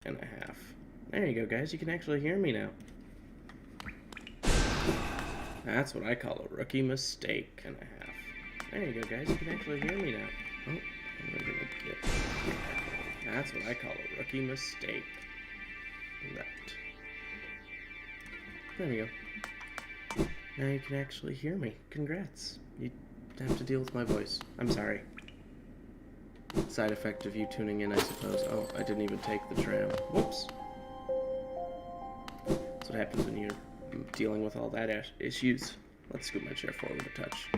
and a half. There you go, guys. You can actually hear me now. That's what I call a rookie mistake and a half. There you go, guys. You can actually hear me now. Oh, I'm gonna get... That's what I call a rookie mistake. That. There we go. Now you can actually hear me. Congrats. You have to deal with my voice. I'm sorry. Side effect of you tuning in, I suppose. Oh, I didn't even take the tram. Whoops. That's what happens when you're dealing with all that issues. Let's scoot my chair forward a touch.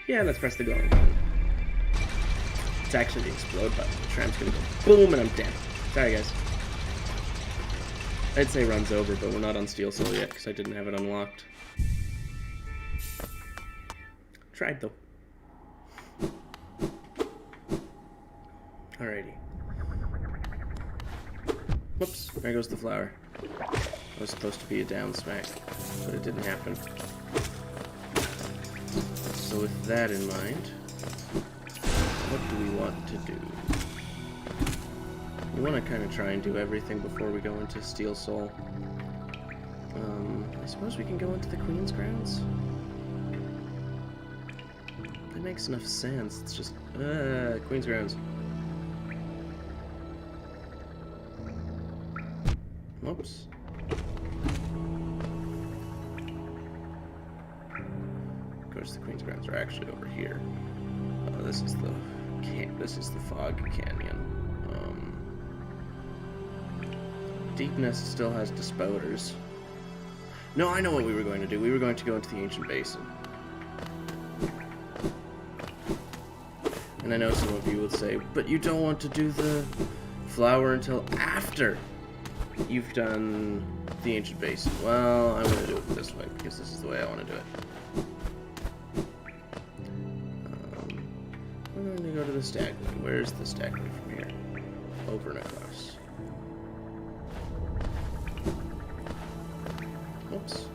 Yeah, let's press the going button. It's actually the explode button. The tram's gonna go boom and I'm dead. Sorry, guys. I'd say runs over, but we're not on Steel Soul yet because I didn't have it unlocked. Tried though. Alrighty. Whoops, there goes the flower. It was supposed to be a down smack, but it didn't happen. So with that in mind, what do we want to do? We want to kind of try and do everything before we go into Steel Soul. I suppose we can go into the Queen's Grounds? That makes enough sense. It's just, Queen's Grounds. Whoops. Of course, the Queen's Grounds are actually over here. This is the Fog Canyon. Deep Nest still has Despouters. No, I know what we were going to do. We were going to go into the Ancient Basin. And I know some of you would say, but you don't want to do the flower until after you've done the Ancient Basin. Well, I'm going to do it this way, because this is the way I want to do it. I'm going to go to the Stagway. Where's the Stagway from here? Over and across. Oops.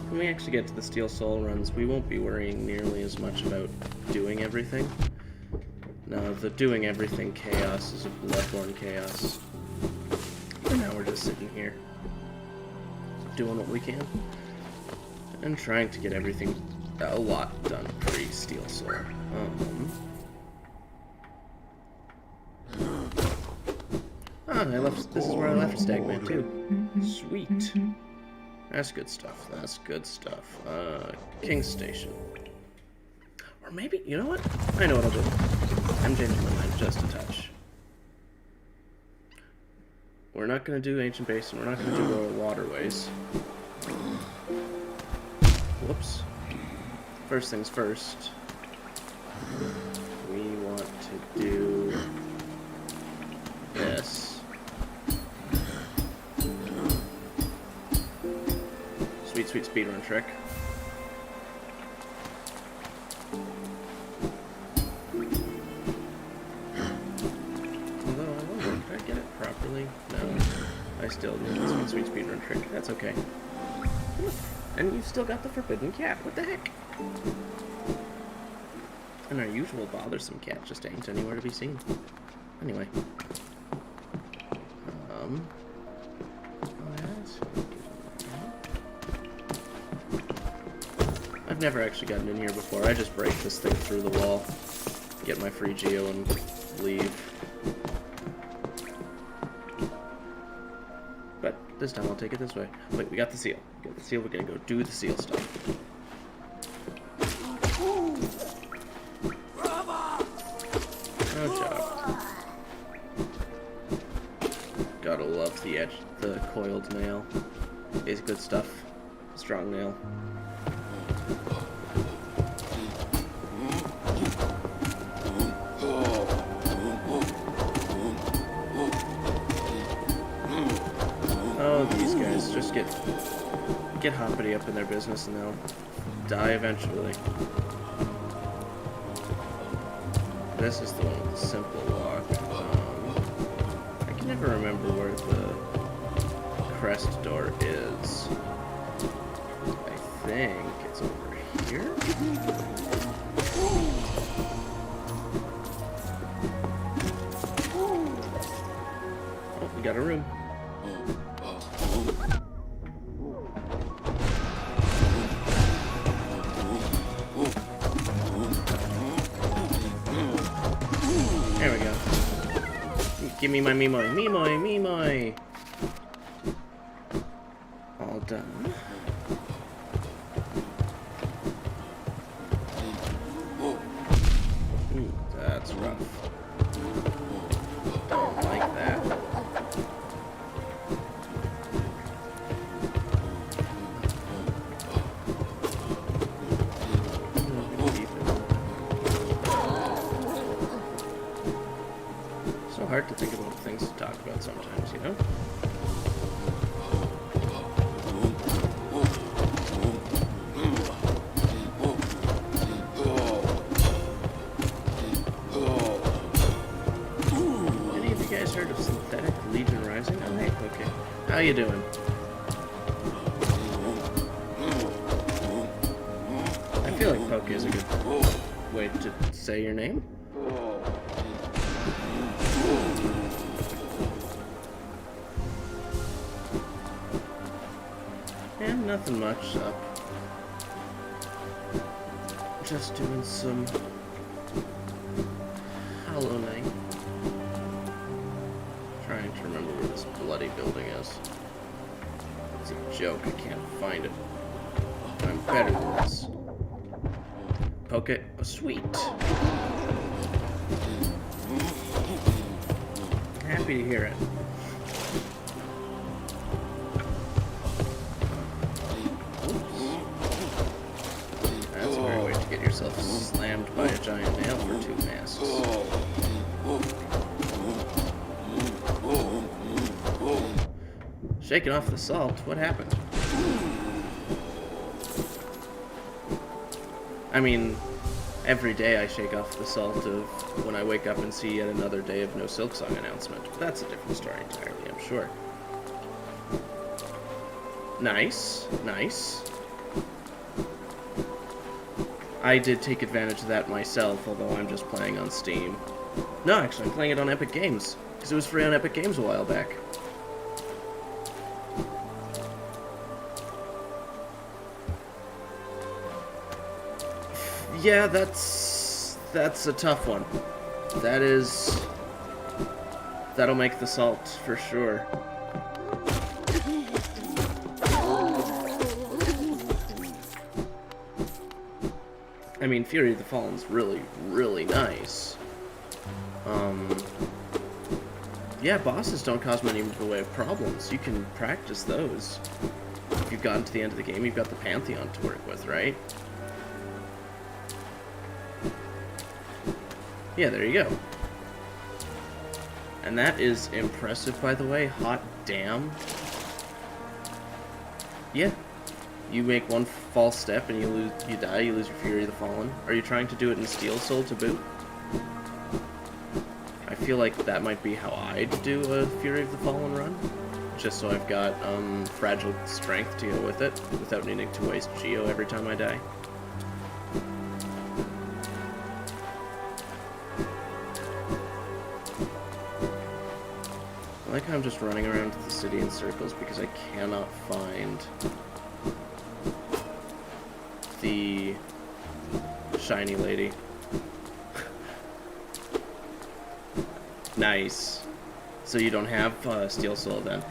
When we actually get to the Steel Soul runs, we won't be worrying nearly as much about doing everything. No, the doing everything chaos is a Bloodborne chaos. And now we're just sitting here, doing what we can, and trying to get everything a lot done pre-Steel Soul. This is where I left Stagman too. Sweet. That's good stuff. That's good stuff. King's Station. Or maybe, you know what? I know what I'll do. I'm changing my mind just a touch. We're not going to do Ancient Basin. We're not going to do Royal Waterways. Whoops. First things first. We want to do this. Sweet speedrun trick. Although, I wonder, did I get it properly? No. I still did the sweet speedrun trick. That's okay. And you've still got the forbidden cat. What the heck? And our usual bothersome cat just ain't anywhere to be seen. Anyway. I've never actually gotten in here before. I just break this thing through the wall, get my free geo, and leave. But this time I'll take it this way. Wait, we got the seal. We got the seal. We're gonna go do the seal stuff. Oh, job. Gotta love the edge, the coiled nail. Is good stuff. Strong nail. Oh, these guys just get hoppity up in their business and they'll die eventually. This is the one with the simple walk. I can never remember where the crest door is. I think it's over here? of room. There we go. Give me my Mimoy. Mimoy, Mimoy! All done. Ooh, that's rough. Don't like that. So hard to think about things to talk about sometimes, you know? Any of you guys heard of Synthetic Legion Rising? Oh, hey, okay. How you doing? I feel like Poke is a good way to say your name. And nothing much up. Just doing some Hollow Knight. Trying to remember where this bloody building is. It's a joke, I can't find it. I'm better than this. Poke it. Oh, sweet. Happy to hear it. That's a weird way to get yourself slammed by a giant nail for 2 masks. Shaking off the salt? What happened? I mean, every day I shake off the salt of when I wake up and see yet another day of no Silksong announcement. But that's a different story entirely, I'm sure. Nice, nice. I did take advantage of that myself, although I'm just playing on Steam. No, actually, I'm playing it on Epic Games, because it was free on Epic Games a while back. Yeah, that's a tough one. That'll make the salt for sure. I mean, Fury of the Fallen's really, really nice. Yeah, bosses don't cause many in the way of problems. You can practice those. If you've gotten to the end of the game, you've got the Pantheon to work with, right? Yeah, there you go. And that is impressive, by the way. Hot damn. Yeah. You make one false step and you die, you lose your Fury of the Fallen. Are you trying to do it in Steel Soul to boot? I feel like that might be how I'd do a Fury of the Fallen run. Just so I've got fragile strength to go with it, without needing to waste Geo every time I die. I like how I'm just running around the city in circles because I cannot find the shiny lady. Nice. So you don't have Steel Soul then?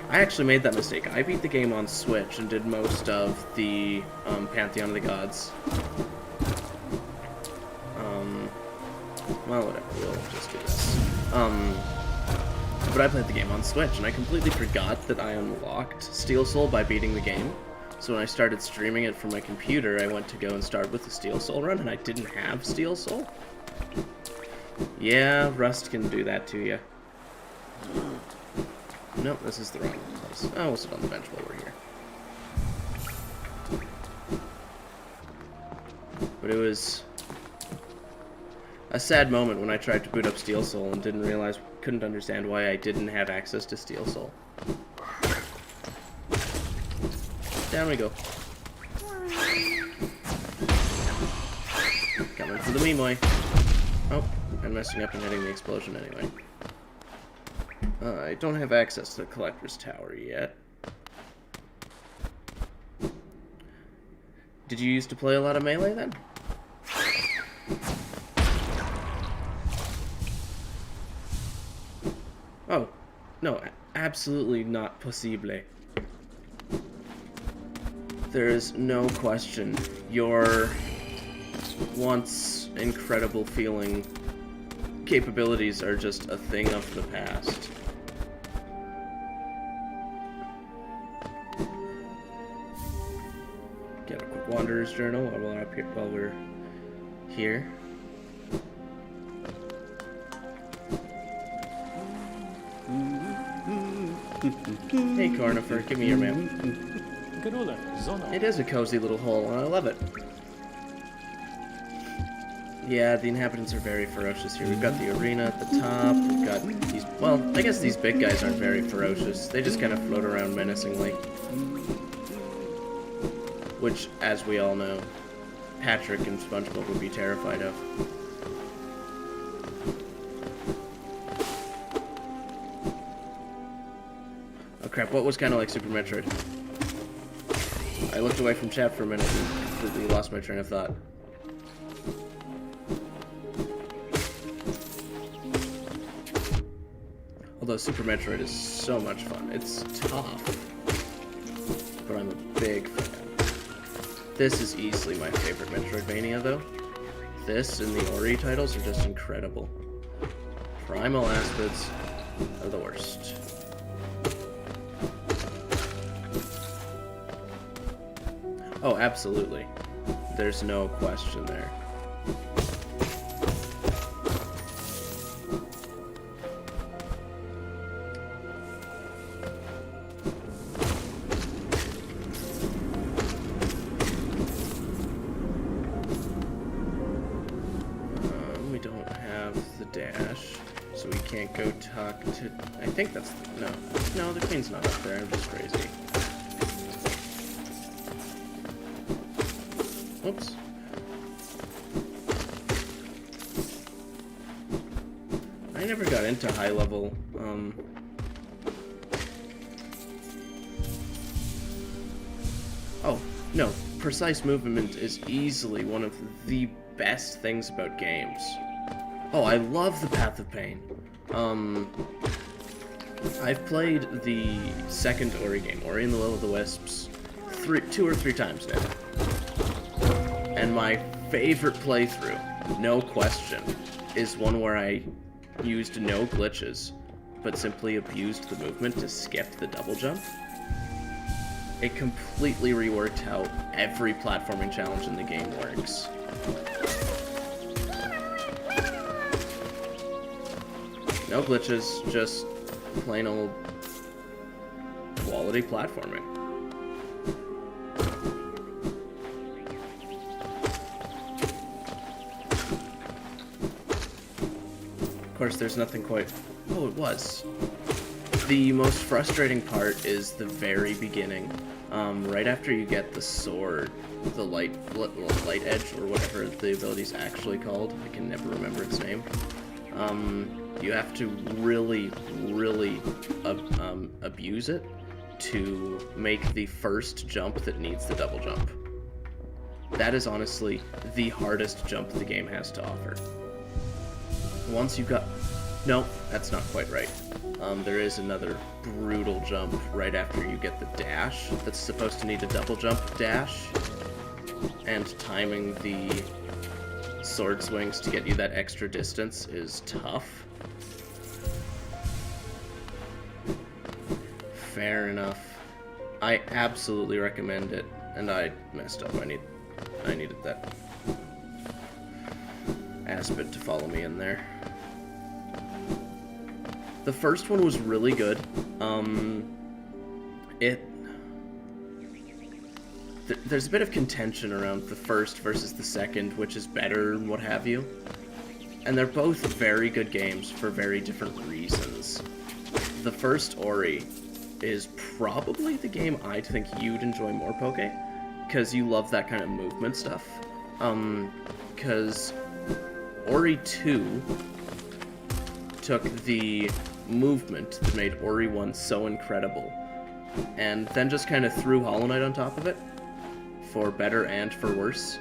I actually made that mistake. I beat the game on Switch and did most of the Pantheon of the Gods. Well, whatever. We'll just do this. But I played the game on Switch, and I completely forgot that I unlocked Steel Soul by beating the game. So when I started streaming it from my computer, I went to go and start with the Steel Soul run, and I didn't have Steel Soul. Yeah, Rust can do that to you. Nope, this is the wrong place. Oh, we'll sit on the bench while we're here. But it was a sad moment when I tried to boot up Steel Soul and couldn't understand why I didn't have access to Steel Soul. Down we go. Coming for the Mimoy. Oh, I'm messing up and hitting the explosion anyway. I don't have access to the Collector's Tower yet. Did you used to play a lot of Melee then? Oh, no, absolutely not possible. There is no question. Your once incredible feeling capabilities are just a thing of the past. Get a quick Wanderer's Journal while we're here. Hey, Cornifer, give me your map. It is a cozy little hole, and I love it. Yeah, the inhabitants are very ferocious here. We've got the arena at the top. We've got these... Well, I guess these big guys aren't very ferocious. They just kind of float around menacingly. Which, as we all know, Patrick and SpongeBob would be terrified of. Oh crap, what was kind of like Super Metroid? I looked away from chat for a minute and completely lost my train of thought. Although Super Metroid is so much fun. It's tough, but I'm a big fan. This is easily my favorite Metroidvania, though. This and the Ori titles are just incredible. Primal Aspids are the worst. Oh, absolutely. There's no question there. We don't have the dash, so we can't go talk to... I think that's... No, the queen's not up there. I'm just crazy. Oops. I never got into high level, Oh, no. Precise movement is easily one of the best things about games. Oh, I love the Path of Pain. I've played the second Ori game, Ori and the Will of the Wisps, 2 or 3 times now. And my favorite playthrough, no question, is one where I used no glitches, but simply abused the movement to skip the double jump. It completely reworked how every platforming challenge in the game works. No glitches, just plain old quality platforming. Of course, there's nothing quite... Oh, it was. The most frustrating part is the very beginning. Right after you get the sword, the light edge, or whatever the ability's actually called. I can never remember its name. You have to really, really abuse it to make the first jump that needs the double jump. That is honestly the hardest jump the game has to offer. Once you've got... No, that's not quite right. There is another brutal jump right after you get the dash that's supposed to need a double jump dash. And timing the sword swings to get you that extra distance is tough. Fair enough. I absolutely recommend it, and I messed up. I needed that Aspid to follow me in there. The first one was really good. There's a bit of contention around the first versus the second, which is better and what have you. And they're both very good games for very different reasons. The first Ori is probably the game I think you'd enjoy more, Poke, because you love that kind of movement stuff. Because Ori 2 took the movement that made Ori 1 so incredible, and then just kind of threw Hollow Knight on top of it, for better and for worse.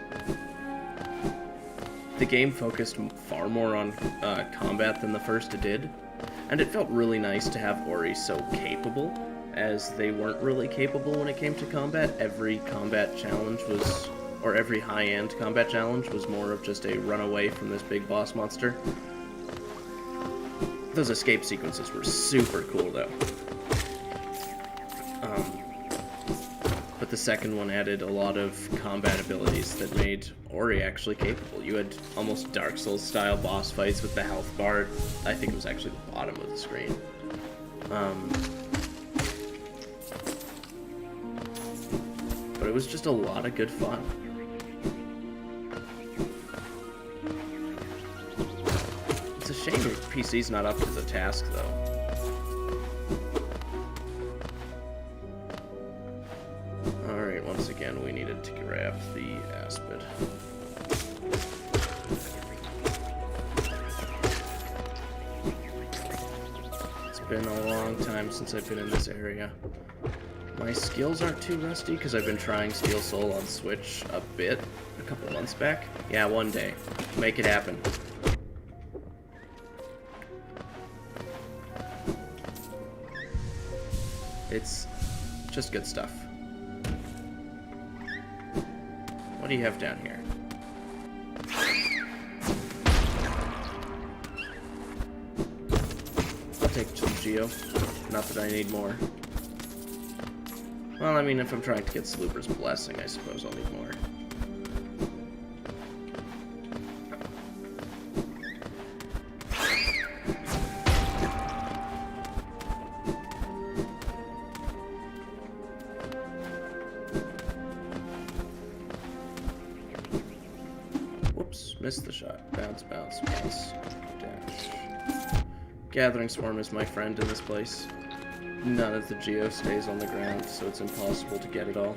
The game focused far more on combat than the first did, and it felt really nice to have Ori so capable, as they weren't really capable when it came to combat. Every combat challenge was, or every high-end combat challenge was more of just a run away from this big boss monster. Those escape sequences were super cool, though. But the second one added a lot of combat abilities that made Ori actually capable. You had almost Dark Souls-style boss fights with the health bar. I think it was actually the bottom of the screen. But it was just a lot of good fun. It's a shame your PC's not up to the task, though. Alright, once again, we needed to grab the aspid. It's been a long time since I've been in this area. My skills aren't too rusty because I've been trying Steel Soul on Switch a bit, a couple months back. Yeah, one day. Make it happen. It's just good stuff. What do you have down here? I'll take some Geo. Not that I need more. Well, I mean, if I'm trying to get Slooper's Blessing, I suppose I'll need more. Whoops, missed the shot. Bounce, bounce, bounce. Dash. Gathering Swarm is my friend in this place. None of the Geo stays on the ground, so it's impossible to get it all.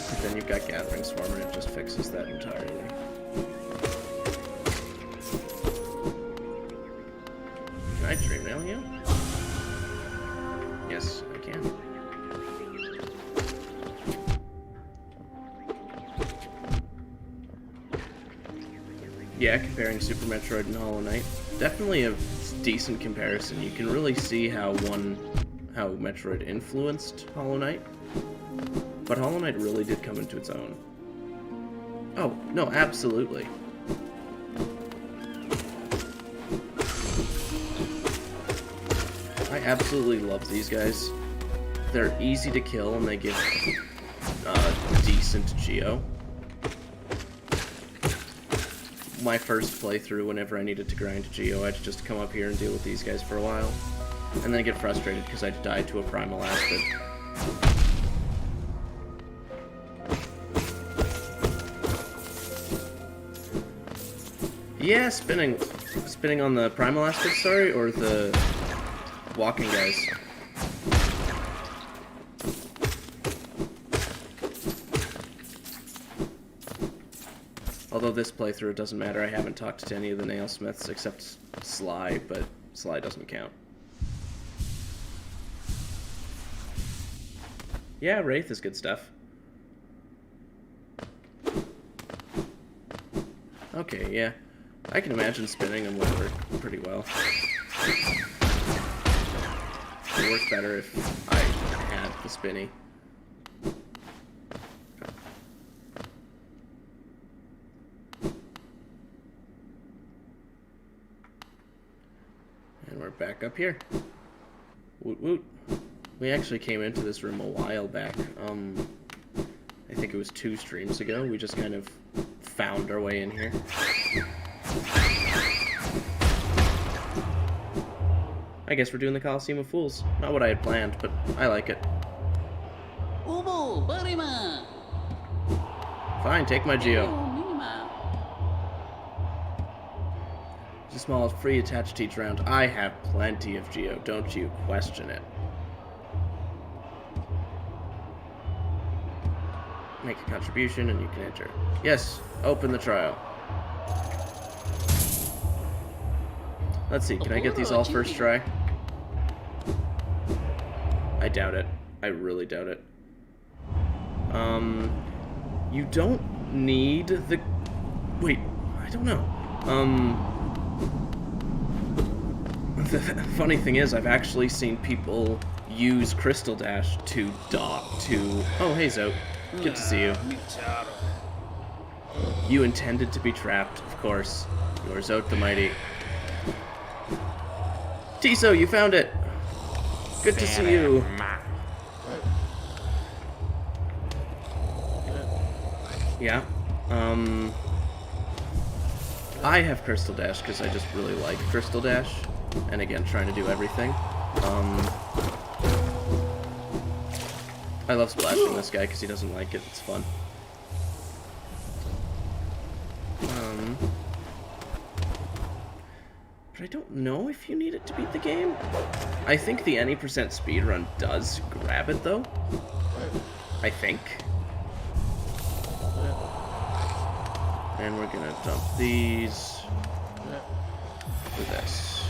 But then you've got Gathering Swarm, and it just fixes that entirely. Can I Dream Nail you? Yes, I can. Yeah, comparing Super Metroid and Hollow Knight, definitely a decent comparison. You can really see how Metroid influenced Hollow Knight, but Hollow Knight really did come into its own. Oh, no, absolutely. I absolutely love these guys. They're easy to kill and they give decent Geo. My first playthrough, whenever I needed to grind Geo, I'd just come up here and deal with these guys for a while, and then get frustrated because I'd die to a primal aspid. Yeah, spinning on the primal aspid, sorry, or the walking guys. Although this playthrough, it doesn't matter. I haven't talked to any of the nailsmiths except Sly, but Sly doesn't count. Yeah, Wraith is good stuff. Okay, yeah. I can imagine spinning them would work pretty well. It would work better if I had the spinny. And we're back up here. Woot woot. We actually came into this room a while back. I think it was 2 streams ago. We just kind of found our way in here. I guess we're doing the Coliseum of Fools. Not what I had planned, but I like it. Fine, take my Geo. It's a small free attached to each round. I have plenty of Geo, don't you question it. make a contribution and you can enter. Yes, open the trial. Let's see, can I get these all first try? I doubt it. I really doubt it. You don't need the... Wait, I don't know. The funny thing is, I've actually seen people use Crystal Dash to dock to... Oh, hey, Zote. Good to see you. You intended to be trapped, of course. You are Zote the Mighty. Tiso, you found it! Good to see you. Yeah. I have Crystal Dash because I just really like Crystal Dash. And again, trying to do everything. I love splashing this guy because he doesn't like it. It's fun. But I don't know if you need it to beat the game. I think the any % speedrun does grab it, though. I think. And we're gonna dump these for this.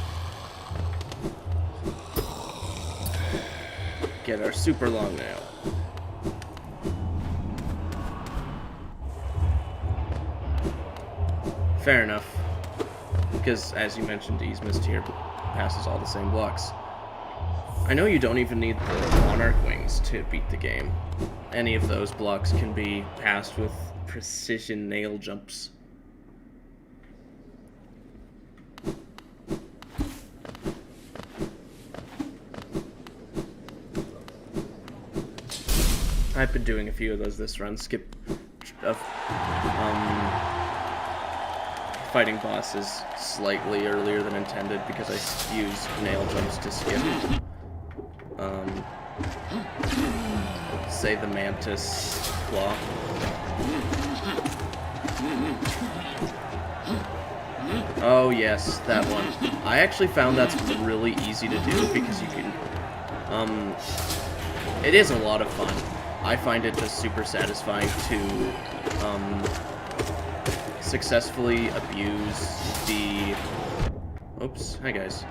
Get our super long nail. Fair enough. Because, as you mentioned, Easmist here passes all the same blocks. I know you don't even need the Monarch Wings to beat the game. Any of those blocks can be passed with precision nail jumps. I've been doing a few of those this run. Skip of fighting bosses slightly earlier than intended because I use nail jumps to skip. Say the Mantis Claw. Oh yes, that one. I actually found that's really easy to do because you can... it is a lot of fun. I find it just super satisfying to successfully abuse the... Oops, hi guys.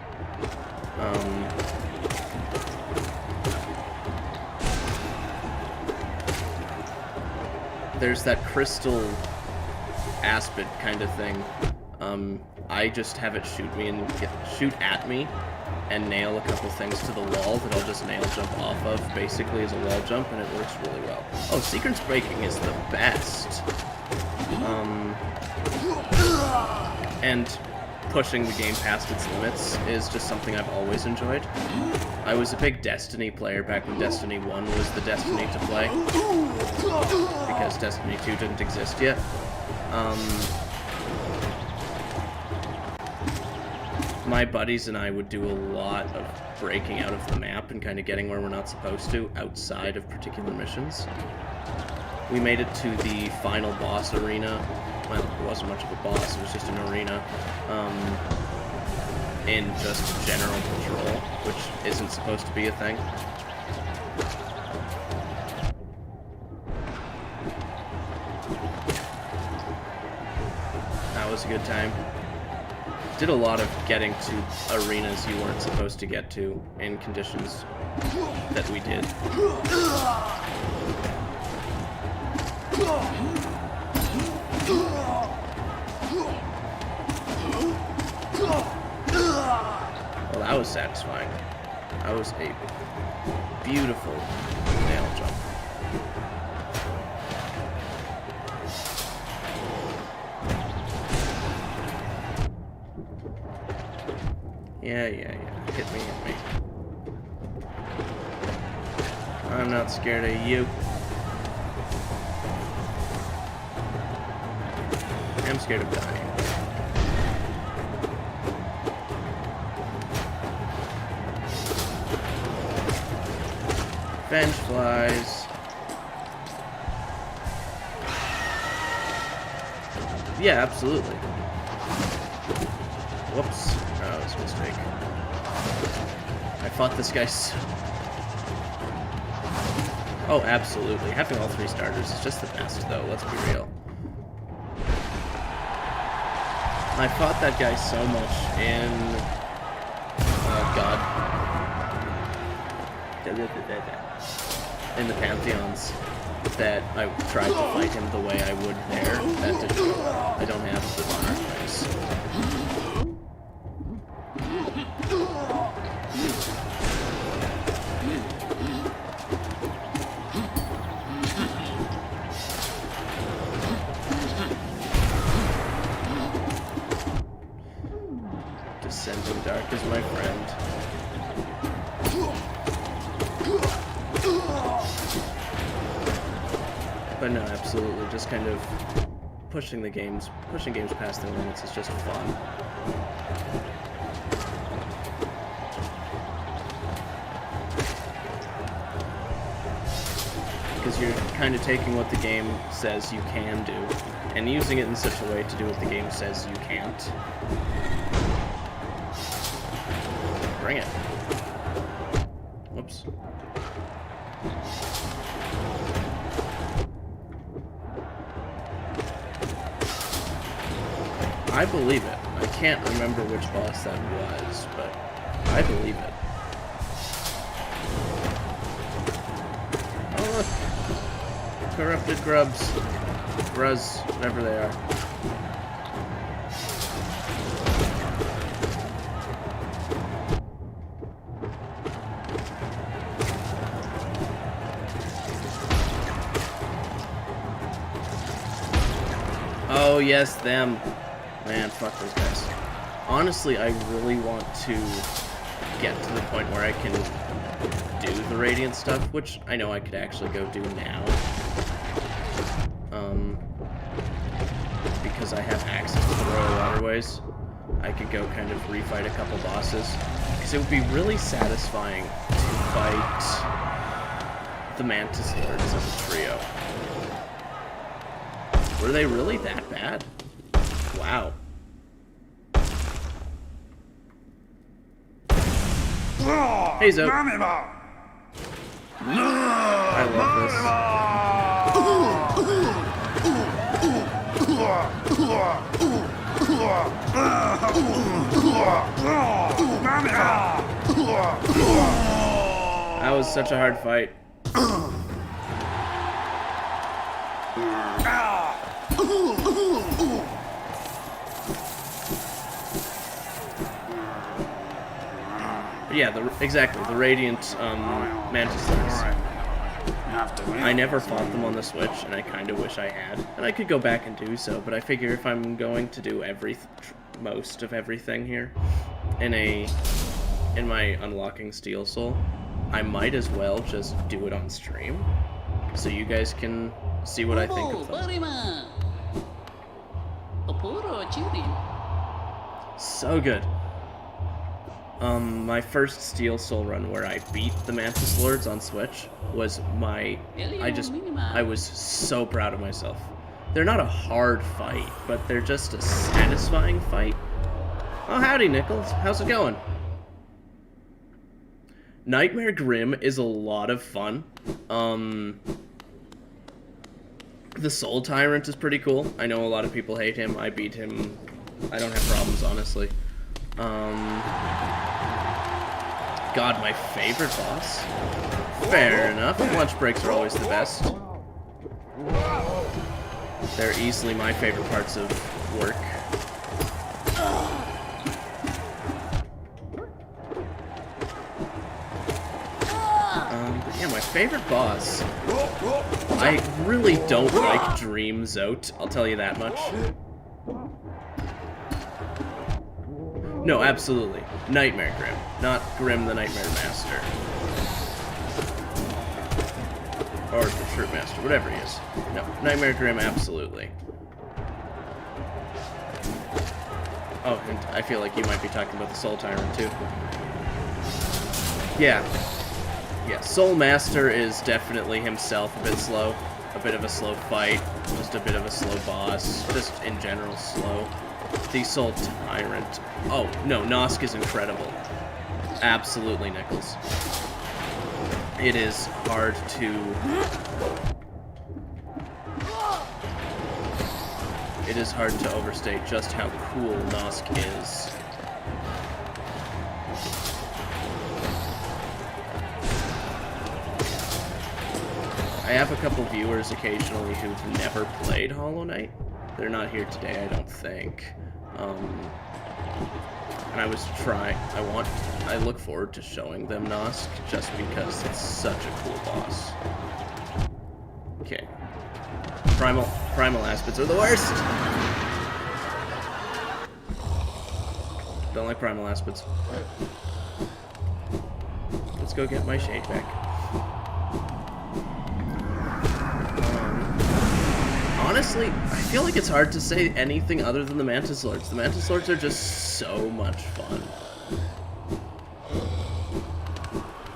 There's that crystal aspid kind of thing. I just have it shoot at me and nail a couple things to the wall that I'll just nail jump off of, basically as a wall jump, and it works really well. Oh, Sequence Breaking is the best. And pushing the game past its limits is just something I've always enjoyed. I was a big Destiny player back when Destiny 1 was the Destiny to play, because Destiny 2 didn't exist yet. My buddies and I would do a lot of breaking out of the map and kind of getting where we're not supposed to outside of particular missions. We made it to the final boss arena. Well, it wasn't much of a boss, it was just an arena. In just general patrol, which isn't supposed to be a thing. That was a good time. Did a lot of getting to arenas you weren't supposed to get to in conditions that we did. Well, that was satisfying. That was a beautiful nail jump. Yeah. Hit me. I'm not scared of you. I'm scared of dying. Bench flies. Yeah, absolutely. Whoops. Oh, that was a mistake. I fought this guy so... Oh, absolutely. Having all 3 starters is just the best, though. Let's be real. I fought that guy so much in... God. In the Pantheons that I tried to fight him the way I would there. That didn't go well. I don't have the monarch race. Descending Dark is my friend. But no, absolutely, just kind of pushing games past their limits is just fun. Because you're kind of taking what the game says you can do, and using it in such a way to do what the game says you can't. Bring it. Whoops. I believe it. I can't remember which boss that was, but I believe it. Oh look! Corrupted grubs. Gruz, whatever they are. Oh yes, them. Man, fuck those guys. Honestly, I really want to get to the point where I can do the Radiant stuff, which I know I could actually go do now. Because I have access to the Royal Waterways. I could go kind of refight a couple bosses. Because it would be really satisfying to fight the Mantis Lords as a trio. Were they really that bad? Wow. Hey, Zoe. I love this. That was such a hard fight. Yeah, exactly, the Radiant Mantis Lords. I never fought them on the Switch, and I kind of wish I had. And I could go back and do so, but I figure if I'm going to do most of everything here in my Unlocking Steel Soul, I might as well just do it on stream, so you guys can see what I think of them. So good. My first Steel Soul run where I beat the Mantis Lords on Switch was I was so proud of myself. They're not a hard fight, but they're just a satisfying fight. Oh, howdy, Nichols. How's it going? Nightmare Grim is a lot of fun. The Soul Tyrant is pretty cool. I know a lot of people hate him. I beat him. I don't have problems, honestly. God, my favorite boss? Fair enough. Lunch breaks are always the best. They're easily my favorite parts of work. But yeah, my favorite boss. I really don't like Dream Zote, I'll tell you that much. No, absolutely. Nightmare Grim, not Grim the Nightmare Master. Or the Shirt Master, whatever he is. No, Nightmare Grim, absolutely. Oh, and I feel like you might be talking about the Soul Tyrant, too. Yeah. Yeah, Soul Master is definitely himself a bit slow. A bit of a slow fight, just a bit of a slow boss, just in general slow. The Soul Tyrant. Oh, no, Nosk is incredible. Absolutely, Nichols. it is hard to... It is hard to overstate just how cool Nosk is. I have a couple viewers occasionally who've never played Hollow Knight. They're not here today, I don't think. And I was trying... I look forward to showing them Nosk, just because it's such a cool boss. Okay. Primal Aspids are the worst! Don't like Primal Aspids. Let's go get my shade back. Honestly, I feel like it's hard to say anything other than the Mantis Lords. The Mantis Lords are just so much fun.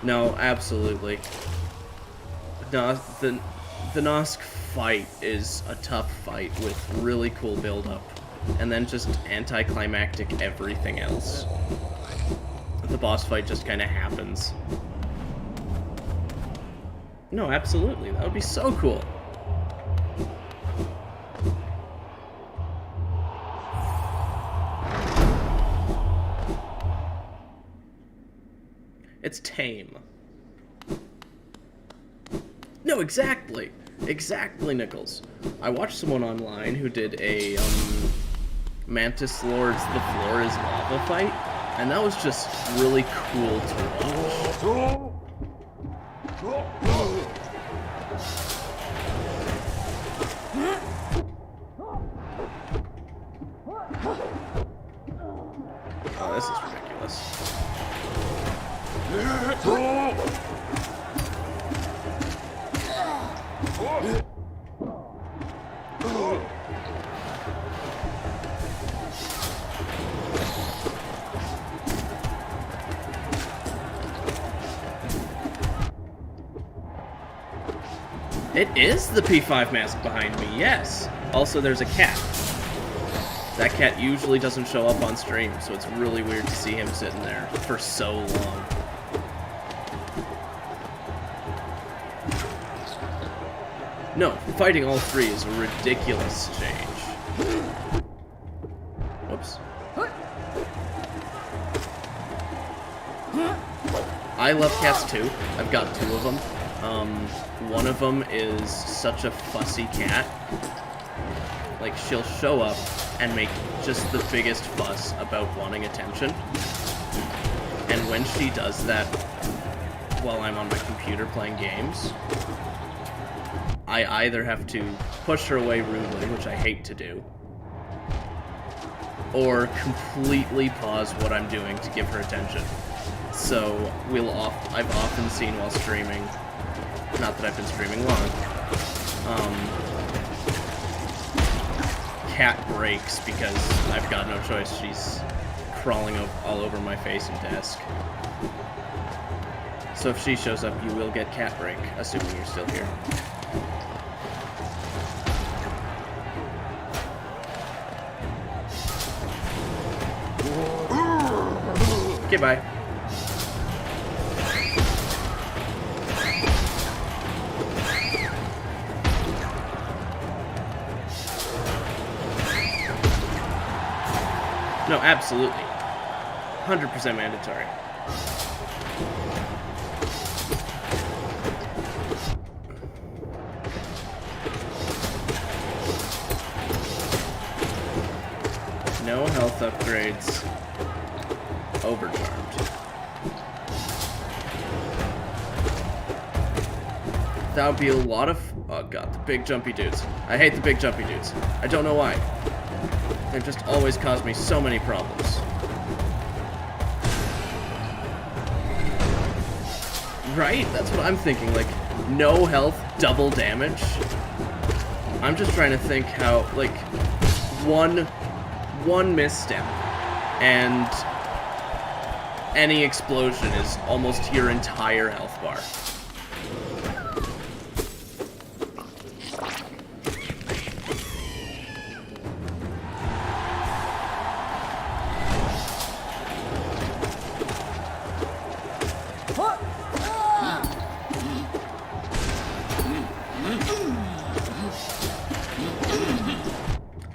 No, absolutely. No, the Nosk fight is a tough fight with really cool build-up, and then just anticlimactic everything else. The boss fight just kind of happens. No, absolutely. That would be so cool. It's tame. No, exactly. Exactly, Nichols. I watched someone online who did a Mantis Lord's The Floor is Lava fight, and that was just really cool to watch. Oh, this is ridiculous. It is the P5 mask behind me, yes. Also, there's a cat. That cat usually doesn't show up on stream, so it's really weird to see him sitting there for so long. No, fighting all three is a ridiculous change. Whoops. I love cats too. I've got 2 of them. One of them is such a fussy cat. Like, she'll show up and make just the biggest fuss about wanting attention. And when she does that while I'm on my computer playing games, I either have to push her away rudely, which I hate to do, or completely pause what I'm doing to give her attention. So I've often seen while streaming, not that I've been streaming long, cat breaks because I've got no choice. She's crawling all over my face and desk. So if she shows up, you will get cat break, assuming you're still here. Okay, bye. No, absolutely. 100% mandatory. No health upgrades. Overcharmed. That would be a lot of... Oh god, the big jumpy dudes. I hate the big jumpy dudes. I don't know why. They've just always caused me so many problems. Right? That's what I'm thinking. Like, no health, double damage. I'm just trying to think how, like, one misstep, and any explosion is almost your entire health bar.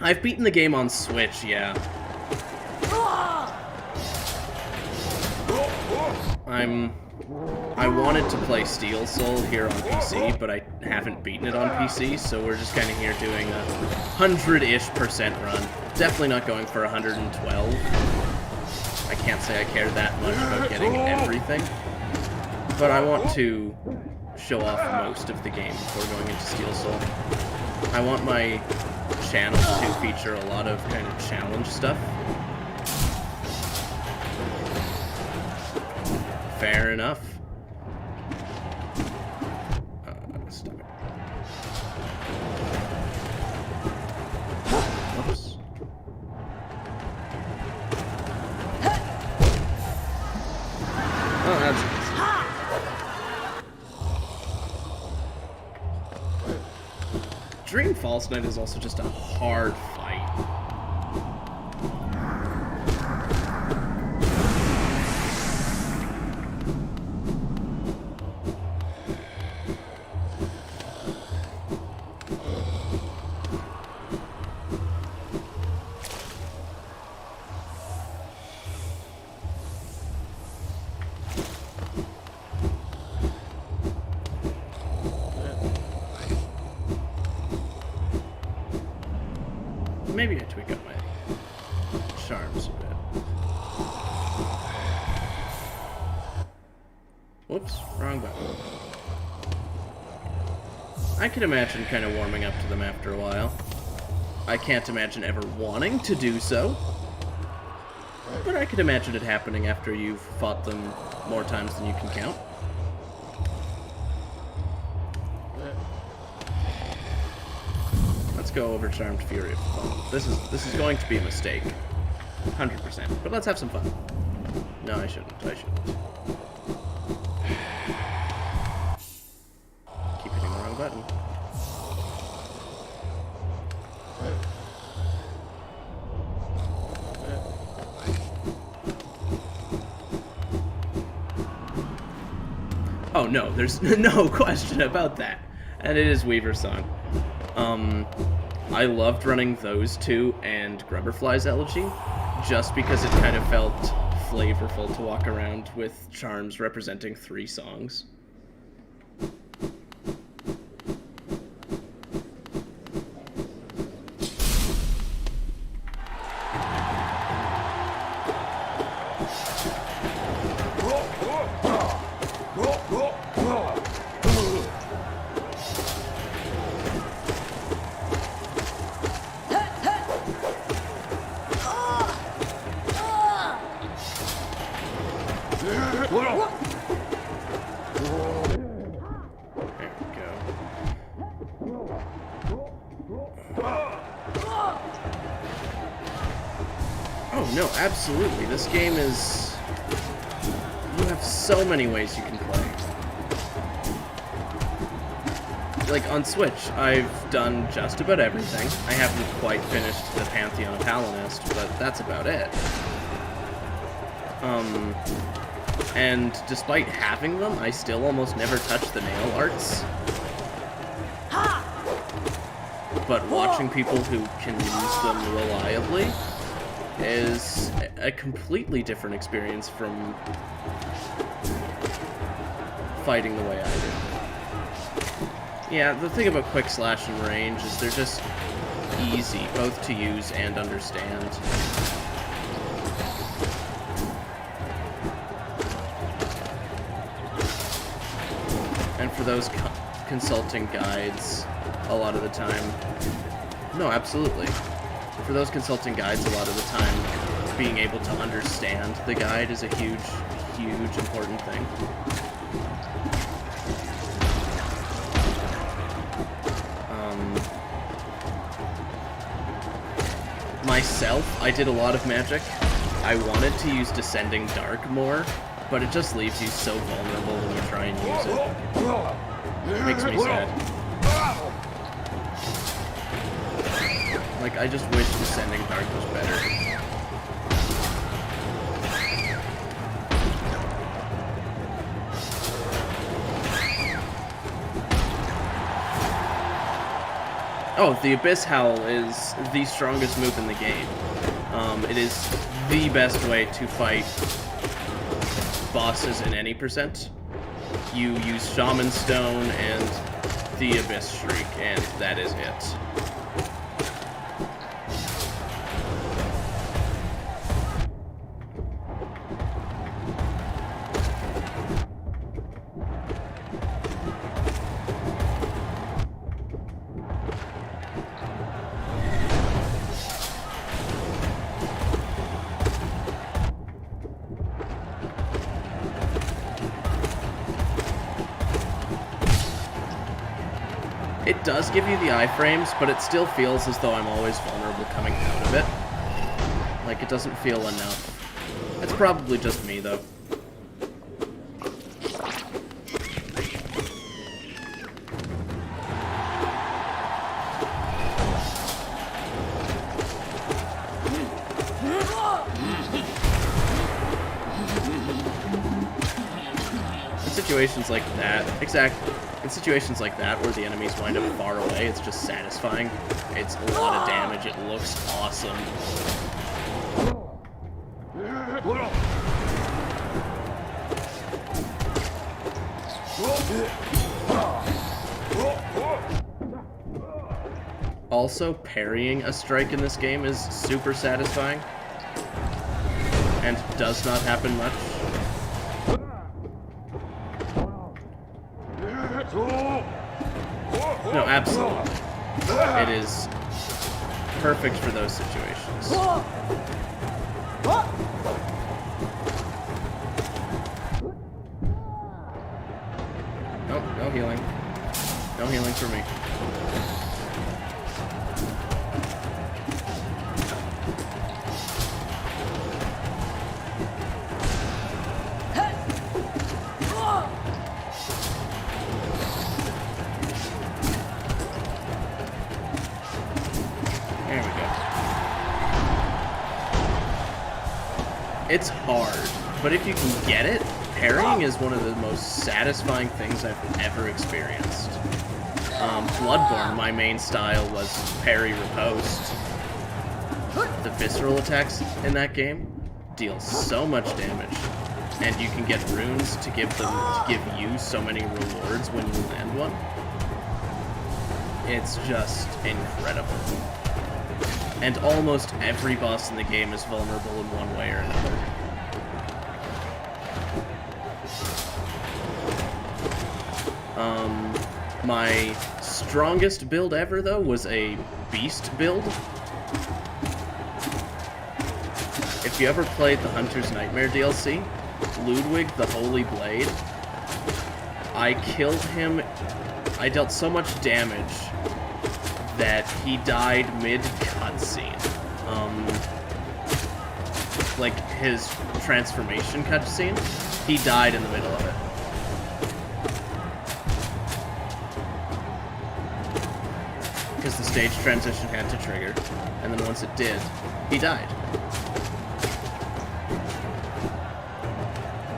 I've beaten the game on Switch, yeah. I wanted to play Steel Soul here on PC, but I haven't beaten it on PC, so we're just kind of here doing a 100-ish% run. Definitely not going for 112. I can't say I care that much about getting everything, but I want to show off most of the game before going into Steel Soul. I want my channel to feature a lot of kind of challenge stuff. Fair enough. Stop it. Whoops. Oh, that's easy. Dream Falls Night is also just a hard fight. Maybe I tweak up my charms a bit. Whoops, wrong button. I can imagine kind of warming up to them after a while. I can't imagine ever wanting to do so, but I could imagine it happening after you've fought them more times than you can count. Let's go over Charmed Fury. This is going to be a mistake, 100%. But let's have some fun. No, I shouldn't. I shouldn't. Keep hitting the wrong button. Oh no, there's no question about that. And it is Weaver's song. I loved running those two and Grubberfly's Elegy, just because it kind of felt flavorful to walk around with charms representing 3 songs. Oh no, absolutely. This game is... You have so many ways you can play. Like, on Switch, I've done just about everything. I haven't quite finished the Pantheon of Hallinest, but that's about it. And despite having them, I still almost never touch the nail arts. But watching people who can use them reliably is a completely different experience from fighting the way I do. Yeah, the thing about Quick Slash and Range is they're just easy, both to use and understand. And for those consulting guides, a lot of the time... No, absolutely. For those consulting guides, a lot of the time, being able to understand the guide is a huge, huge important thing. Myself, I did a lot of magic. I wanted to use Descending Dark more, but it just leaves you so vulnerable when you try and use it. It makes me sad. Like, I just wish Descending Dark was better. Oh, the Abyss Howl is the strongest move in the game. It is the best way to fight bosses in any percent. You use Shaman Stone and the Abyss Shriek, and that is it. It does give you the iframes, but it still feels as though I'm always vulnerable coming out of it. Like, it doesn't feel enough. It's probably just me, though. In situations like that, exactly. In situations like that, where the enemies wind up far away, it's just satisfying. It's a lot of damage, it looks awesome. Also, parrying a strike in this game is super satisfying. And does not happen much. No, absolutely. It is perfect for those situations. Nope, no healing. No healing for me. It's hard, but if you can get it, parrying is one of the most satisfying things I've ever experienced. Bloodborne, my main style was parry riposte. The visceral attacks in that game deal so much damage, and you can get runes to give you so many rewards when you land one. It's just incredible. And almost every boss in the game is vulnerable in one way or another. My strongest build ever, though, was a beast build. If you ever played the Hunter's Nightmare DLC, Ludwig the Holy Blade, I killed him. I dealt so much damage that he died mid-cutscene. Like, his transformation cutscene, he died in the middle of it. Because the stage transition had to trigger, and then once it did, he died.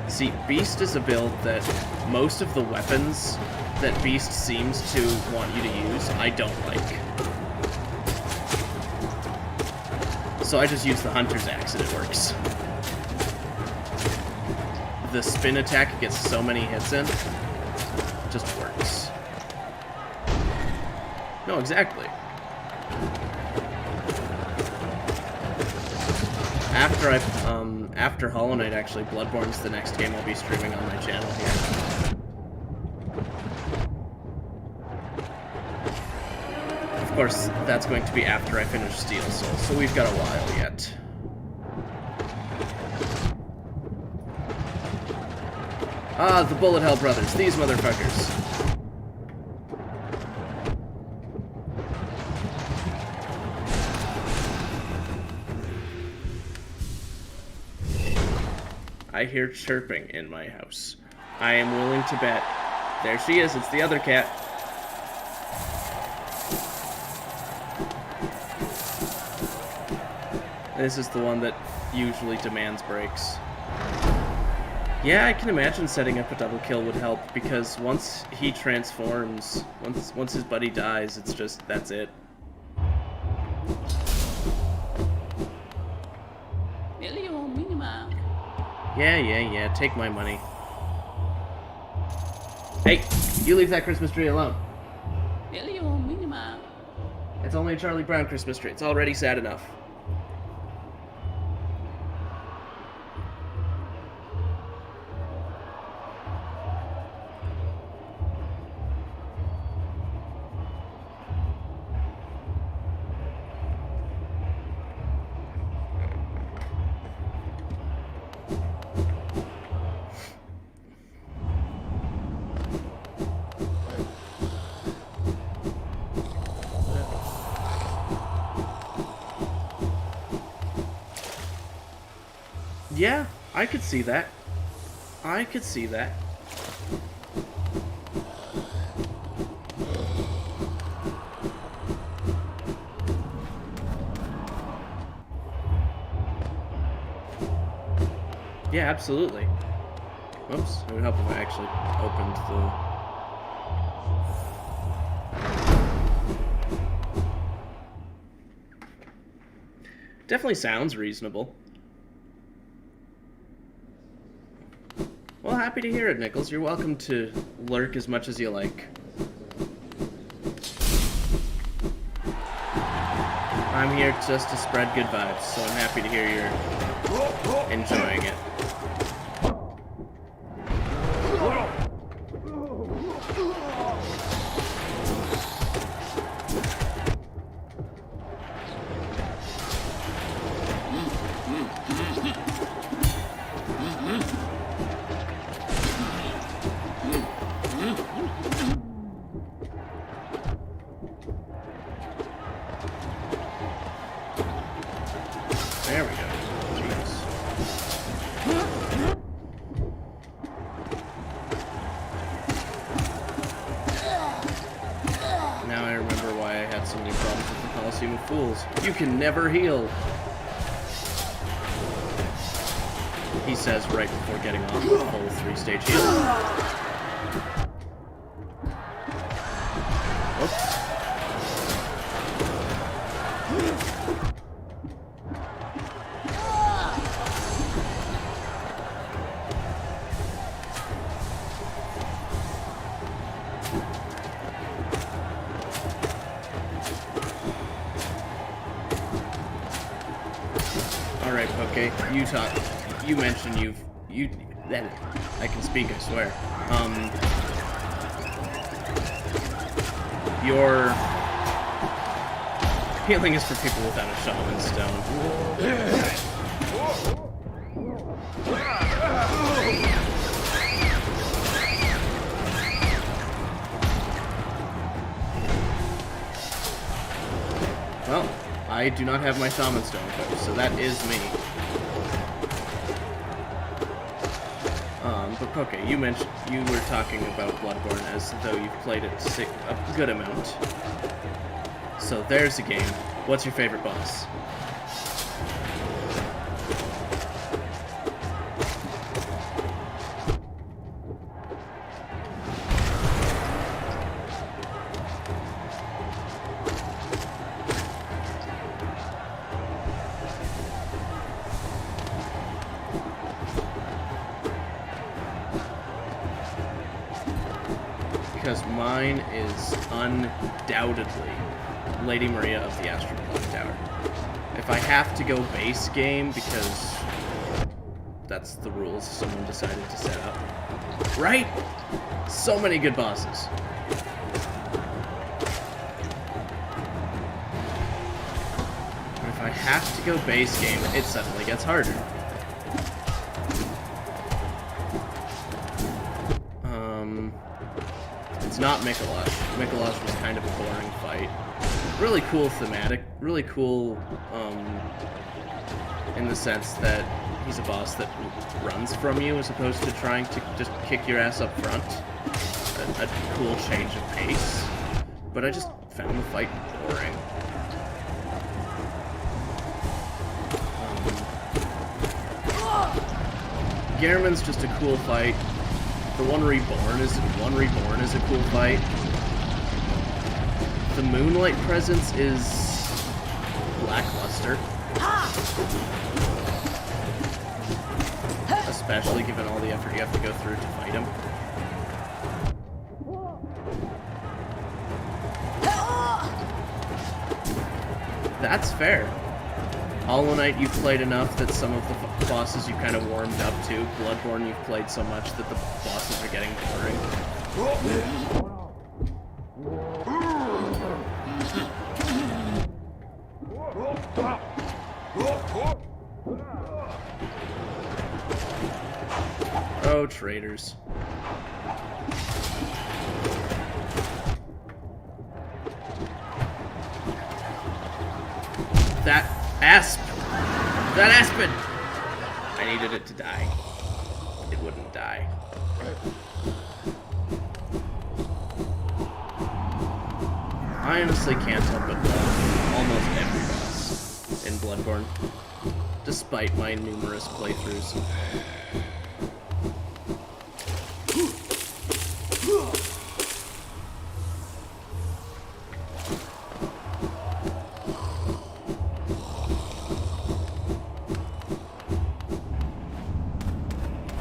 See, Beast is a build that most of the weapons that Beast seems to want you to use, I don't like. So I just use the Hunter's Axe and it works. The spin attack gets so many hits in, it just works. No, exactly. After Hollow Knight, actually, Bloodborne's the next game I'll be streaming on my channel here. Of course, that's going to be after I finish Steel Soul, so we've got a while yet. Ah, the Bullet Hell Brothers, these motherfuckers. I hear chirping in my house. I am willing to bet. There she is, it's the other cat. This is the one that usually demands breaks. Yeah, I can imagine setting up a double kill would help, because once he transforms, once his buddy dies, it's just, that's it. Yeah, take my money. Hey, you leave that Christmas tree alone. It's only a Charlie Brown Christmas tree. It's already sad enough. Yeah, I could see that. I could see that. Yeah, absolutely. Whoops, it would help if I actually opened the... Definitely sounds reasonable. Well, happy to hear it, Nichols. You're welcome to lurk as much as you like. I'm here just to spread good vibes, so I'm happy to hear you're enjoying it. There we go. Jeez. Now I remember why I had so many problems with the Coliseum of Fools. You can never heal, he says right before getting off the whole 3-stage heal. Oops. Alright, Poke, you talk. You mentioned then I can speak, I swear. Your healing is for people without a shaman stone. Well, I do not have my shaman stone, folks, so that is me. But Poke, you mentioned you were talking about Bloodborne as though you've played it a good amount. So there's the game. What's your favorite boss? Because mine is undoubtedly Lady Maria of the Astral Clock Tower. If I have to go base game, because that's the rules someone decided to set up. Right? So many good bosses. But if I have to go base game, it suddenly gets harder. It's not Mikolash. Mikolash was kind of a boring fight. Really cool thematic, really cool in the sense that he's a boss that runs from you as opposed to trying to just kick your ass up front. A cool change of pace. But I just found the fight boring. Gehrman's just a cool fight. The One Reborn is a cool fight. The Moonlight presence is lackluster. especially given all the effort you have to go through to fight him. That's fair. Hollow Knight you've played enough that some of the bosses you kind of warmed up to. Bloodborne you've played so much that the bosses are getting boring. Oh, traitors. That asp! That aspen! I needed it to die. It wouldn't die. I honestly can't help but love almost every boss in Bloodborne, despite my numerous playthroughs.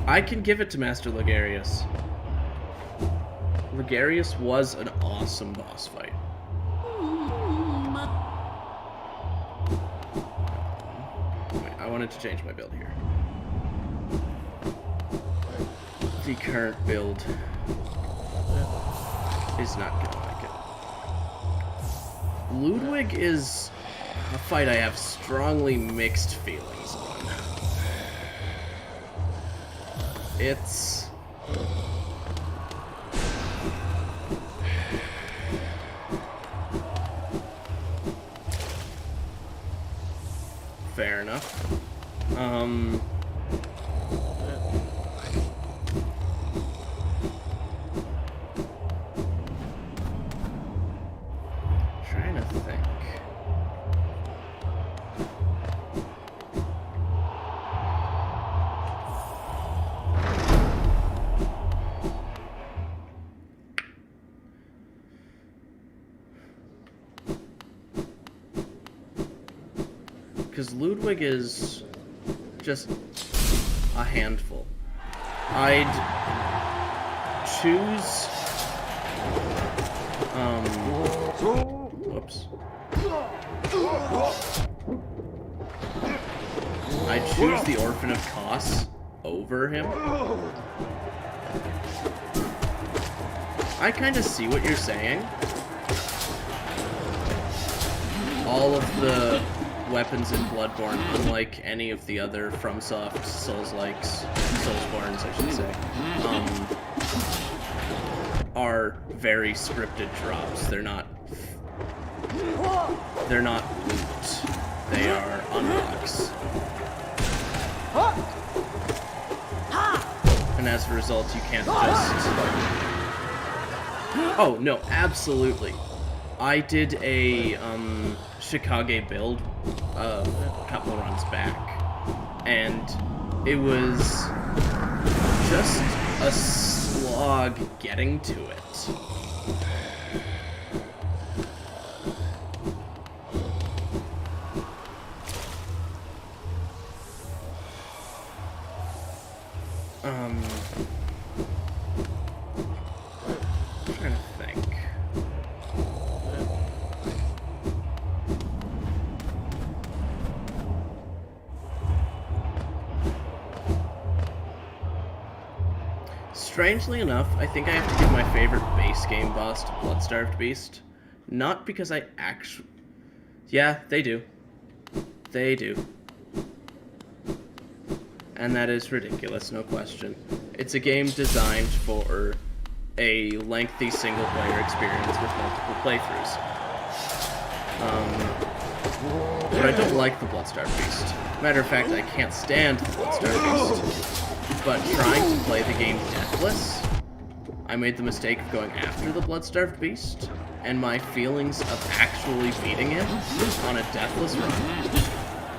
I can give it to Master Ligarius. Ligarius was an awesome boss fight. Wait, I wanted to change my build here. The current build is not gonna like it. Ludwig is a fight I have strongly mixed feelings on. It's fair enough. Trying to think. Because Ludwig is just a handful. I'd choose... whoops. I'd choose the Orphan of Kos over him. I kind of see what you're saying. All of the weapons in Bloodborne, unlike any of the other FromSoft Souls-likes, Soulsborns, I should say, are very scripted drops. They're not loot. They are unlocks. And as a result, you can't just... Oh, no, absolutely. I did a, Chicago build a couple runs back, and it was just a slog getting to it. I'm trying to think. Strangely enough, I think I have to give my favorite base game boss to Bloodstarved Beast. Not because I actually... Yeah, they do. They do. And that is ridiculous, no question. It's a game designed for a lengthy single-player experience with multiple playthroughs. But I don't like the Bloodstarved Beast. Matter of fact, I can't stand the Bloodstarved Beast. But trying to play the game deathless, I made the mistake of going after the Bloodstarved Beast, and my feelings of actually beating him on a deathless run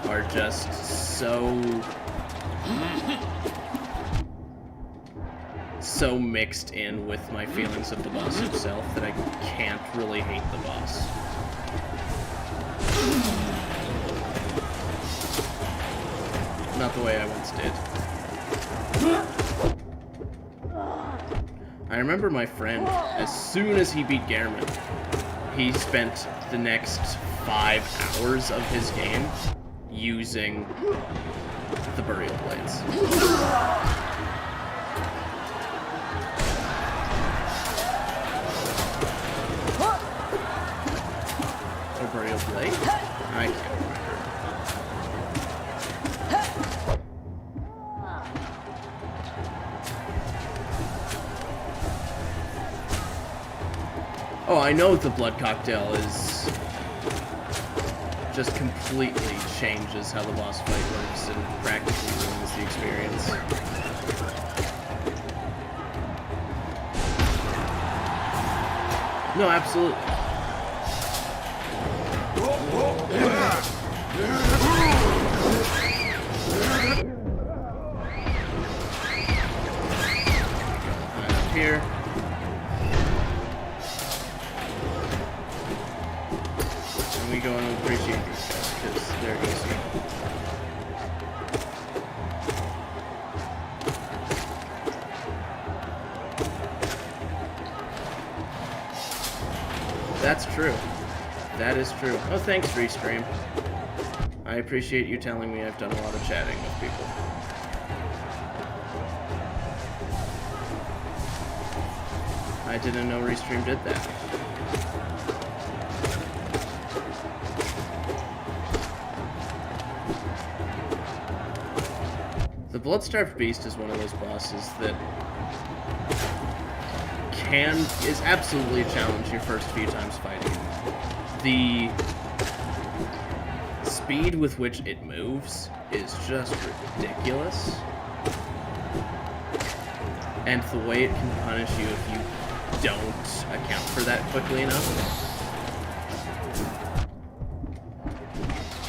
are just so mixed in with my feelings of the boss himself that I can't really hate the boss. Not the way I once did. I remember my friend, as soon as he beat Gehrman, he spent the next 5 hours of his game using the burial blades. A burial blade? I can't remember. Oh, I know the blood cocktail is just completely changes how the boss fight works and practically ruins the experience. No, absolutely. Up here. We go and appreciate these guys, because they're easy. That's true. That is true. Oh, thanks, Restream. I appreciate you telling me I've done a lot of chatting with people. I didn't know Restream did that. The Blood-Starved Beast is one of those bosses that is absolutely a challenge your first few times fighting. The speed with which it moves is just ridiculous. And the way it can punish you if you don't account for that quickly enough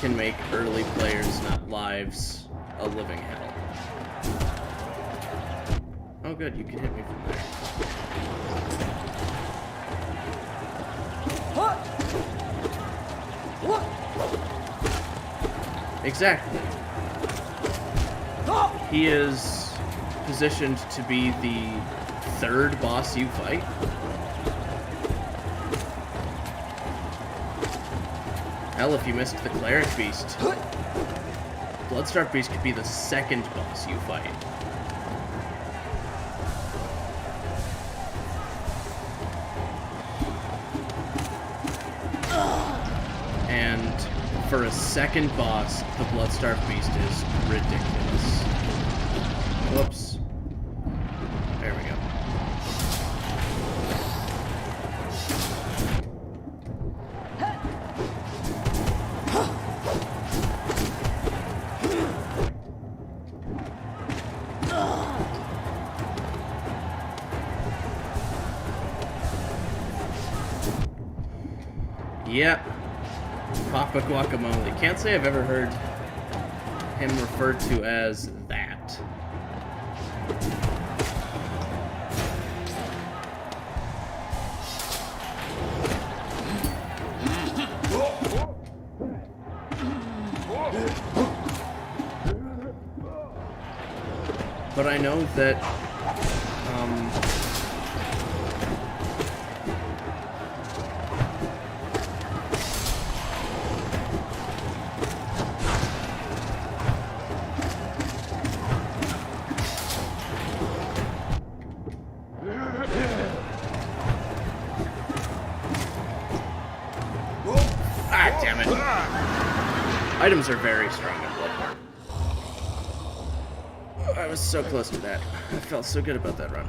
can make early players, not lives, a living hell. Oh good, you can hit me from there. Exactly. He is positioned to be the third boss you fight. Hell, if you missed the Cleric Beast, Blood-Starved Beast could be the second boss you fight. And for a second boss, the Blood-Starved Beast is ridiculous. Whoops. There we go. Yep. Papa Guacamole. Can't say I've ever heard him referred to as that. But I know that damn it. Items are very strong in Bloodborne. I was so close to that. I felt so good about that run.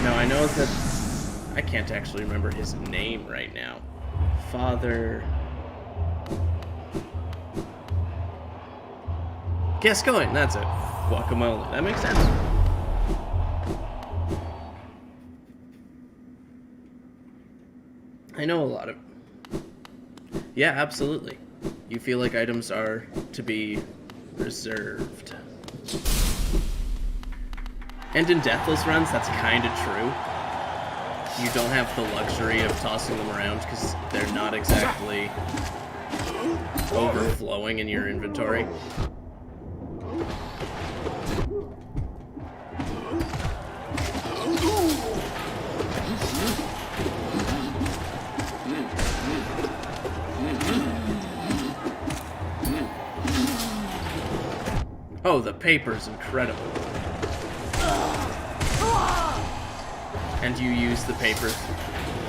Now I know that I can't actually remember his name right now. Father Gascoigne, that's it. Guacamole. That makes sense. I know a lot of... Yeah, absolutely. You feel like items are to be reserved. And in Deathless runs, that's kind of true. You don't have the luxury of tossing them around because they're not exactly overflowing in your inventory. Oh, the paper's incredible. And you use the paper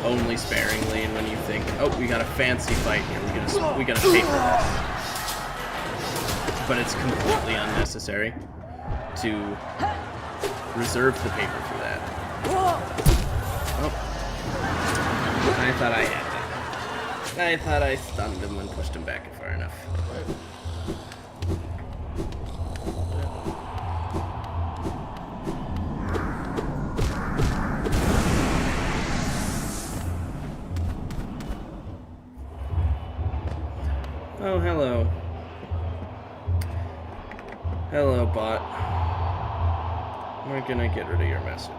only sparingly, and when you think, oh, we got a fancy fight here, we gotta paper this. But it's completely unnecessary to reserve the paper for that. Oh. I thought I had that. I thought I stunned him and pushed him back far enough. Oh, hello. Hello, bot. We're gonna get rid of your message.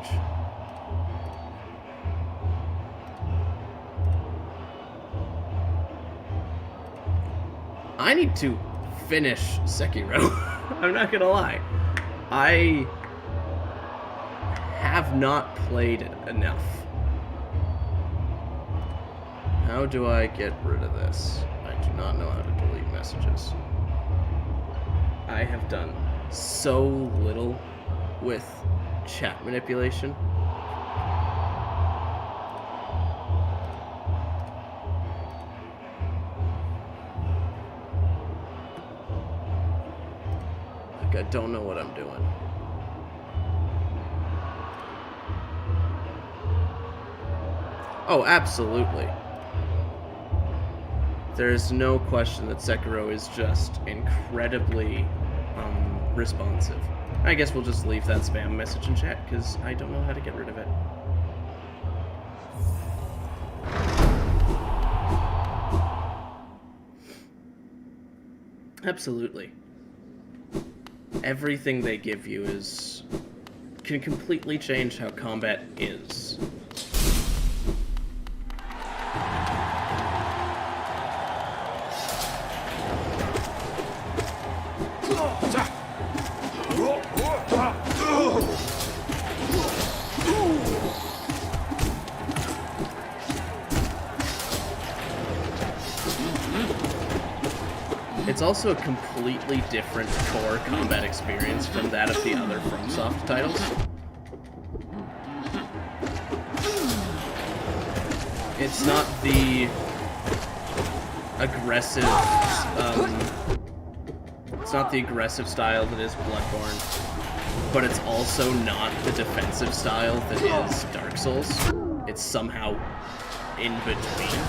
I need to finish Sekiro. I'm not gonna lie. I have not played it enough. How do I get rid of this? I do not know how to delete messages. I have done so little with chat manipulation. Like, I don't know what I'm doing. Oh, absolutely. There's no question that Sekiro is just incredibly responsive. I guess we'll just leave that spam message in chat, because I don't know how to get rid of it. Absolutely. Everything they give you can completely change how combat is. It's also a completely different core combat experience from that of the other FromSoft titles. It's not the aggressive, style that is Bloodborne, but it's also not the defensive style that is Dark Souls. It's somehow in between.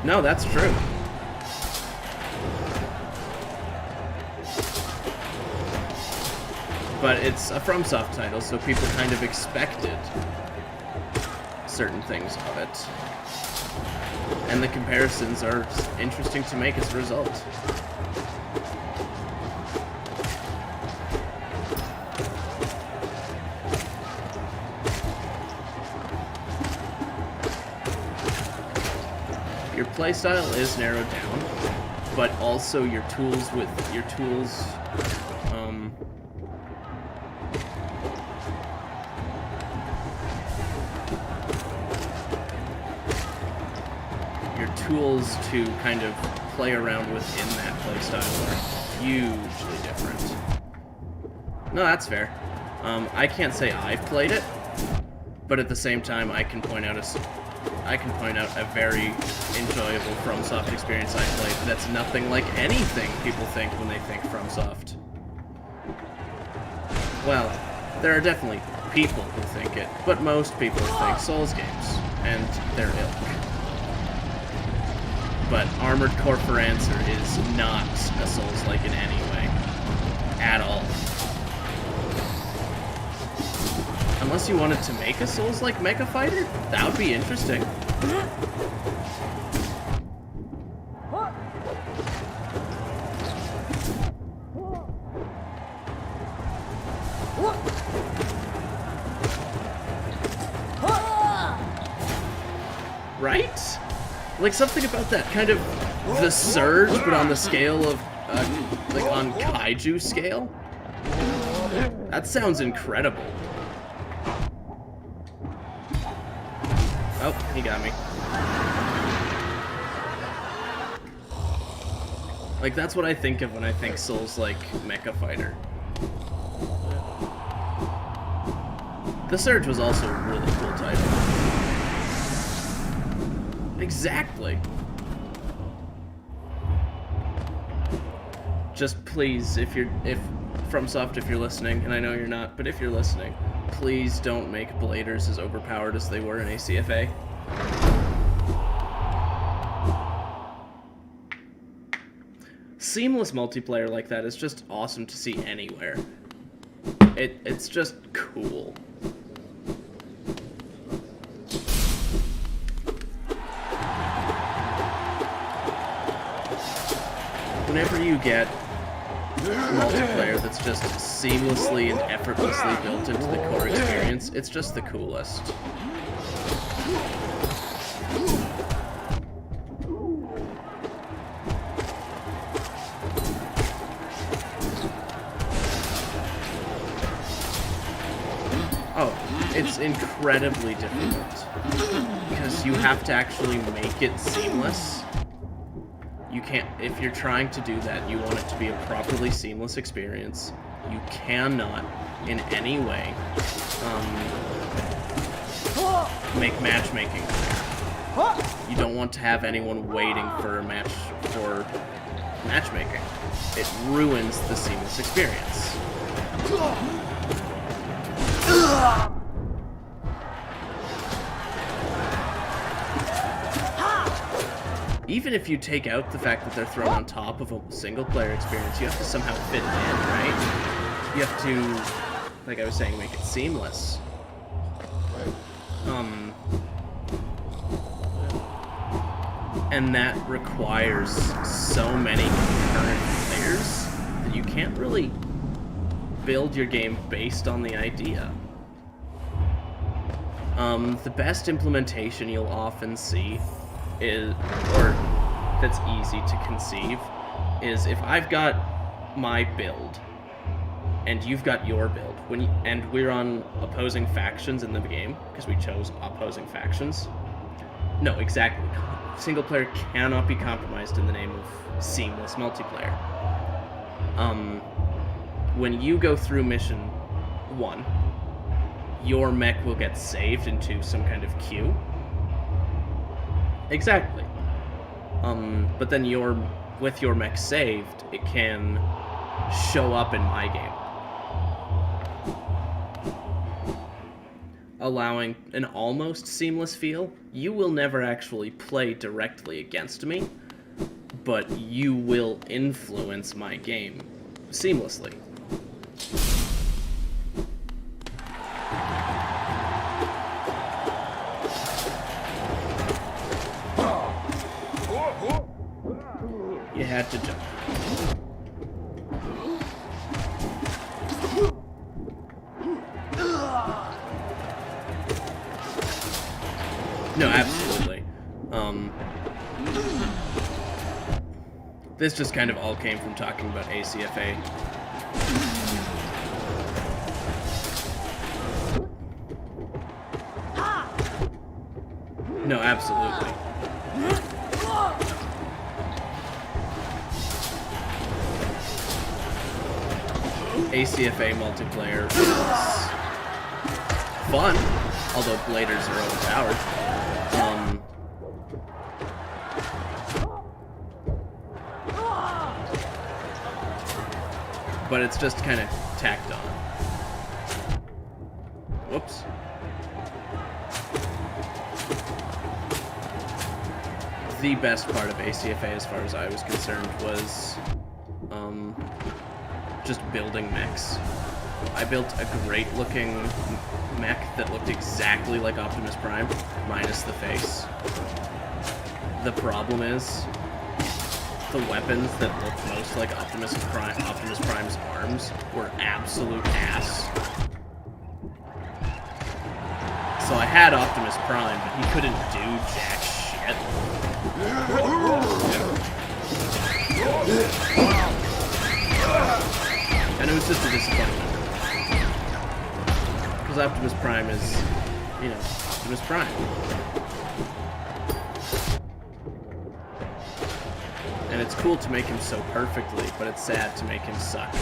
No, that's true. But it's a FromSoft title, so people kind of expected certain things of it. And the comparisons are interesting to make as a result. Your playstyle is narrowed down, but also your tools to kind of play around within that playstyle are hugely different. No, that's fair. I can't say I've played it, but at the same time, I can point out a very enjoyable FromSoft experience I played that's nothing like anything people think when they think FromSoft. Well, there are definitely people who think it, but most people think Souls games, and they're ilk. but Armored Core for Answer is not a Souls-like in any way. At all. Unless you wanted to make a Souls-like Mecha Fighter, that would be interesting. Right? Like, something about that kind of the Surge, but on the scale of, like, on Kaiju scale? That sounds incredible. Oh, he got me. Like, that's what I think of when I think Souls-like Mecha Fighter. The Surge was also a really cool title. Exactly. Just please, if FromSoft, if you're listening, and I know you're not, but if you're listening, please don't make Bladers as overpowered as they were in ACFA. Seamless multiplayer like that is just awesome to see anywhere. It's just cool. Whenever you get multiplayer that's just seamlessly and effortlessly built into the core experience, it's just the coolest. Oh, it's incredibly difficult because you have to actually make it seamless. You can't, if you're trying to do that, you want it to be a properly seamless experience. You cannot, in any way, make matchmaking fair. You don't want to have anyone waiting for matchmaking. It ruins the seamless experience. Even if you take out the fact that they're thrown on top of a single-player experience, you have to somehow fit it in, right? You have to, like I was saying, make it seamless. And that requires so many concurrent players that you can't really build your game based on the idea. The best implementation you'll often see is, or that's easy to conceive, is if I've got my build and you've got your build, and we're on opposing factions in the game because we chose opposing factions. No, exactly. Single player cannot be compromised in the name of seamless multiplayer. When you go through mission 1, your mech will get saved into some kind of queue. Exactly. But then with your mech saved, it can show up in my game, allowing an almost seamless feel. You will never actually play directly against me, but you will influence my game seamlessly. You had to jump. No, absolutely. This just kind of all came from talking about ACFA. No, absolutely. ACFA multiplayer is fun, although bladers are overpowered. But it's just kind of tacked on. Whoops. the best part of ACFA, as far as I was concerned, was just building mechs. I built a great-looking mech that looked exactly like Optimus Prime, minus the face. The problem is, the weapons that looked most like Optimus Prime's arms were absolute ass. So I had Optimus Prime, but he couldn't do jack shit. And it was just a disappointment. Because Optimus Prime is, you know, Optimus Prime. And it's cool to make him so perfectly, but it's sad to make him suck.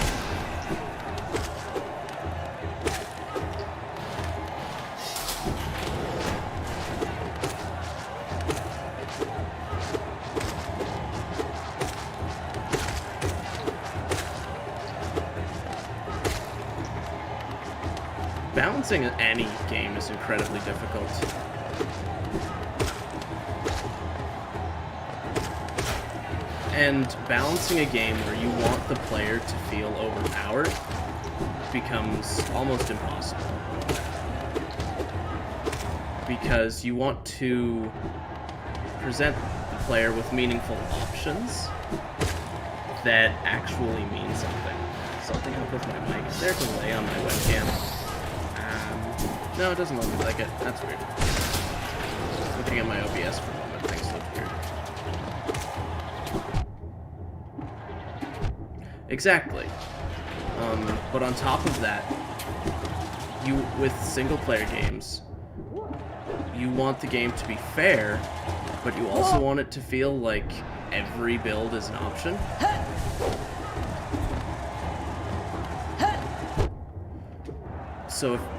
Balancing any game is incredibly difficult. And balancing a game where you want the player to feel overpowered becomes almost impossible. Because you want to present the player with meaningful options that actually mean something. Something up with my mic. Is there a delay on my webcam? No, it doesn't look like it. That's weird. Looking at my OBS for a moment, things look weird. Exactly. But on top of that, with single-player games, you want the game to be fair, but you also want it to feel like every build is an option.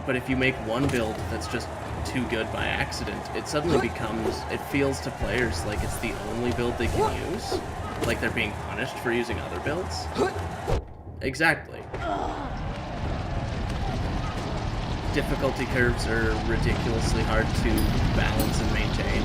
But if you make one build that's just too good by accident, it suddenly it feels to players like it's the only build they can use. Like they're being punished for using other builds. Exactly. Difficulty curves are ridiculously hard to balance and maintain.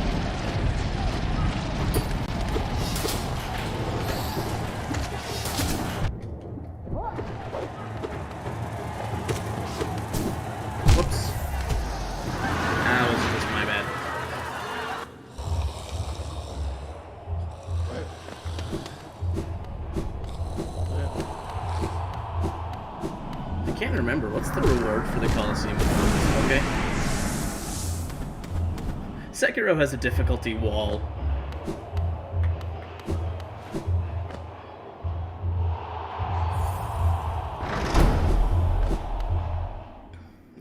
What's the reward for the Coliseum? Okay. Sekiro has a difficulty wall.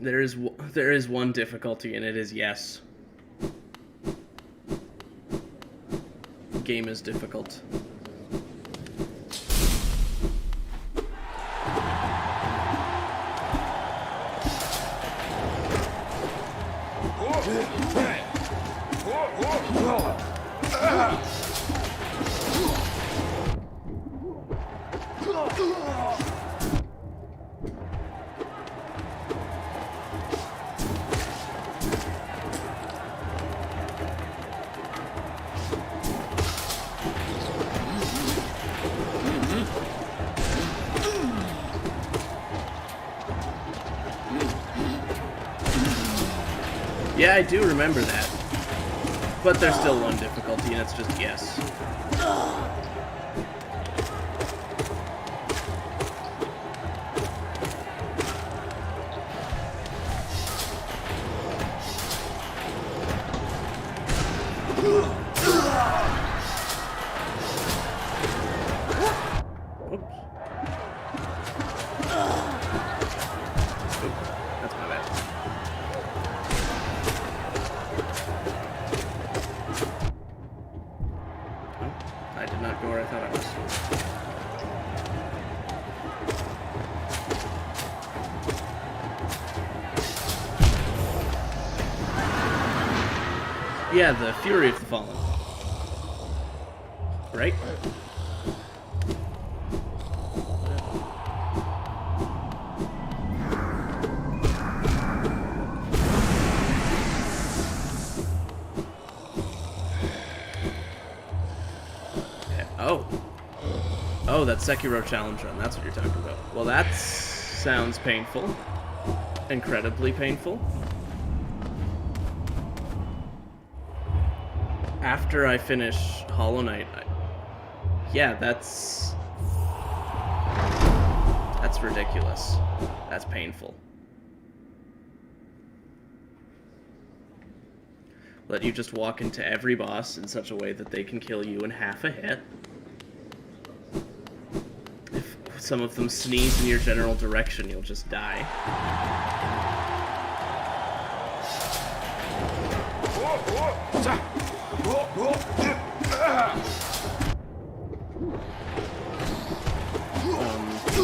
There is one difficulty, and it is yes. Game is difficult. Yeah, I do remember that. But there's still one difficulty, and it's just yes. Yeah, the Fury of the Fallen. Right? Oh, that Sekiro challenge run. That's what you're talking about. Well, that sounds painful. Incredibly painful. After I finish Hollow Knight, yeah, that's ridiculous. That's painful. Let you just walk into every boss in such a way that they can kill you in half a hit. If some of them sneeze in your general direction, you'll just die.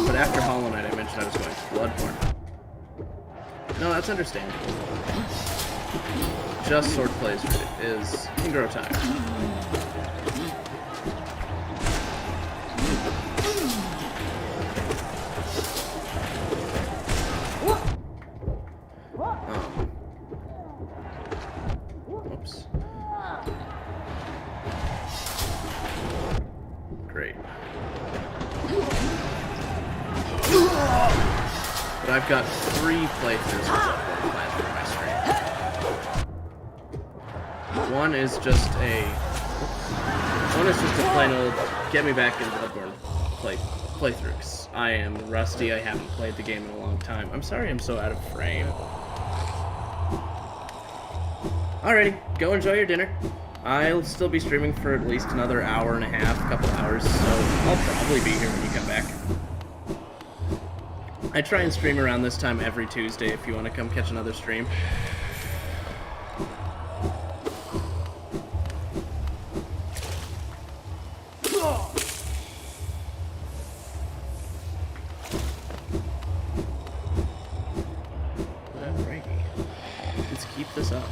But after Hollow Knight, I mentioned I was going to Bloodborne. No, that's understandable. Just sword plays can grow tired. Whoops. Great. But I've got 3 playthroughs of Bloodborne planned for my stream. One is just a plain old get me back in Bloodborne playthrough. 'Cause I am rusty. I haven't played the game in a long time. I'm sorry I'm so out of frame. Alrighty, go enjoy your dinner. I'll still be streaming for at least another hour and a half, couple hours, so I'll probably be here when you come back. I try and stream around this time every Tuesday if you want to come catch another stream. Alrighty. Let's keep this up.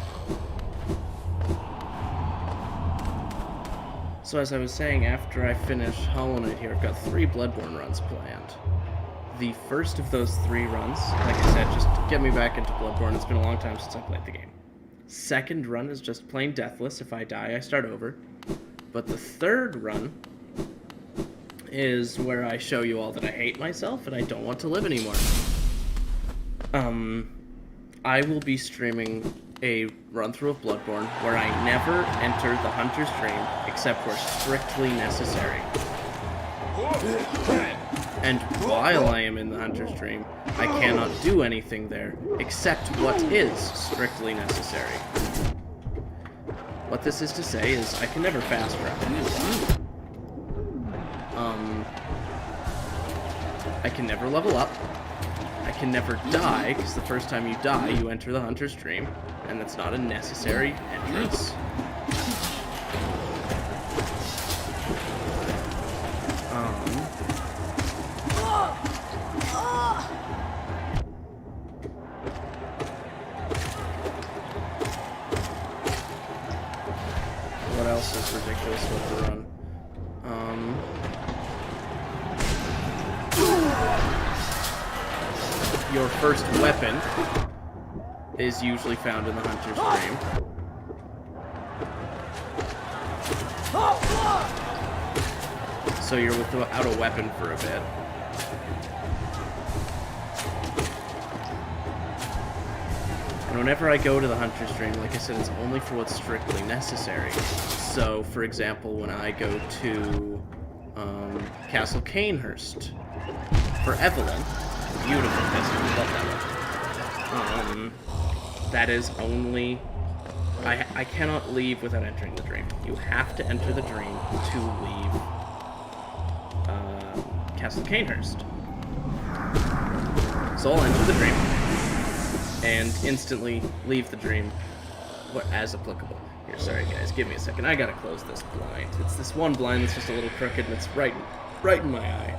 So as I was saying, after I finish Hollow Knight here, I've got 3 Bloodborne runs planned. The first of those 3 runs, like I said, just get me back into Bloodborne. It's been a long time since I played the game. Second run is just plain deathless. If I die, I start over. But the third run is where I show you all that I hate myself and I don't want to live anymore. I will be streaming a run-through of Bloodborne where I never enter the Hunter's Dream except where strictly necessary. And while I am in the Hunter's Dream, I cannot do anything there except what is strictly necessary. What this is to say is I can never fast travel. I can never level up. I can never die, because the first time you die, you enter the Hunter's Dream, and that's not a necessary entrance. What else is ridiculous with the run? Your first weapon is usually found in the Hunter's Dream. So you're without a weapon for a bit. And whenever I go to the Hunter's Dream, like I said, it's only for what's strictly necessary. So, for example, when I go to Castle Canehurst for Evelyn, beautiful pistol, love that one. That is only... I cannot leave without entering the dream. You have to enter the dream to leave Castle Canehurst. So I'll enter the dream and instantly leave the dream as applicable. Here, sorry guys, give me a second. I gotta close this blind. It's this one blind that's just a little crooked and it's right in my eye.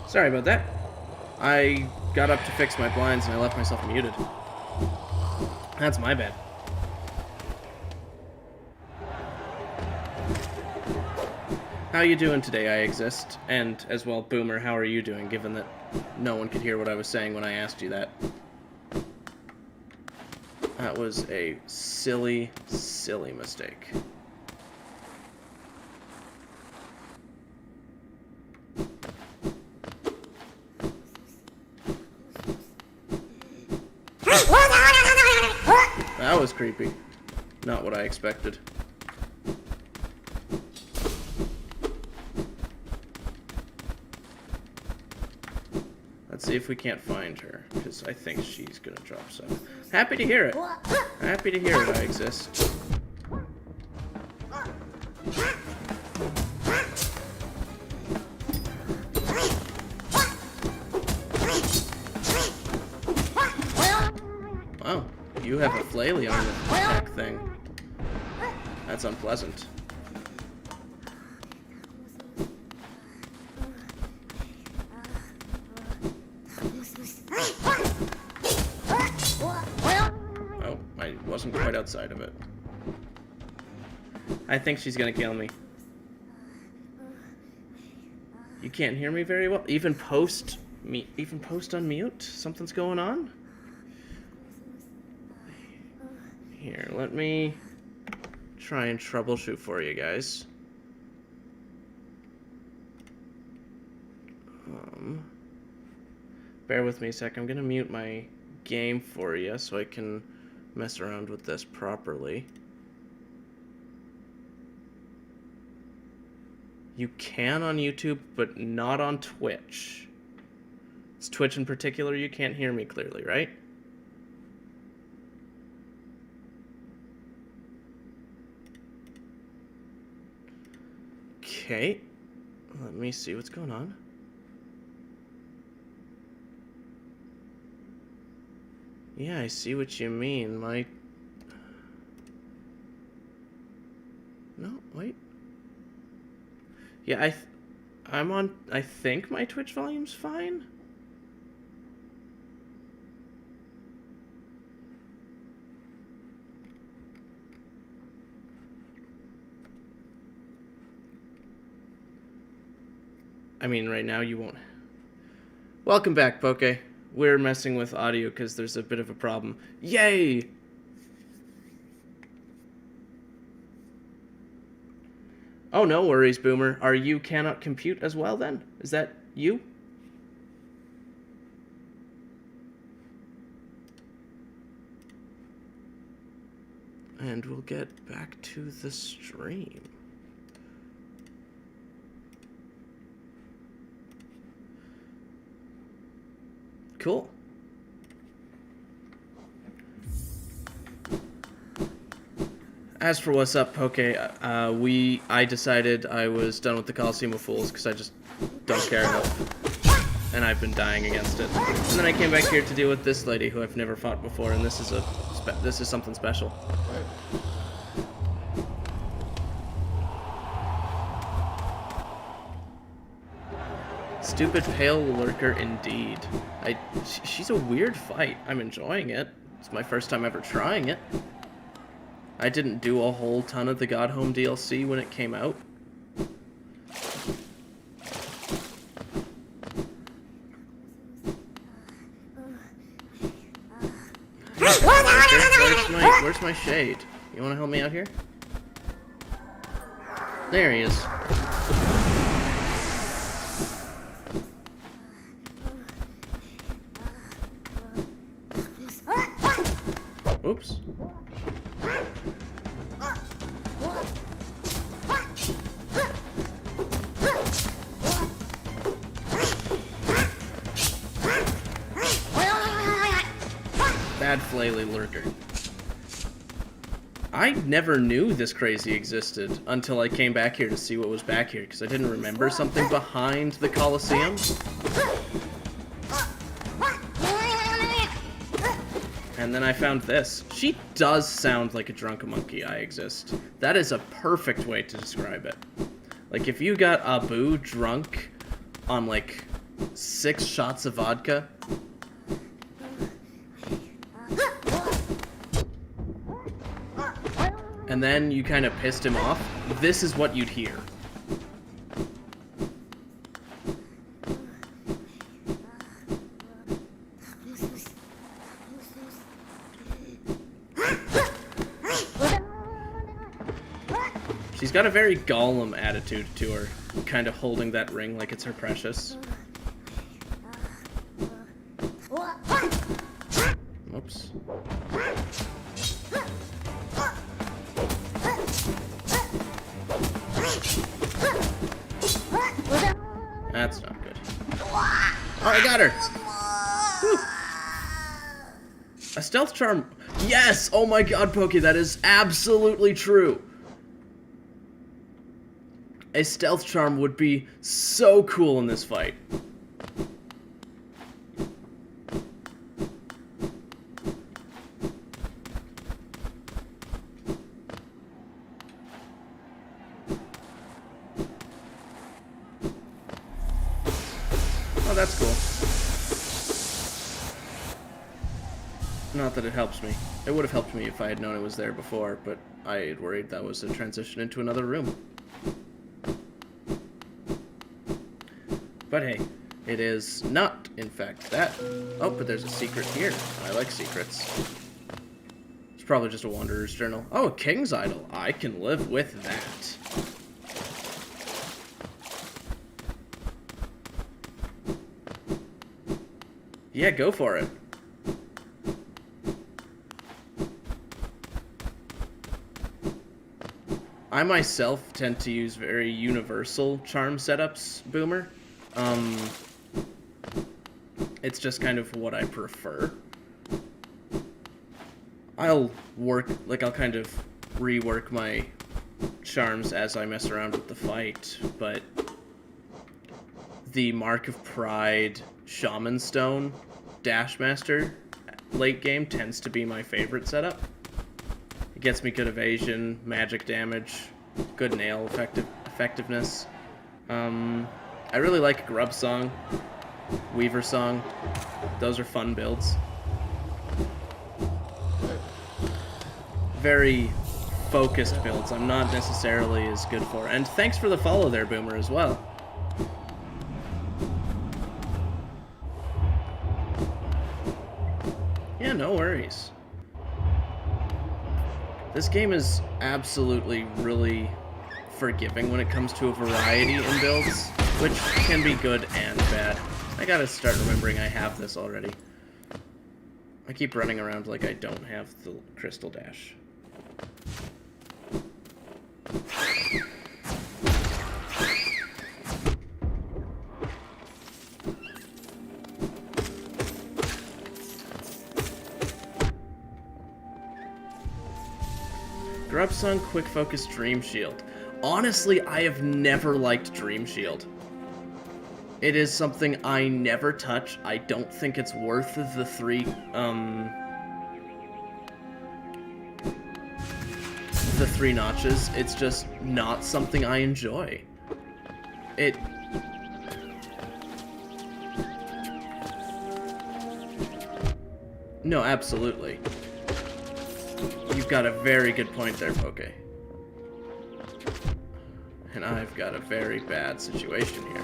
Sorry about that. I got up to fix my blinds and I left myself muted. That's my bad. How you doing today, I Exist? And as well, Boomer, how are you doing, given that no one could hear what I was saying when I asked you that? That was a silly, silly mistake. That was creepy. Not what I expected. Let's see if we can't find her, because I think she's gonna drop some. Happy to hear it. Happy to hear it, I Exist. Wow, you have a flaily on the back thing. That's unpleasant. Oh, I wasn't quite outside of it. I think she's gonna kill me. You can't hear me very well? Even post unmute? Something's going on? Here, let me try and troubleshoot for you guys. Bear with me a sec. I'm gonna mute my game for you so I can mess around with this properly. You can on YouTube, but not on Twitch. It's Twitch in particular. You can't hear me clearly, right? Okay. Let me see what's going on. Yeah, I see what you mean. No, wait. Yeah, I'm on... I think my Twitch volume's fine. I mean, right now you won't... Welcome back, Poke. We're messing with audio because there's a bit of a problem. Yay! Oh, no worries, Boomer. Are you cannot compute as well, then? Is that you? And we'll get back to the stream. Cool. As for what's up, Poke, I decided I was done with the Coliseum of Fools because I just don't care enough. And I've been dying against it. And then I came back here to deal with this lady who I've never fought before, and this is something special. Stupid pale lurker indeed. She's a weird fight. I'm enjoying it. It's my first time ever trying it. I didn't do a whole ton of the God Home DLC when it came out. Where's my shade? You want to help me out here? There he is. Oops. Bad flaily lurker. I never knew this crazy existed until I came back here to see what was back here, because I didn't remember something behind the Coliseum. And then I found this. She does sound like a drunk monkey. I exist. That is a perfect way to describe it. Like, if you got Abu drunk on, like, 6 shots of vodka, and then you kind of pissed him off, this is what you'd hear. She's got a very Gollum attitude to her, kind of holding that ring like it's her precious. Oops. That's not good. Oh, I got her! Whew. A stealth charm. Yes! Oh my god, Pokey, that is absolutely true. A stealth charm would be so cool in this fight. Oh, that's cool. Not that it helps me. It would have helped me if I had known it was there before, but I had worried that was a transition into another room. But hey, it is not, in fact, that. Oh, but there's a secret here. I like secrets. It's probably just a Wanderer's Journal. Oh, a King's Idol. I can live with that. Yeah, go for it. I myself tend to use very universal charm setups, Boomer. It's just kind of what I prefer. I'll kind of rework my charms as I mess around with the fight, but the Mark of Pride Shaman Stone Dash Master late game tends to be my favorite setup. It gets me good evasion, magic damage, good nail effectiveness. I really like Grub Song, Weaver Song. Those are fun builds. Very focused builds I'm not necessarily as good for. And thanks for the follow there, Boomer, as well. Yeah, no worries. This game is absolutely really forgiving when it comes to a variety in builds, which can be good and bad. I gotta start remembering I have this already. I keep running around like I don't have the Crystal Dash. Grub Song, Quick Focus, Dream Shield. Honestly, I have never liked Dream Shield. It is something I never touch. I don't think it's worth the three notches. It's just not something I enjoy. No, absolutely. You've got a very good point there, Poke. And I've got a very bad situation here.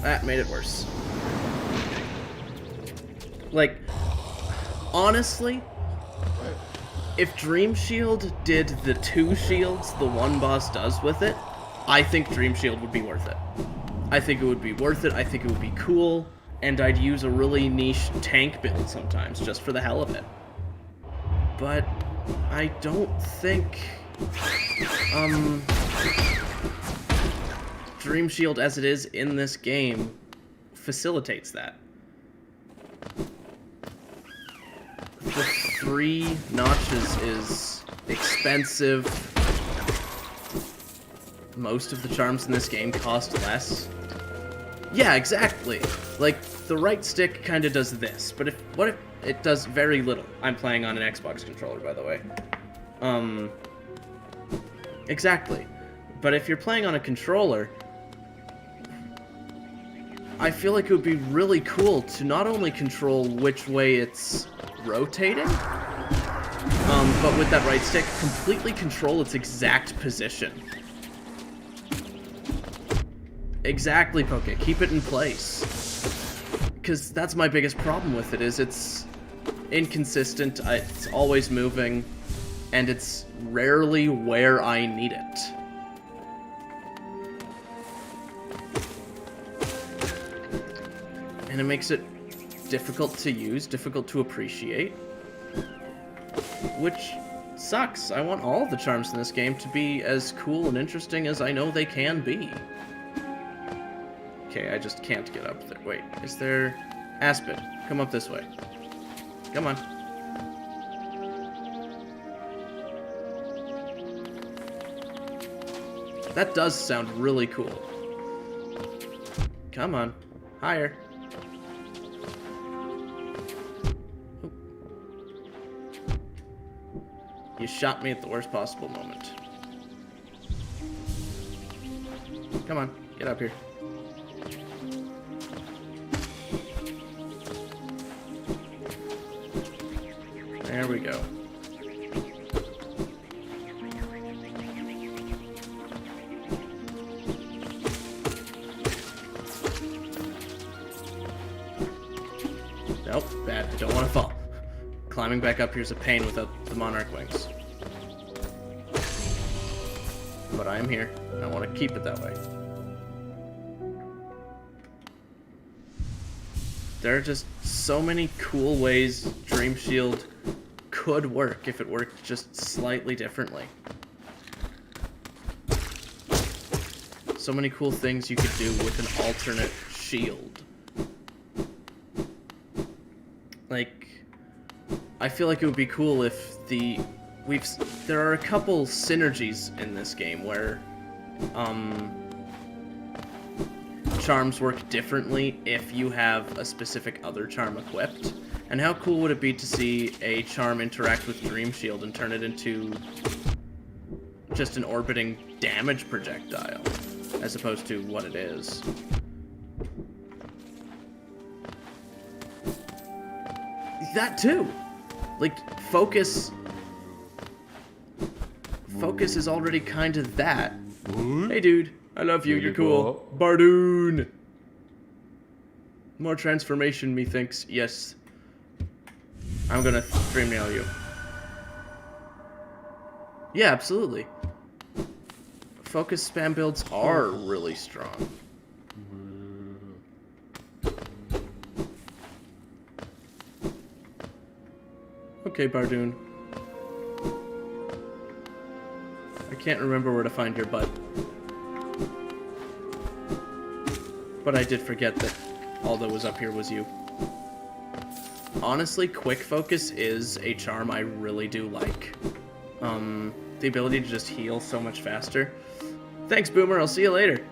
That made it worse. Like, honestly, if Dream Shield did the 2 shields the one boss does with it, I think Dream Shield would be worth it. I think it would be worth it, I think it would be cool, and I'd use a really niche tank build sometimes, just for the hell of it. But I don't think Dream Shield as it is in this game facilitates that. The 3 notches is expensive. Most of the charms in this game cost less. Yeah, exactly. Like, the right stick kind of does this, but what if it does very little? I'm playing on an Xbox controller, by the way. Exactly. But if you're playing on a controller, I feel like it would be really cool to not only control which way it's rotating, but with that right stick, completely control its exact position. Exactly, Poke. Keep it in place. Because that's my biggest problem with it, is it's inconsistent, it's always moving, and it's rarely where I need it. And it makes it difficult to use, difficult to appreciate, which sucks. I want all of the charms in this game to be as cool and interesting as I know they can be. Okay, I just can't get up there. Wait, is there... Aspid, come up this way. Come on. That does sound really cool. Come on. Higher. Oh. You shot me at the worst possible moment. Come on, get up here. There we go. Nope, bad. I don't want to fall. Climbing back up here's a pain without the Monarch wings. But I am here, and I want to keep it that way. There are just so many cool ways Dream Shield could work if it worked just slightly differently. So many cool things you could do with an alternate shield. Like, I feel like it would be cool if there are a couple synergies in this game where charms work differently if you have a specific other charm equipped. And how cool would it be to see a charm interact with Dream Shield and turn it into just an orbiting damage projectile, as opposed to what it is. That too! Like, Focus is already kind of that. What? Hey dude, I love you, you're cool. Bardoon! More transformation, methinks. Yes. I'm gonna stream nail you. Yeah, absolutely. Focus spam builds are really strong. Okay, Bardoon. I can't remember where to find your butt. But I did forget that all that was up here was you. Honestly, quick focus is a charm I really do like. The ability to just heal so much faster. Thanks, Boomer. I'll see you later.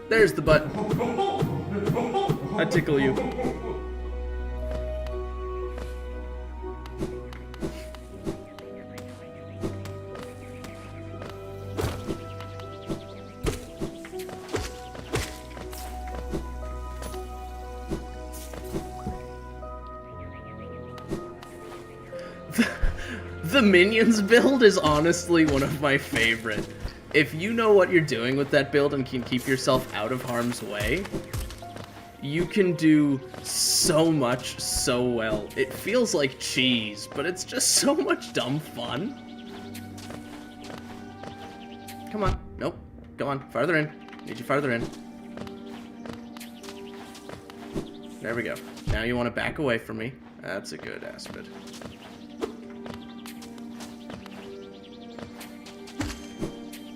There's the butt. I tickle you. The minions build is honestly one of my favorite. If you know what you're doing with that build and can keep yourself out of harm's way, you can do so much so well. It feels like cheese, but it's just so much dumb fun. Come on. Nope. Go on. Farther in. Need you farther in. There we go. Now you want to back away from me. That's a good aspid.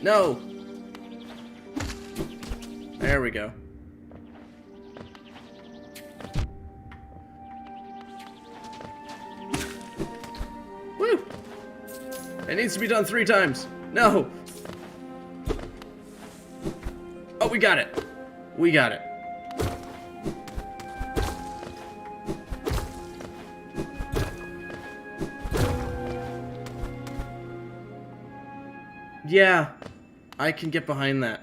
No! There we go. Woo! It needs to be done 3 times. No! Oh, we got it. We got it. Yeah. I can get behind that.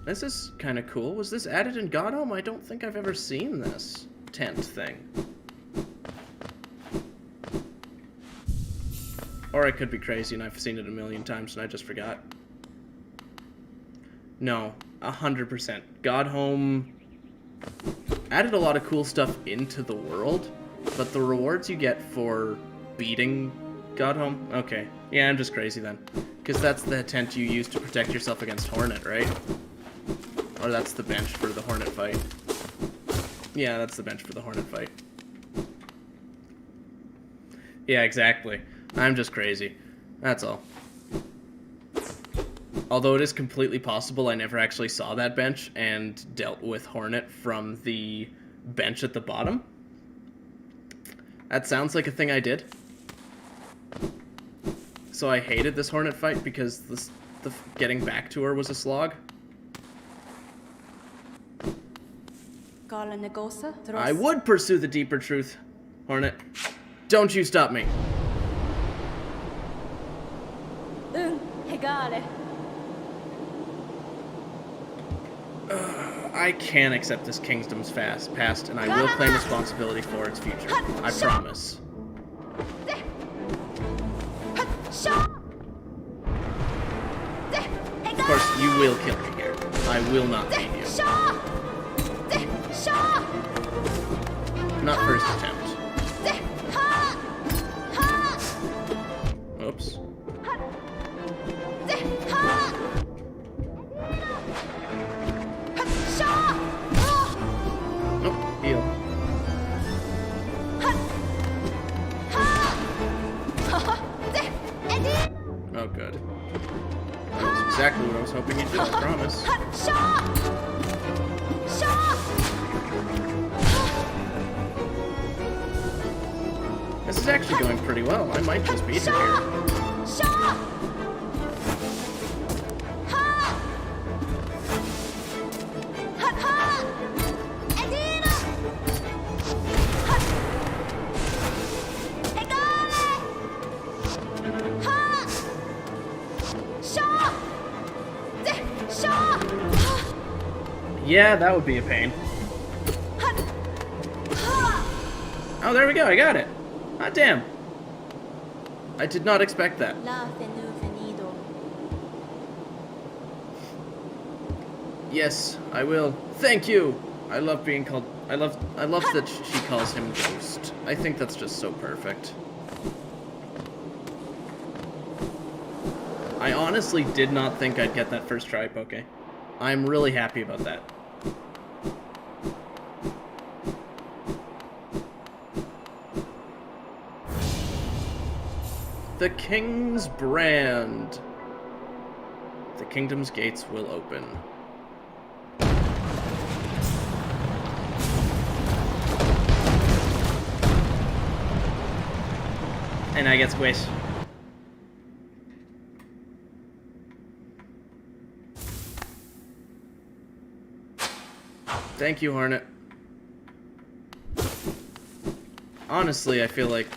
This is kind of cool. Was this added in Godhome? I don't think I've ever seen this tent thing. Or I could be crazy and I've seen it a million times and I just forgot. No, 100%. Godhome added a lot of cool stuff into the world, but the rewards you get for beating Godhome? Okay. Yeah, I'm just crazy then. Because that's the tent you use to protect yourself against Hornet, right? Or that's the bench for the Hornet fight. Yeah, that's the bench for the Hornet fight. Yeah, exactly. I'm just crazy. That's all. Although it is completely possible I never actually saw that bench and dealt with Hornet from the bench at the bottom. That sounds like a thing I did. So I hated this Hornet fight because the getting back to her was a slog. I would pursue the deeper truth, Hornet. Don't you stop me. I can't accept this kingdom's past, and I will claim responsibility for its future. I promise. Of course, you will kill me here. I will not leave you. Not first attempt. Oops. Nope, heal. Oh, good. That was exactly what I was hoping you'd do, I promise. This is actually going pretty well. I might just beat her here. Yeah, that would be a pain. Oh, there we go. I got it. Ah, damn. I did not expect that. Yes, I will. Thank you. I love being called. I love that she calls him Ghost. I think that's just so perfect. I honestly did not think I'd get that first try, Poke. I'm really happy about that. The King's Brand. The kingdom's gates will open. And I get squished. Thank you, Hornet. Honestly, I feel like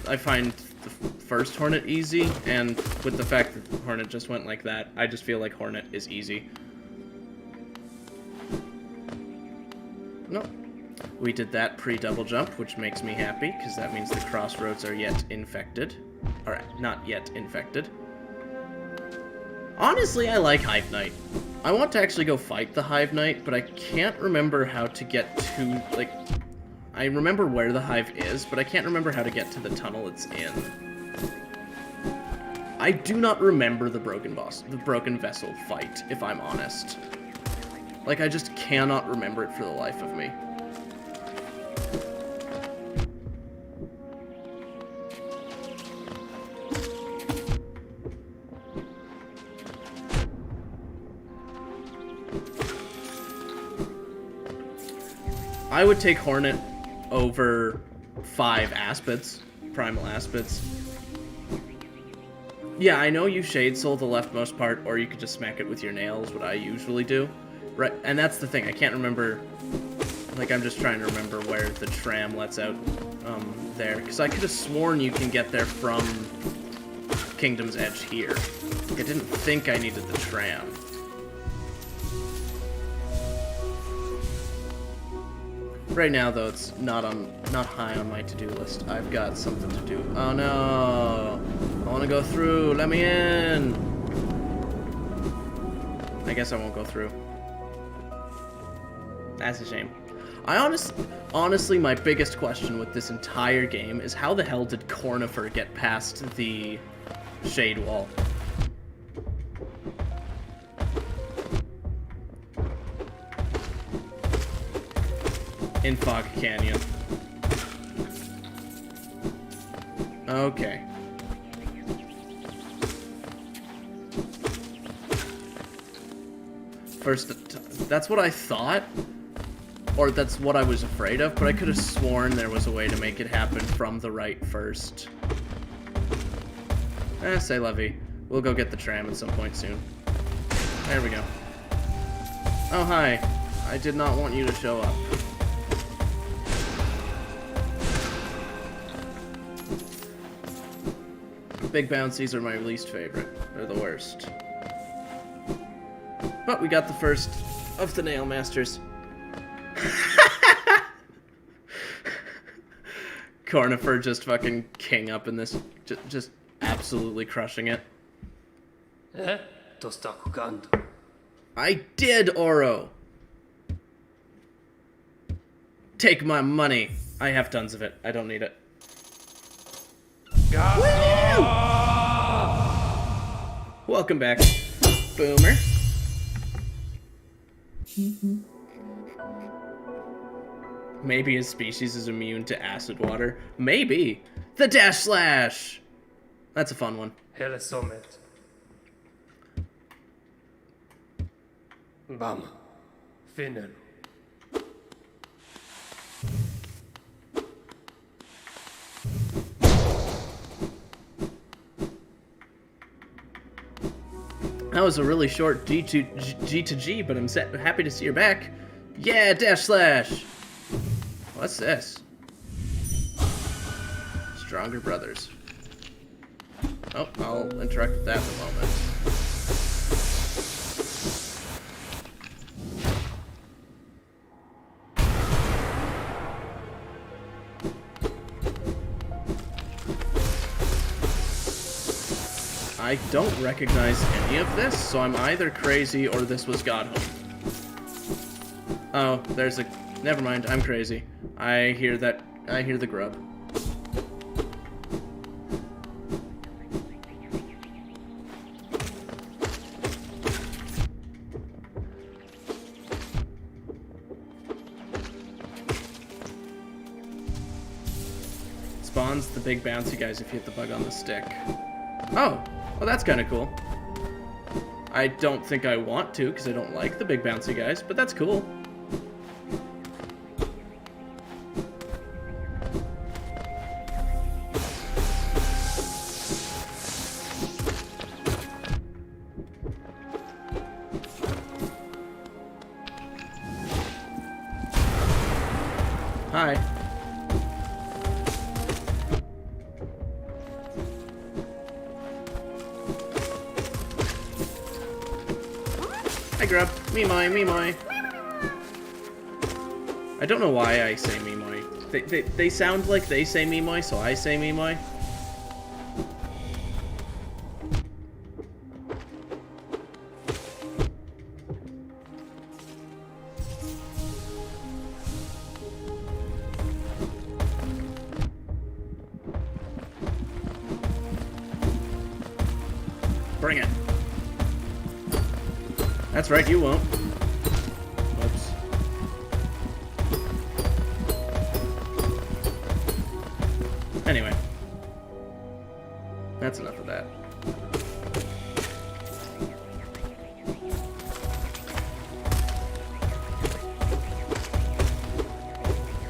I find the first Hornet easy, and with the fact that Hornet just went like that, I just feel like Hornet is easy. Nope. We did that pre-double jump, which makes me happy, because that means the crossroads are yet infected. Or, not yet infected. Honestly, I like Hive Knight. I want to actually go fight the Hive Knight, but I can't remember how to get to, like... I remember where the Hive is, but I can't remember how to get to the tunnel it's in. I do not remember the Broken Vessel fight, if I'm honest. Like, I just cannot remember it for the life of me. I would take Hornet over 5 Aspids, Primal Aspids. Yeah, I know you Shade Soul the leftmost part, or you could just smack it with your nails, what I usually do. Right, and that's the thing, I can't remember, like, I'm just trying to remember where the tram lets out, there. Because I could have sworn you can get there from Kingdom's Edge here. I didn't think I needed the tram. Right now, though, it's not high on my to-do list. I've got something to do. Oh no! I want to go through. Let me in. I guess I won't go through. That's a shame. Honestly, my biggest question with this entire game is how the hell did Cornifer get past the shade wall? In Fog Canyon. Okay. That's what I thought, or that's what I was afraid of, but I could have sworn there was a way to make it happen from the right first. Say Levy. We'll go get the tram at some point soon. There we go. Oh, hi. I did not want you to show up. Big bouncies are my least favorite. They're the worst. But we got the first of the Nail Masters. Cornifer just fucking king up in this. Just absolutely crushing it. I did, Oro! Take my money. I have tons of it. I don't need it. Woo! Welcome back, Boomer. Maybe his species is immune to acid water. Maybe. The Dash Slash! That's a fun one. Hele Somet. Bam. Finnen. That was a really short G to G, but I'm happy to see you're back. Yeah, Dash Slash! What's this? Stronger Brothers. Oh, I'll interact with that in a moment. I don't recognize any of this, so I'm either crazy or this was Godhope. Oh, there's a... Never mind, I'm crazy. I hear the grub. spawns the big bouncy guys if you hit the bug on the stick. Oh, well that's kind of cool. I don't think I want to because I don't like the big bouncy guys, but that's cool. Hi. Hi, Grub. Me-moi, me-moi. I don't know why I say me-moi. They sound like they say me-moi, so I say me-moi. Bring it. That's right, you won't. Whoops. Anyway. That's enough of that.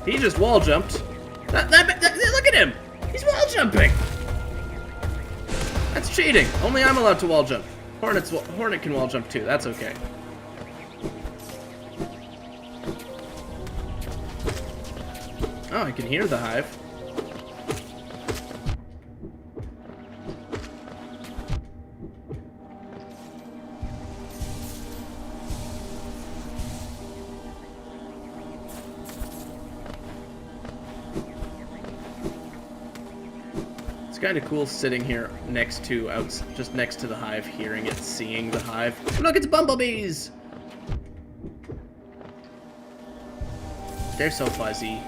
He just wall jumped. Look at him! He's wall jumping! That's cheating. Only I'm allowed to wall jump. Hornet can wall jump too. That's okay. Oh, I can hear the hive. It's kind of cool sitting here just next to the hive, hearing it, seeing the hive. Look, it's bumblebees! They're so fuzzy.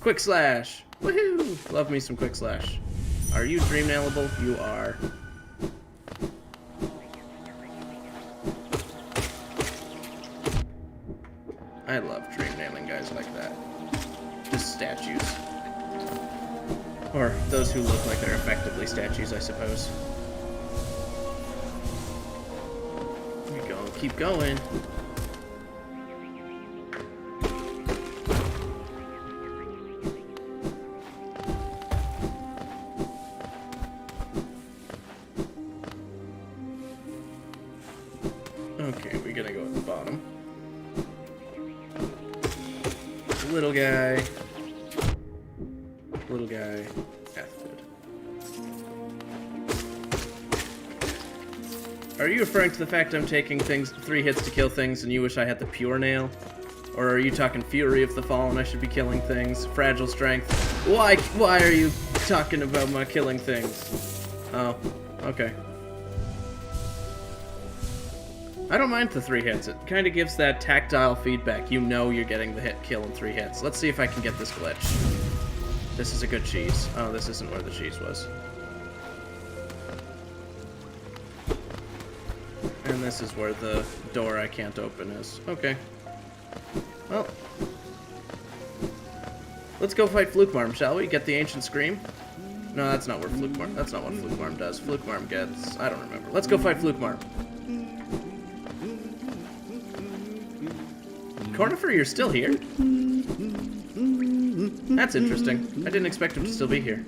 Quick slash! Woohoo! Love me some quick slash. Are you dream nailable? You are. I love dream nailing guys like that. Just statues. Or those who look like they're effectively statues, I suppose. Here we go. Keep going. Okay, we're gonna go at the bottom. Little guy. Little guy. Good. Are you referring to the fact I'm taking 3 hits to kill things and you wish I had the pure nail? Or are you talking Fury of the Fallen, I should be killing things? Fragile Strength? Why are you talking about my killing things? Oh, okay. I don't mind the 3 hits. It kind of gives that tactile feedback. You know you're getting the hit kill in 3 hits. Let's see if I can get this glitch. This is a good cheese. Oh, this isn't where the cheese was. And this is where the door I can't open is. Okay. Well. Let's go fight Flukemarm, shall we? Get the Ancient Scream? No, that's not where Flukemarm... That's not what Flukemarm does. Flukemarm gets... I don't remember. Let's go fight Flukemarm. Cornifer, you're still here? That's interesting. I didn't expect him to still be here.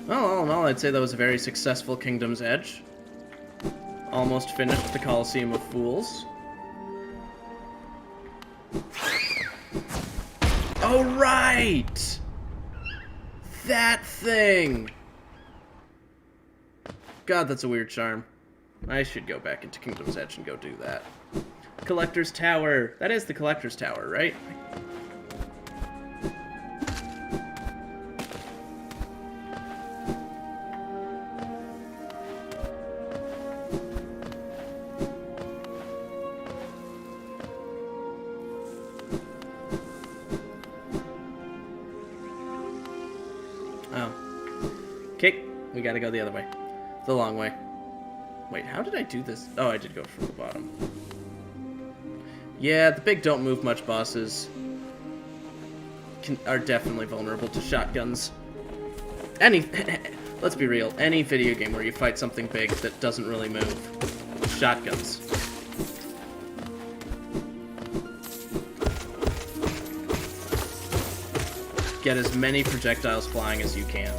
Well, all in all, I'd say that was a very successful Kingdom's Edge. Almost finished the Coliseum of Fools. Oh, right! That thing! God, that's a weird charm. I should go back into Kingdom's Edge and go do that. Collector's Tower. That is the Collector's Tower, right? We gotta go the other way. The long way. Wait, how did I do this? Oh, I did go from the bottom. Yeah, the big don't move much bosses are definitely vulnerable to shotguns. Let's be real, any video game where you fight something big that doesn't really move. Shotguns. Get as many projectiles flying as you can.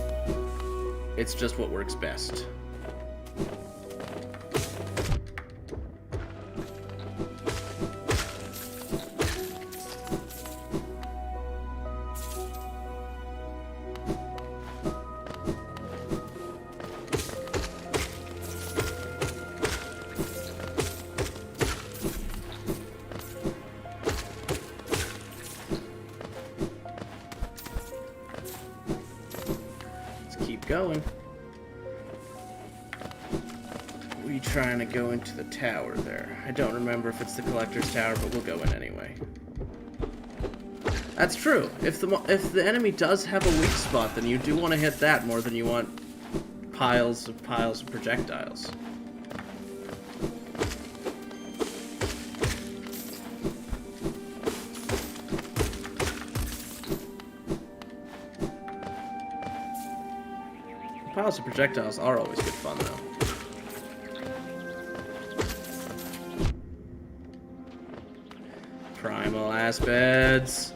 It's just what works best. Going. We trying to go into the tower there. I don't remember if it's the collector's tower, but we'll go in anyway. That's true. If the enemy does have a weak spot, then you do want to hit that more than you want piles of projectiles. Piles of projectiles are always good fun, though. Primal Aspids.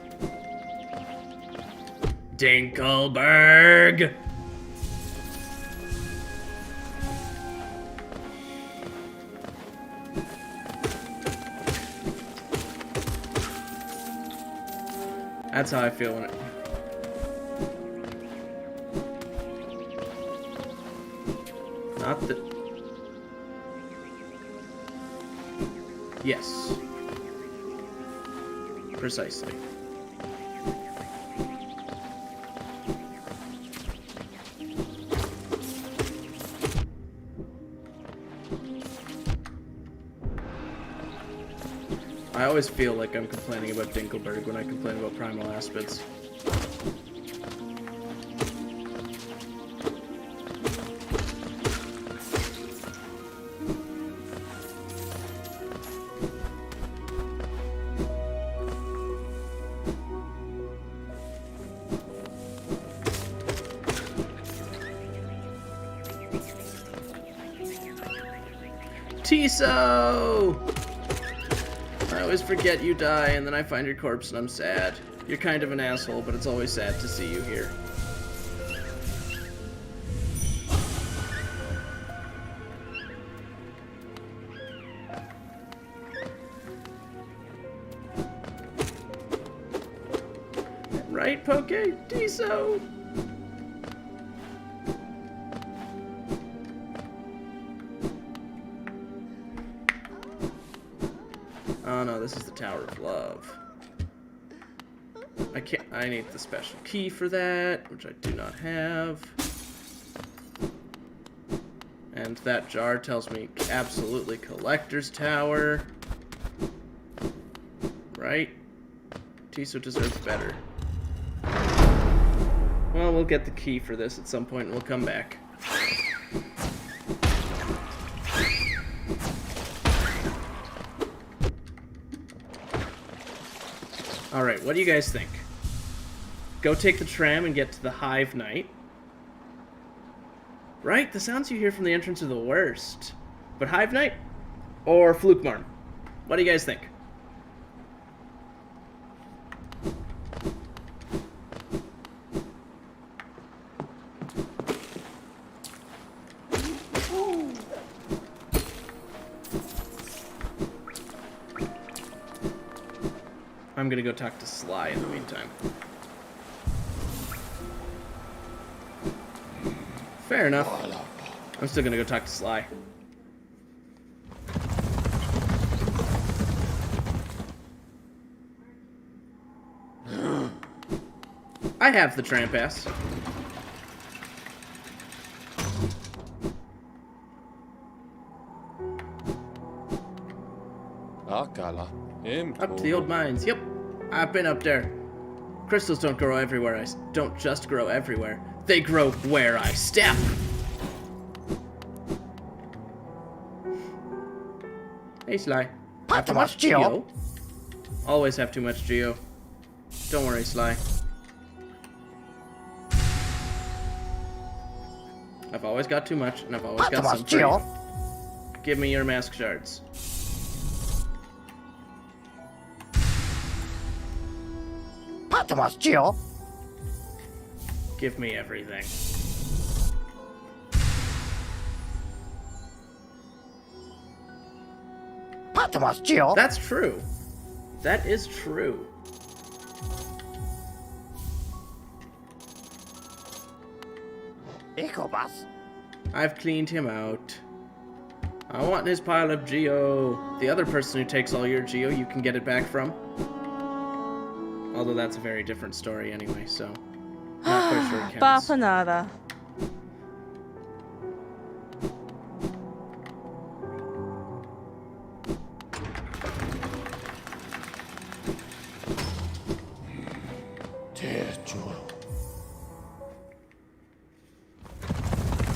Dinkelberg. That's how I feel when it... Not the... Yes. Precisely. I always feel like I'm complaining about Dinkelberg when I complain about Primal Aspids. Tiso! I always forget you die, and then I find your corpse and I'm sad. You're kind of an asshole, but it's always sad to see you here. Right, Poke? Tiso! Oh no, this is the Tower of Love. I need the special key for that, which I do not have. And that jar tells me absolutely Collector's Tower. Right? Tiso deserves better. Well, we'll get the key for this at some point and we'll come back. Alright, what do you guys think? Go take the tram and get to the Hive Knight. Right? The sounds you hear from the entrance are the worst. But Hive Knight? Or Flukemarn? What do you guys think? I'm gonna go talk to Sly in the meantime. Fair enough. I'm still gonna go talk to Sly. I have the tram pass. Up to the old mines. Yep, I've been up there. Crystals don't grow everywhere. Don't just grow everywhere. They grow where I step. Hey, Sly. Not Have too much geo. Always have too much geo. Don't worry, Sly. I've always got too much, and I've always Not too got much some for you. geo. Give me your mask shards. Not too much geo. Give me everything. Not too much geo. That's true. That is true. Eco bus. I've cleaned him out. I want his pile of geo. The other person who takes all your geo, you can get it back from. Although that's a very different story anyway, so not quite sure it counts. Bapanada.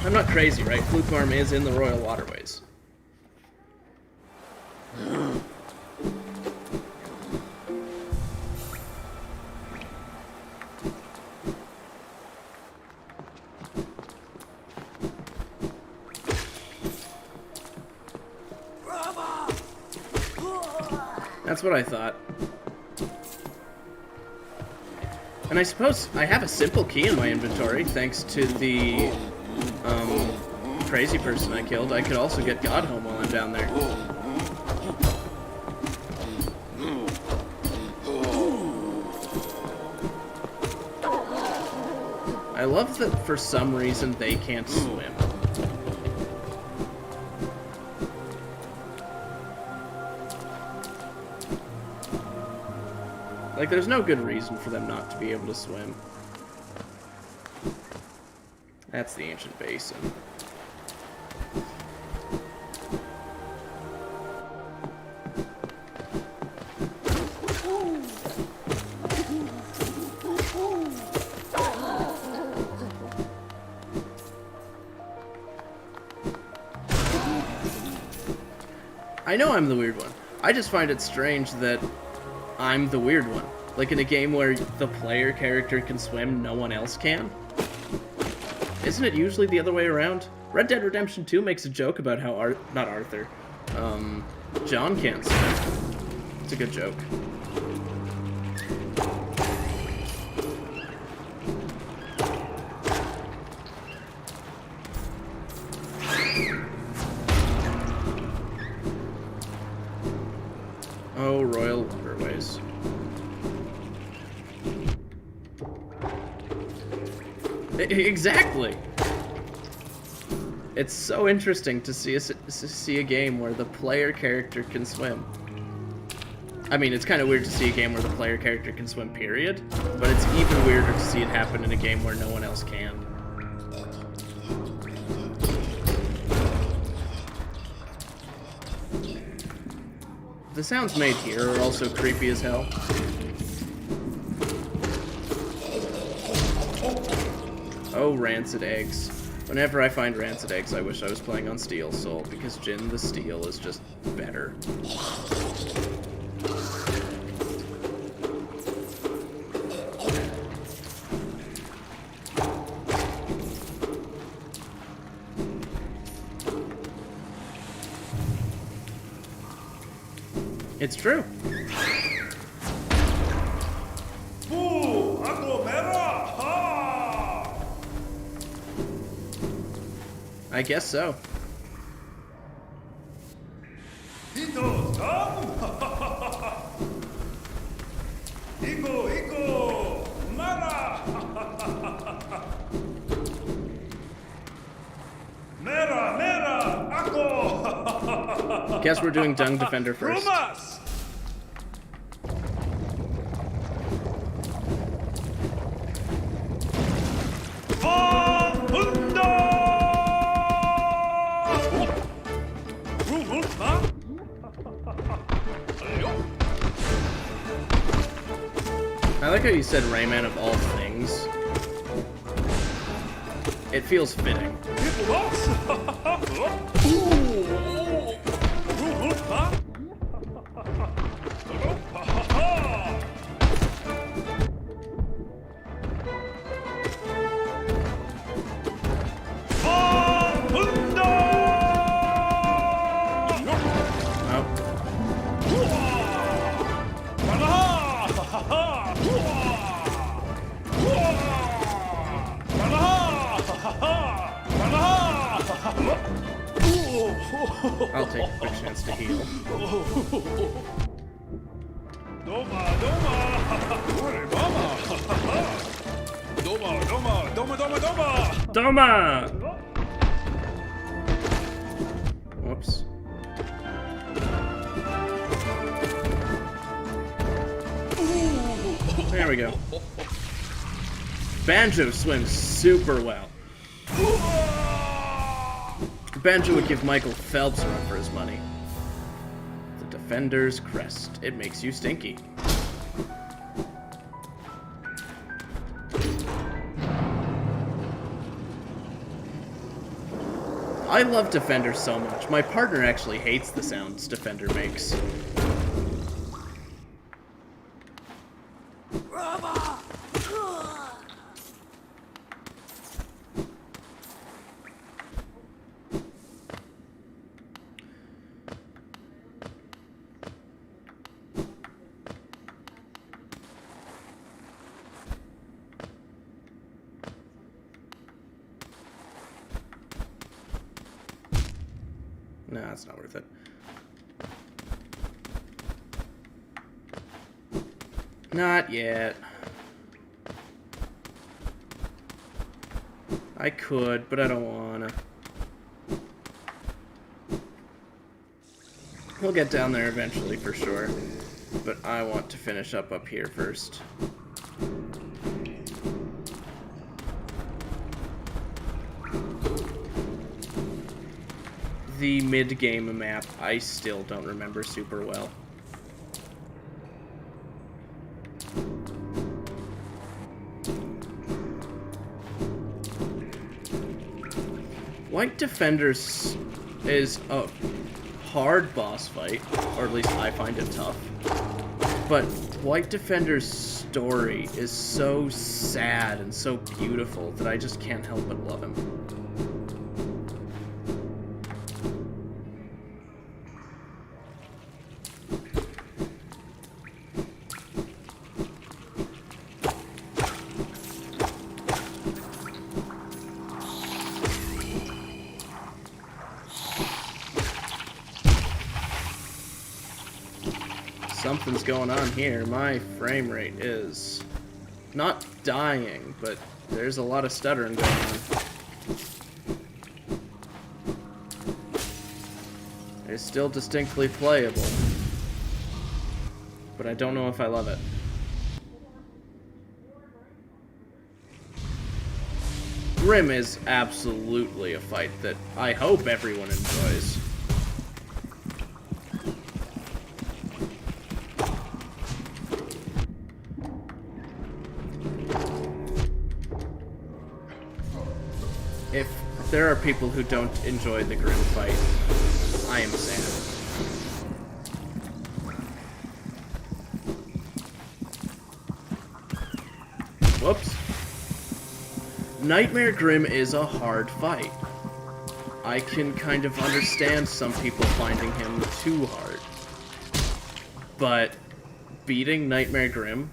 I'm not crazy, right? Flukeworm is in the Royal Waterways. That's what I thought. And I suppose I have a simple key in my inventory, thanks to the crazy person I killed. I could also get God Home while I'm down there. I love that for some reason they can't swim. Like, there's no good reason for them not to be able to swim. That's the ancient basin. I know I'm the weird one. I just find it strange that I'm the weird one. Like in a game where the player character can swim, no one else can. Isn't it usually the other way around? Red Dead Redemption 2 makes a joke about how John can't swim. It's a good joke. Oh, Royal Waterways. Exactly! It's so interesting to see a game where the player character can swim. I mean, it's kind of weird to see a game where the player character can swim, period. But it's even weirder to see it happen in a game where no one else can. The sounds made here are also creepy as hell. Oh, rancid eggs. Whenever I find rancid eggs, I wish I was playing on Steel Soul, because Jin the Steel is just better. It's true. I guess so. Guess we're doing Dung Defender first. I like how you said Rayman of all things. It feels fitting. I'll take a quick chance to heal. Doma! Whoops. There we go. Banjo swims super well. Banjo would give Michael Phelps a run for his money. The Defender's Crest. It makes you stinky. I love Defender so much. My partner actually hates the sounds Defender makes. Nah, it's not worth it. Not yet. I could, but I don't wanna. We'll get down there eventually for sure, but I want to finish up here first. The mid-game map, I still don't remember super well. White Defenders is a hard boss fight, or at least I find it tough. But White Defender's story is so sad and so beautiful that I just can't help but love him. Something's going on here. My frame rate is not dying, but there's a lot of stuttering going on. It's still distinctly playable, but I don't know if I love it. Grim is absolutely a fight that I hope everyone enjoys. If there are people who don't enjoy the Grim fight, I am sad. Whoops. Nightmare Grim is a hard fight. I can kind of understand some people finding him too hard. But beating Nightmare Grim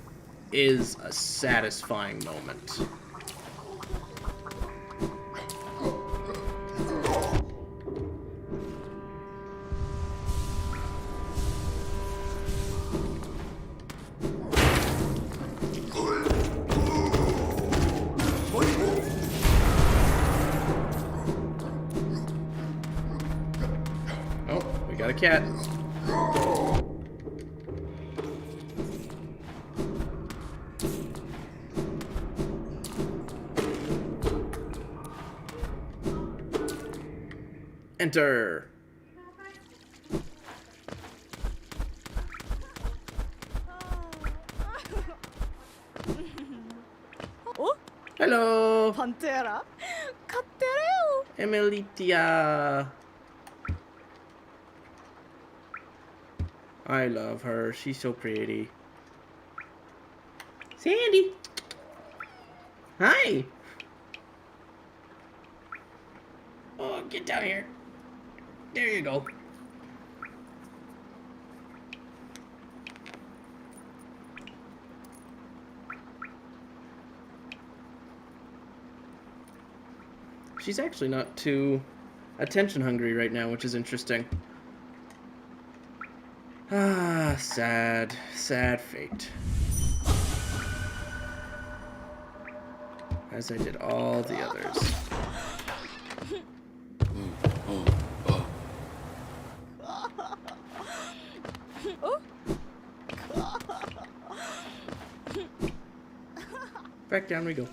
is a satisfying moment. Got a cat. Enter. Oh? Hello. Pantera. Cattereo. Emilitia. I love her. She's so pretty. Sandy. Hi. Oh, get down here. There you go. she's actually not too attention hungry right now, which is interesting. Ah, sad. Sad fate. As I did all the others. Back down we go.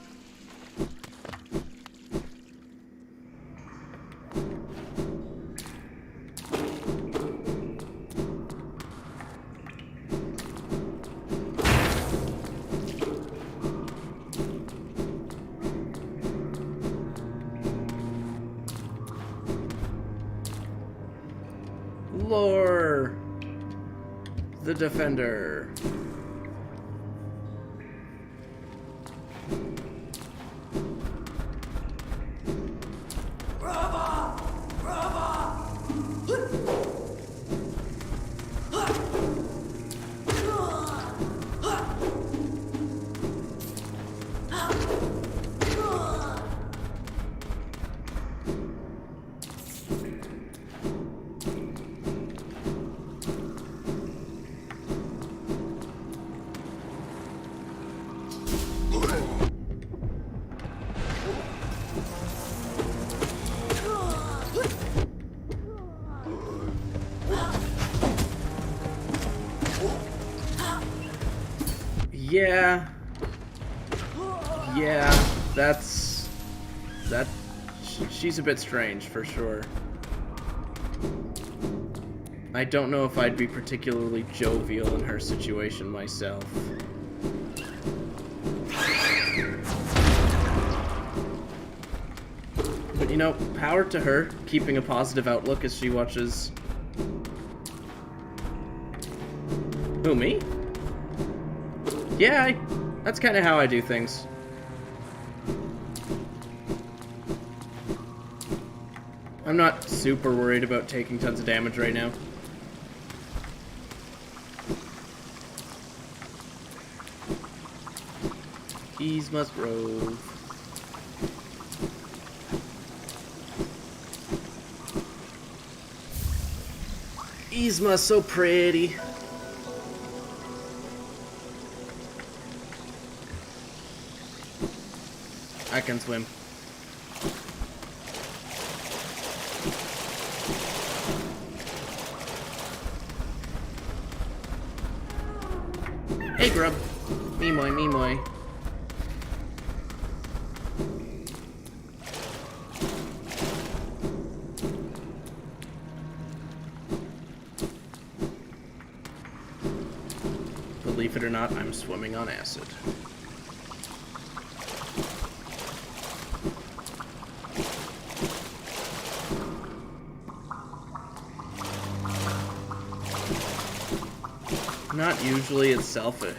Lore the Defender. Yeah, she's a bit strange for sure. I don't know if I'd be particularly jovial in her situation myself. But you know, power to her, keeping a positive outlook as she watches... Who, me? Yeah, that's kind of how I do things. I'm not super worried about taking tons of damage right now. Ease must rove. Yzma, so pretty. I can swim. Hey, grub. Me moi, me moi. Believe it or not, I'm swimming on acid. Not usually itself a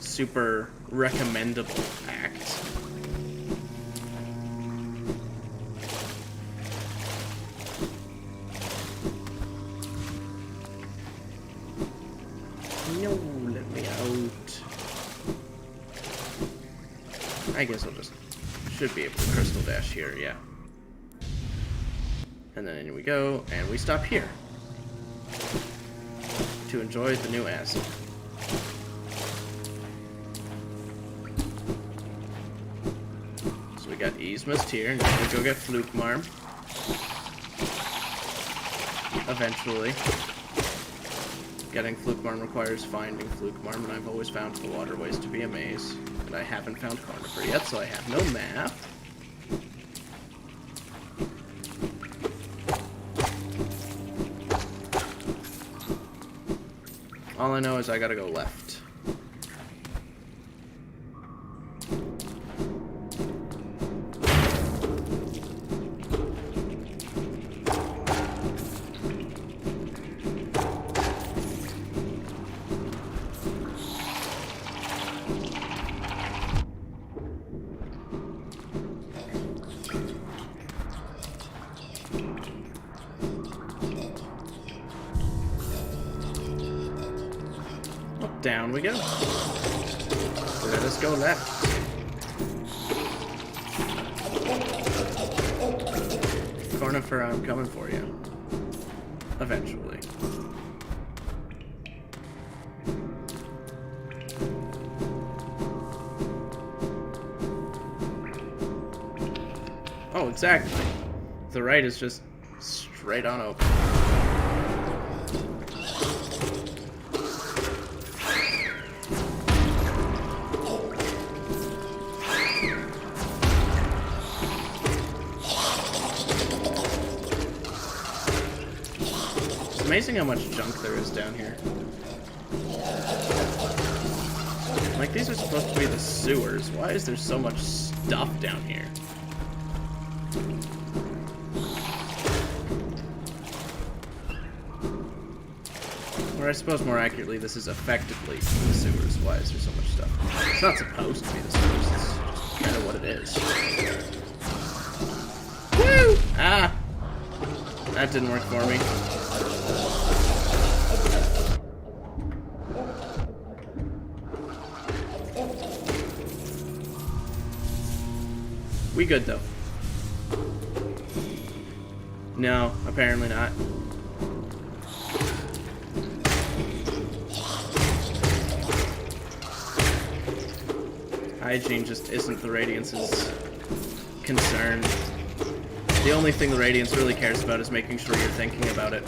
super recommendable act. No, let me out. I guess I'll just... should be able to crystal dash here, yeah. And then in we go, and we stop here. To enjoy the new acid. So we got Yzma's Tear, now we go get Fluke Marm. Eventually. Getting Fluke Marm requires finding Fluke Marm, and I've always found the waterways to be a maze. And I haven't found Carnifer yet, so I have no map. All I know is I gotta go left. Down we go. Let us go left. Cornifer, I'm coming for you. Eventually. Oh, exactly. The right is just straight on open. It's amazing how much junk there is down here. Like, these are supposed to be the sewers. Why is there so much stuff down here? Or I suppose more accurately, this is effectively the sewers. Why is there so much stuff? It's not supposed to be the sewers, it's just kind of what it is. Woo! Ah! That didn't work for me. We good, though. No, apparently not. Hygiene just isn't the Radiance's concern. The only thing the Radiance really cares about is making sure you're thinking about it.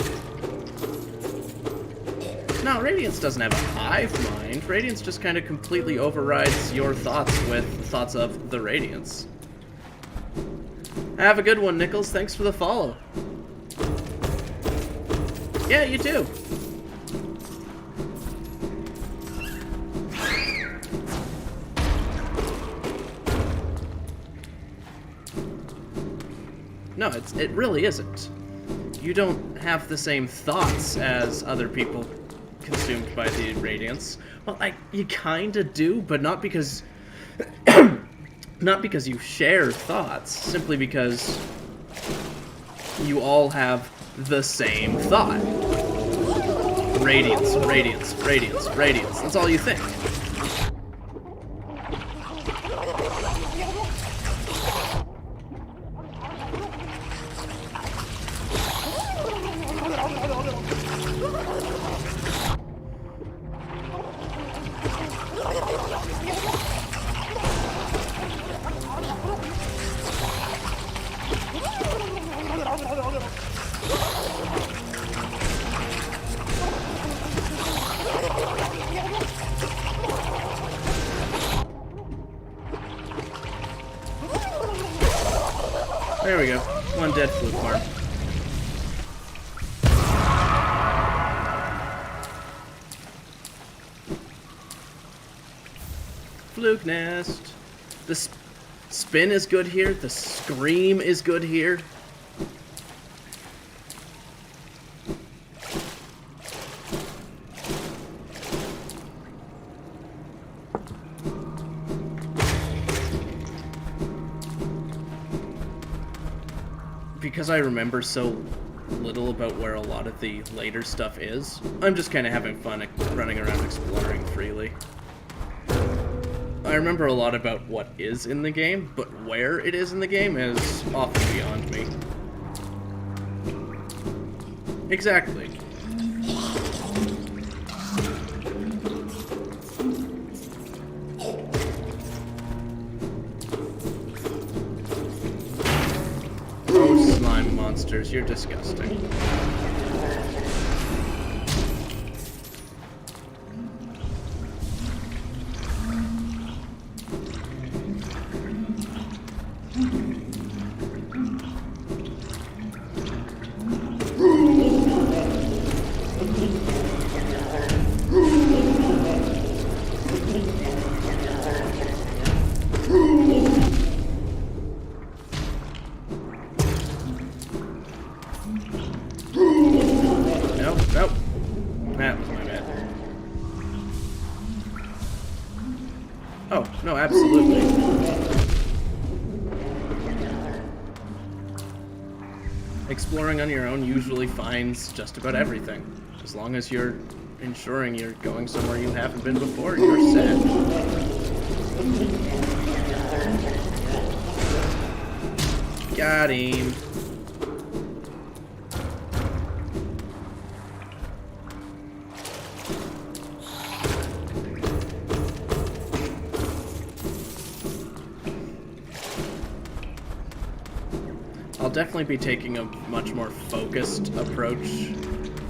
No, Radiance doesn't have a hive mind. Radiance just kind of completely overrides your thoughts with thoughts of the Radiance. Have a good one, Nichols. Thanks for the follow. Yeah, you too. No, it really isn't. You don't have the same thoughts as other people consumed by the Radiance. Well, you kinda do, but not because... not because you share thoughts, simply because you all have the same thought. Radiance, Radiance, Radiance, Radiance. That's all you think. There we go. One dead fluke farm. Fluke nest. The spin is good here. The scream is good here. Because I remember so little about where a lot of the later stuff is, I'm just kind of having fun running around exploring freely. I remember a lot about what is in the game, but where it is in the game is often beyond me. Exactly. Oh, slime monsters, you're disgusting. Nope. That was my bad. Oh, no, absolutely. Exploring on your own usually finds just about everything. As long as you're ensuring you're going somewhere you haven't been before, you're set. Got him. definitely be taking a much more focused approach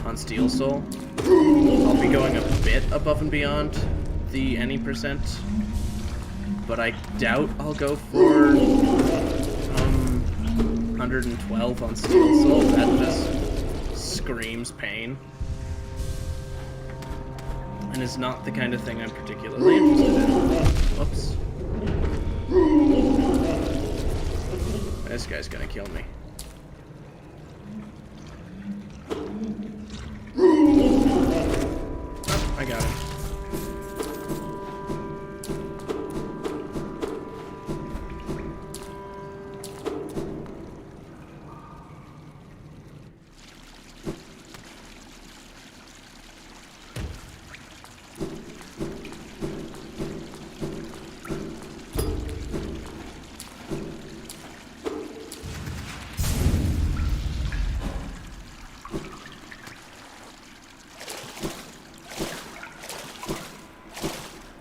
on Steel Soul. I'll be going a bit above and beyond the any percent, but I doubt I'll go for 112 on Steel Soul. That just screams pain, and is not the kind of thing I'm particularly interested in. Whoops. This guy's gonna kill me. Oh, I got him.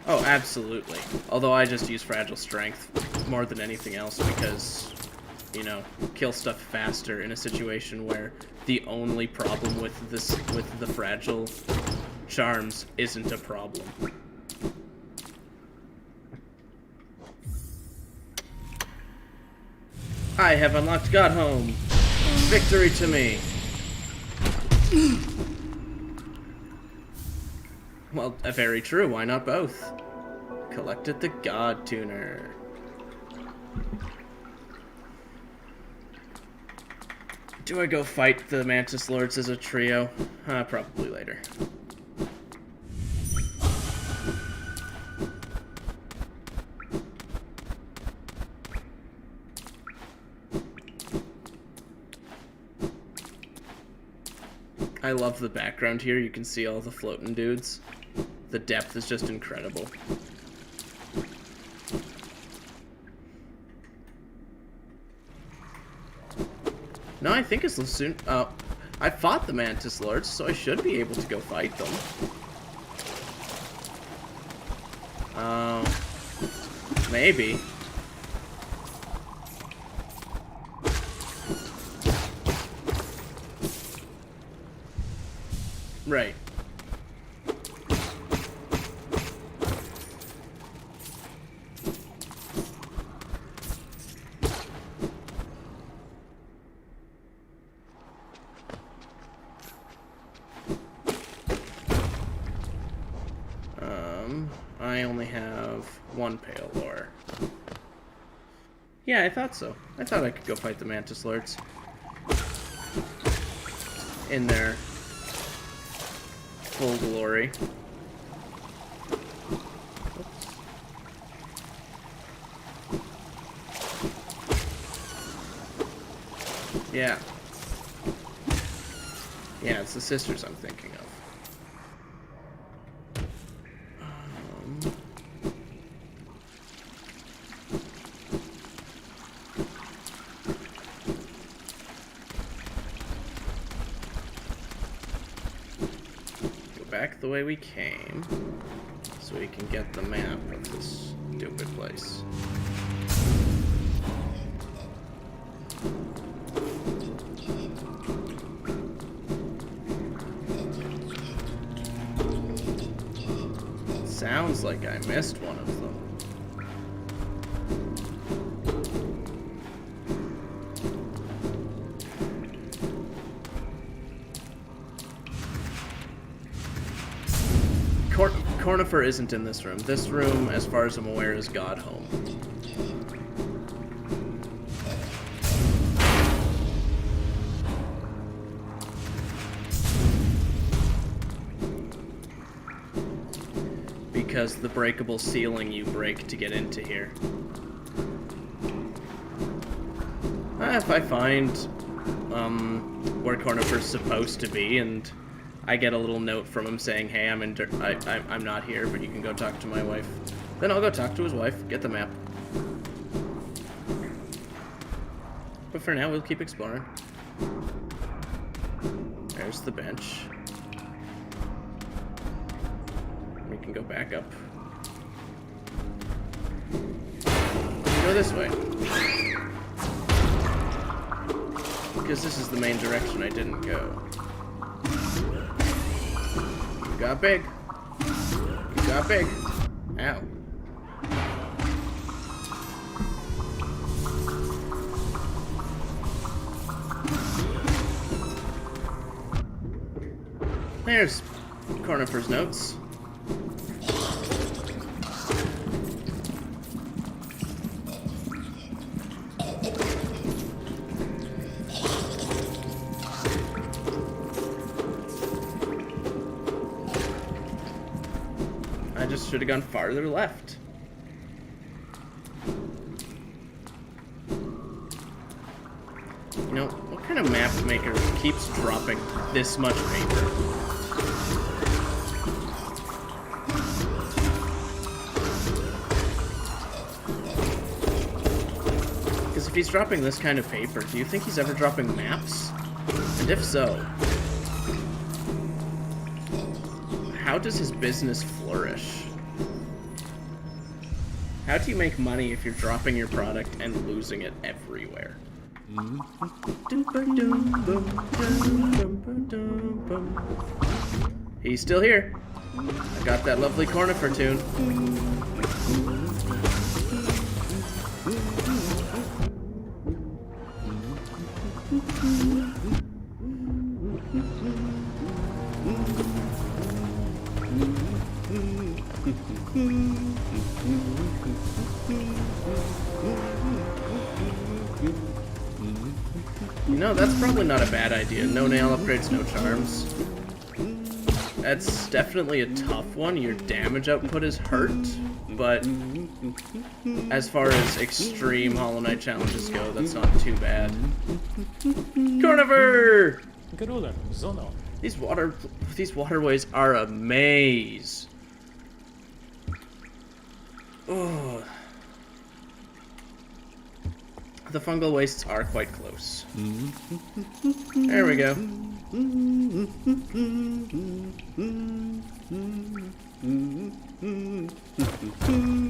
Oh, absolutely. Although I just use Fragile Strength more than anything else because, you know, kill stuff faster in a situation where the only problem with the Fragile Charms isn't a problem. I have unlocked God Home! Victory to me! Well, very true, why not both? Collected the God Tuner. Do I go fight the Mantis Lords as a trio? Probably later. I love the background here. You can see all the floating dudes. The depth is just incredible. No, I think it's soon. I fought the Mantis Lords, so I should be able to go fight them. Maybe. Right. I only have one pale ore. Yeah, I thought so. I thought I could go fight the Mantis Lords. In their full glory. Oops. Yeah. Yeah, it's the Sesters I'm thinking of. Back the way we came, so we can get the map of this stupid place. Sounds like I missed one of them. Cornifer isn't in this room. This room, as far as I'm aware, is God Home. Because the breakable ceiling you break to get into here. If I find where Cornifer's supposed to be and I get a little note from him saying, hey, I'm not here, but you can go talk to my wife. Then I'll go talk to his wife, get the map. But for now, we'll keep exploring. There's the bench. We can go back up. Go this way. because this is the main direction I didn't go. You got big. You got big. Ow. There's Cornifer's notes. I just should have gone farther left. You know, what kind of map maker keeps dropping this much paper? Because if he's dropping this kind of paper, do you think he's ever dropping maps? And if so, how does his business flourish? How do you make money if you're dropping your product and losing it everywhere? He's still here. I got that lovely Cornifer tune. You know, that's probably not a bad idea. No nail upgrades, no charms. That's definitely a tough one. Your damage output is hurt, but as far as extreme Hollow Knight challenges go, that's not too bad. Cornifer! These waterways are a maze. Oh. The fungal wastes are quite close. There we go.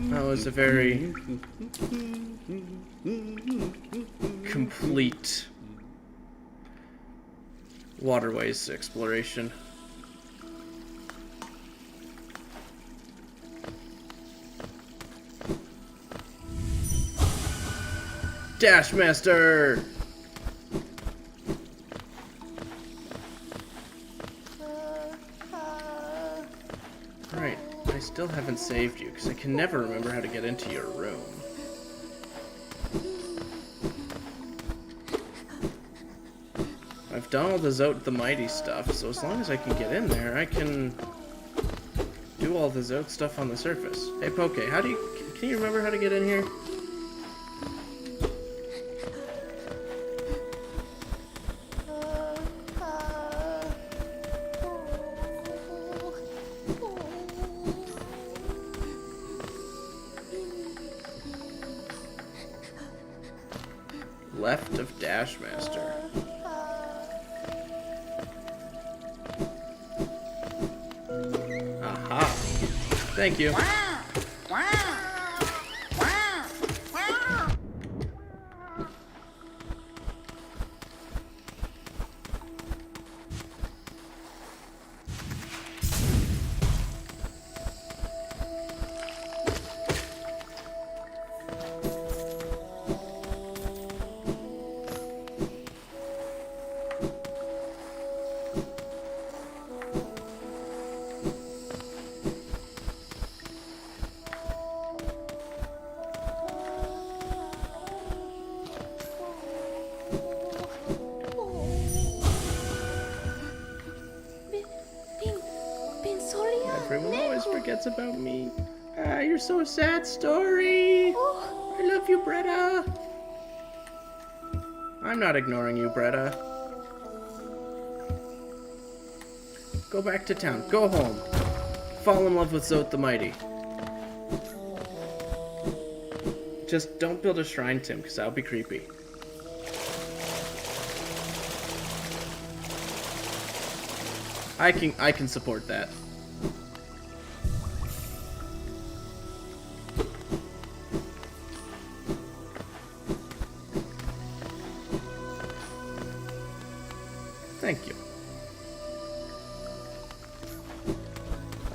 That was a very complete waterways exploration. Dash Master! Alright, I still haven't saved you, because I can never remember how to get into your room. I've done all the Zote the Mighty stuff, so as long as I can get in there, I can do all the Zote stuff on the surface. Hey Poke, can you remember how to get in here? Left of Dash Master. Aha. Thank you. Everyone always forgets about me. Ah, you're so sad, Story. I love you, Bretta. I'm not ignoring you, Bretta. Go back to town. Go home. Fall in love with Zote the Mighty. Just don't build a shrine to him, because that'll be creepy. I can support that.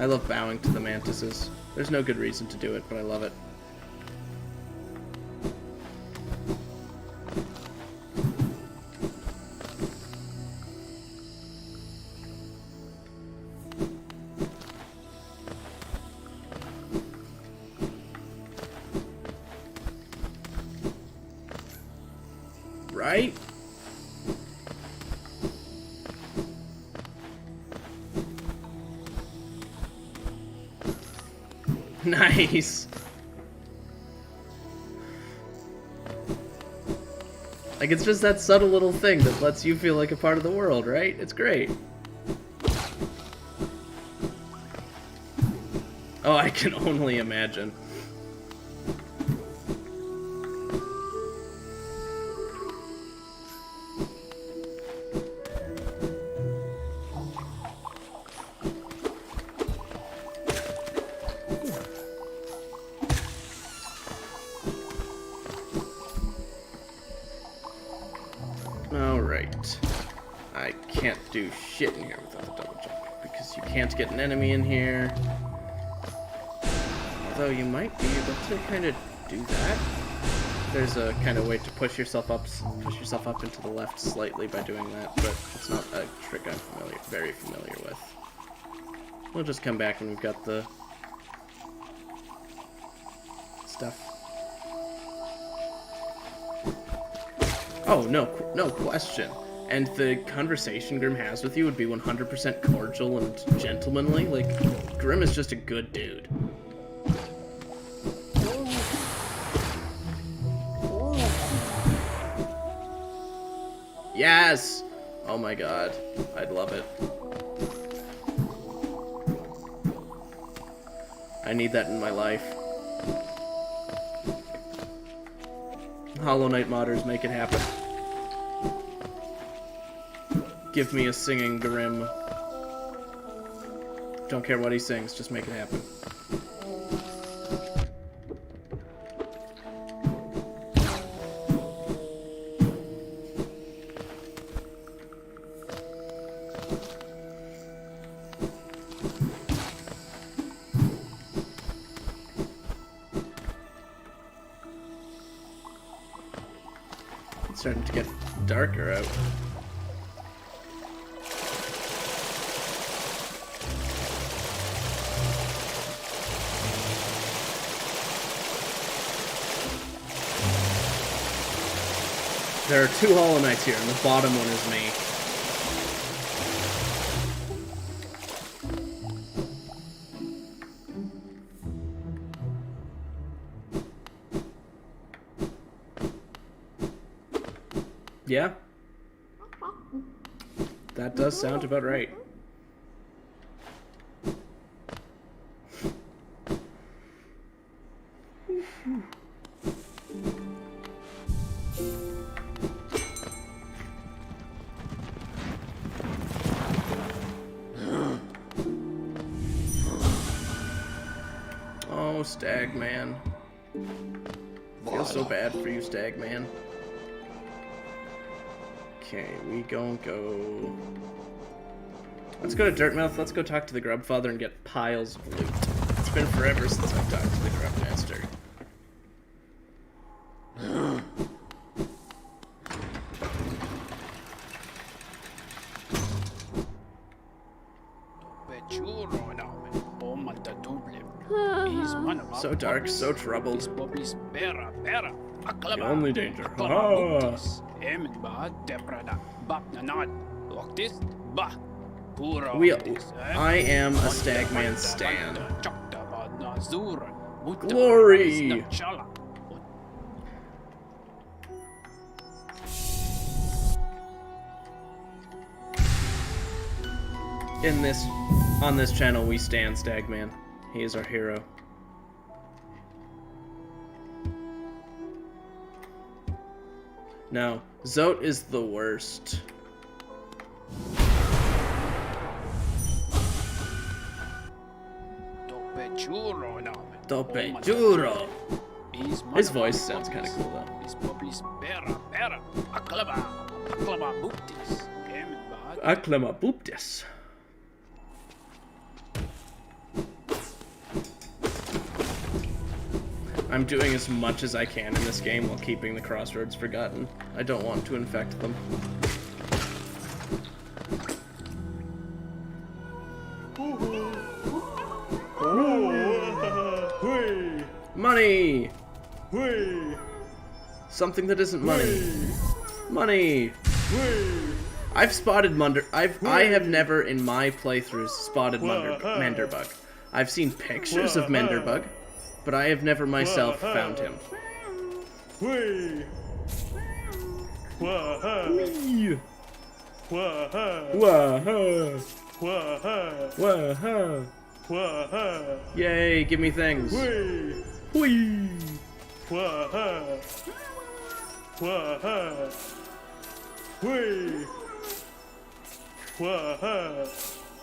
I love bowing to the mantises. There's no good reason to do it, but I love it. Right? Nice. Like, it's just that subtle little thing that lets you feel like a part of the world, right? It's great. Oh, I can only imagine. Alright. I can't do shit in here without the double jump, because you can't get an enemy in here. Although you might be able to kind of do that. There's a kind of way to push yourself up into the left slightly by doing that, but it's not a trick I'm very familiar with. We'll just come back when we've got the stuff. Oh, no question. And the conversation Grim has with you would be 100% cordial and gentlemanly. Like, Grim is just a good dude. Yes! Oh my god. I'd love it. I need that in my life. Hollow Knight modders, make it happen. Give me a singing Grim. Don't care what he sings, just make it happen. It's starting to get darker out. There are two Hollow Knights here, and the bottom one is me. Yeah. That does sound about right. Oh, Stag Man. Feel so bad for you, Stag Man. Okay, we gon' go... Let's go to Dirtmouth, let's go talk to the Grubfather and get piles of loot. It's been forever since I've talked to the Grubmaster. So dark, so troubled. The only danger. Ah. I am a Stagman stan. Glory! On this channel, we stan Stagman. He is our hero. No, Zote is the worst. Tope Juro. His voice sounds kind of cool though. Aclama Buptis. I'm doing as much as I can in this game while keeping the crossroads forgotten. I don't want to infect them. Money! Something that isn't money. Money! I've spotted I have never in my playthroughs spotted Menderbug. I've seen pictures of Menderbug, but I have never myself found him. Whee! Wah-ha! Wah-ha! Yay, give me things. Whee!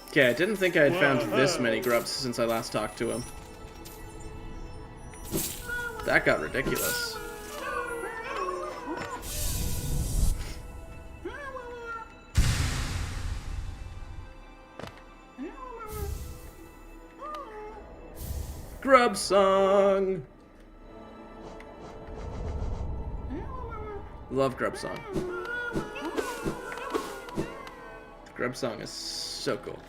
Okay, I didn't think I had found this many grubs since I last talked to him. That got ridiculous. Grub song! Love grub song. Grub song is so cool.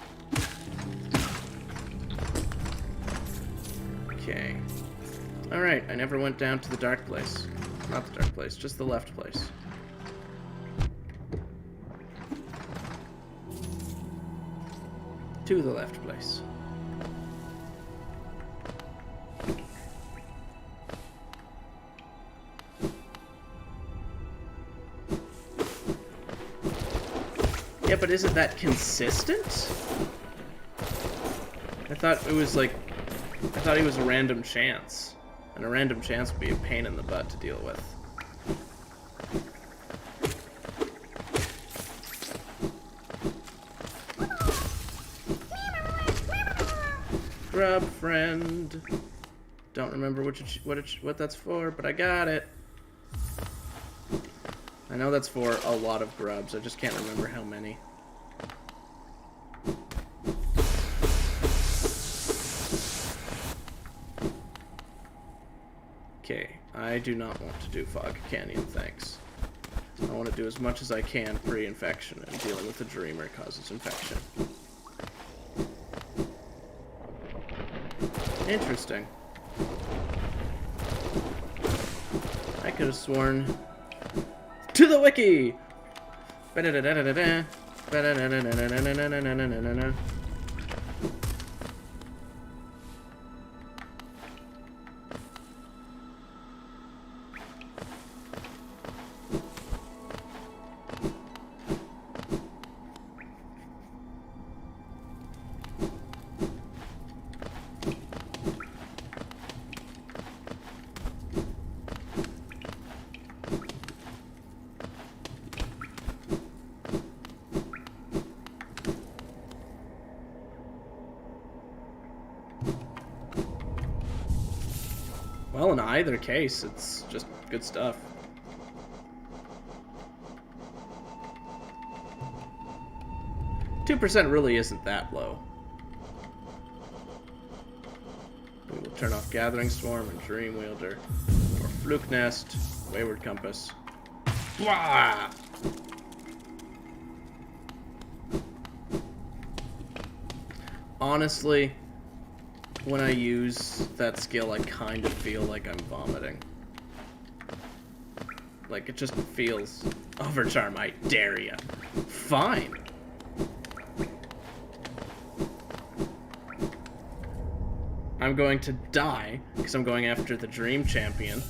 Okay. Alright, I never went down to the dark place. Not the dark place, just the left place. To the left place. Yeah, but isn't that consistent? I thought it was like... I thought he was a random chance. And a random chance would be a pain in the butt to deal with. Grub friend. Don't remember what that's for, but I got it. I know that's for a lot of grubs. I just can't remember how many. Okay, I do not want to do Fog Canyon, thanks. I want to do as much as I can pre-infection, and dealing with the Dreamer causes infection. Interesting. I could have sworn... To the wiki! Well, in either case, it's just good stuff. %2 really isn't that low. We will turn off Gathering Swarm and Dream Wielder, or Fluke Nest, Wayward Compass. Blah! Honestly, when I use that skill, I kind of feel like I'm vomiting. Like, it just feels... Overcharm, I dare ya. Fine. I'm going to die, because I'm going after the Dream Champion.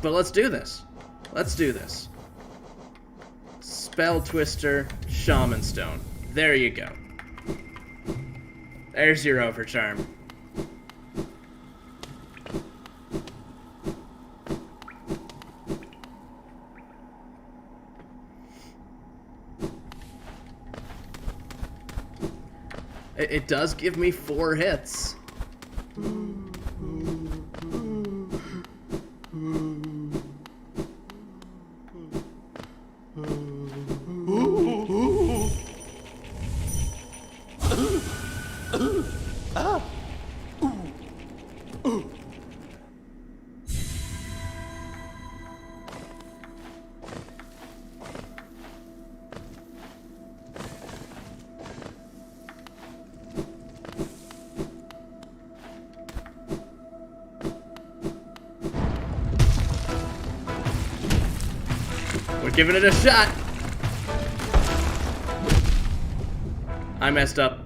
But let's do this. Let's do this. Spell Twister, Shaman Stone. There you go. There's your Overcharm. It does give me 4 hits. Giving it a shot. I messed up.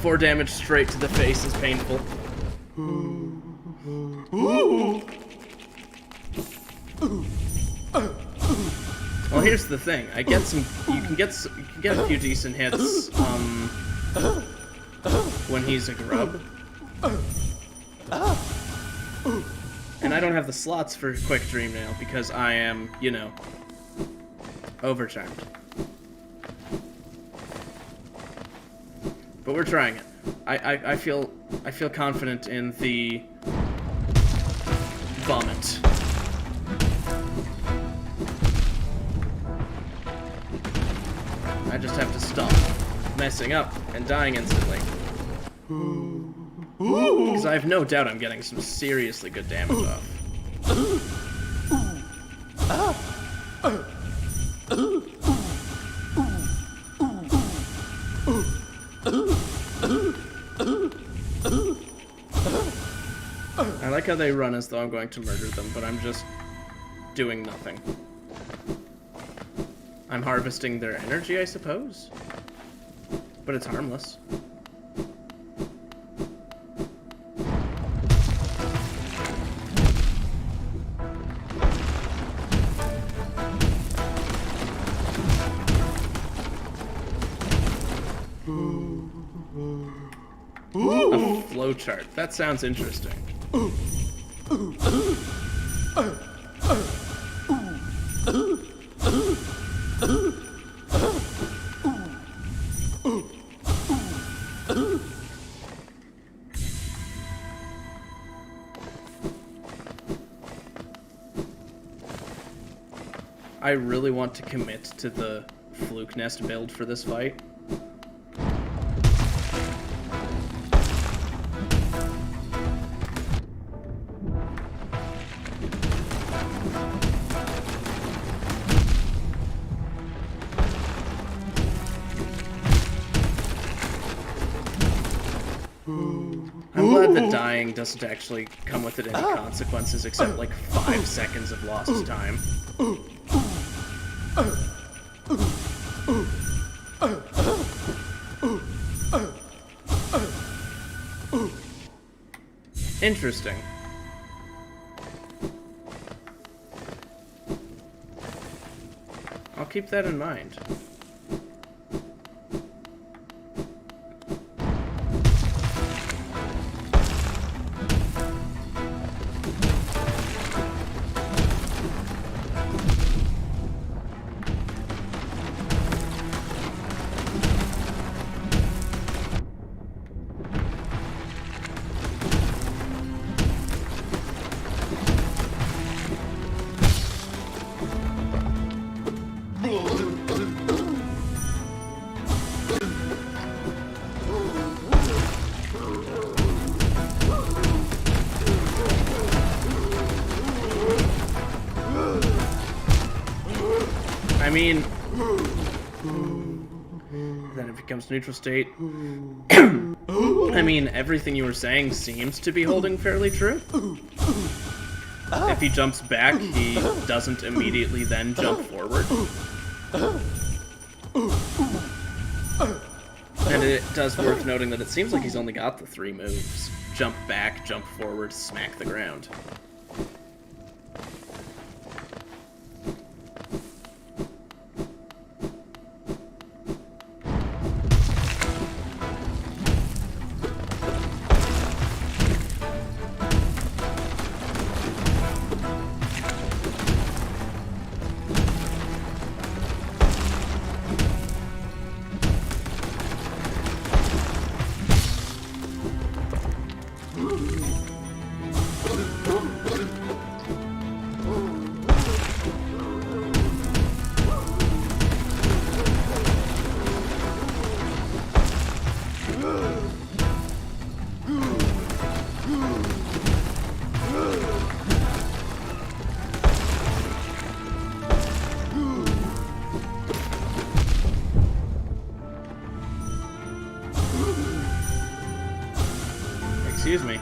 4 damage straight to the face is painful. Well, here's the thing. I get some. You can get a few decent hits. When he's a grub. And I don't have the slots for Quick Dream now because I am, you know, overcharmed. But we're trying it. I feel confident in the vomit. I just have to stop messing up and dying instantly. Because I have no doubt I'm getting some seriously good damage off. I like how they run as though I'm going to murder them, but I'm just doing nothing. I'm harvesting their energy, I suppose? But it's harmless. A flowchart. That sounds interesting. I really want to commit to the Fluke Nest build for this fight. I'm glad that dying doesn't actually come with it any consequences except like 5 seconds of lost time. Interesting. I'll keep that in mind. I mean, then it becomes neutral state. I mean, everything you were saying seems to be holding fairly true. If he jumps back, he doesn't immediately then jump forward. And it does worth noting that it seems like he's only got the 3 moves. Jump back, jump forward, smack the ground. Excuse me.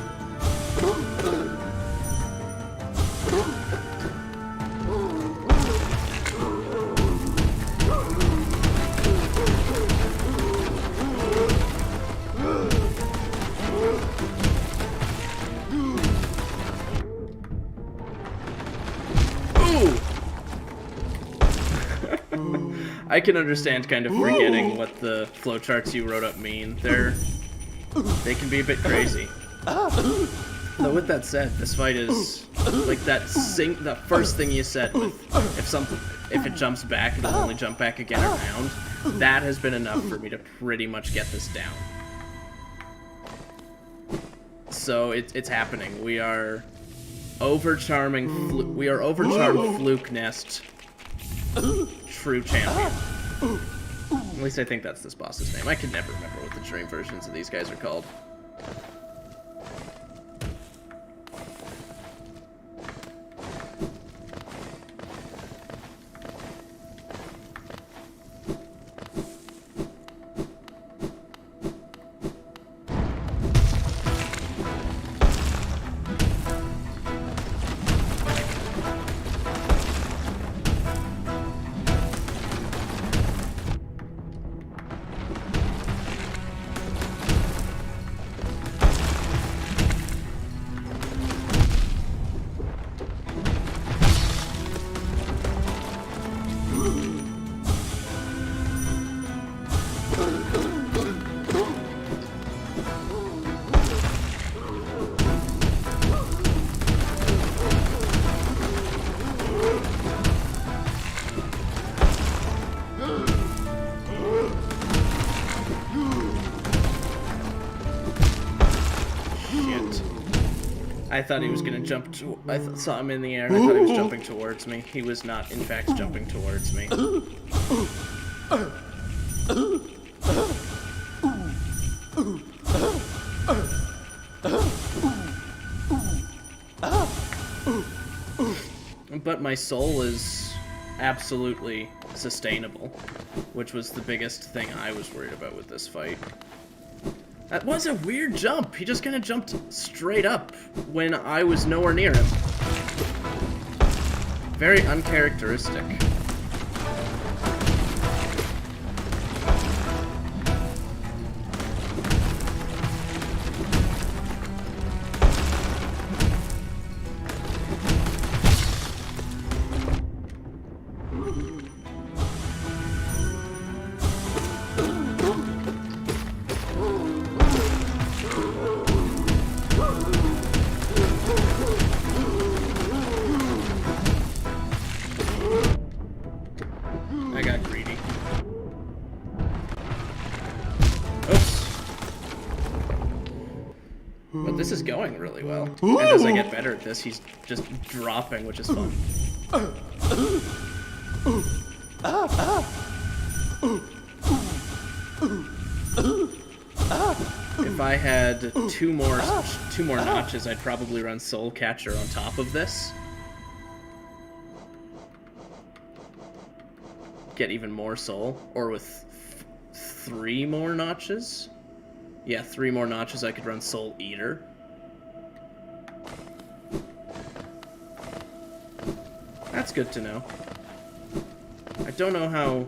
I can understand kind of forgetting what the flowcharts you wrote up mean. They can be a bit crazy. Though with that said, this fight is like that first thing you said with if it jumps back, it'll only jump back again around. That has been enough for me to pretty much get this down. So it's happening. We are overcharming Fluke Nest true champion. At least I think that's this boss's name. I can never remember what the dream versions of these guys are called. I thought he was gonna jump to. I saw him in the air and I thought he was jumping towards me. He was not, in fact, jumping towards me. But my soul is absolutely sustainable, which was the biggest thing I was worried about with this fight. That was a weird jump. He just kind of jumped straight up when I was nowhere near him. Very uncharacteristic. But this is going really well. And as I get better at this, he's just dropping, which is fun. If I had two more notches, I'd probably run Soul Catcher on top of this. Get even more soul. Or with 3 more notches. Yeah, 3 more notches, I could run Soul Eater. That's good to know. I don't know how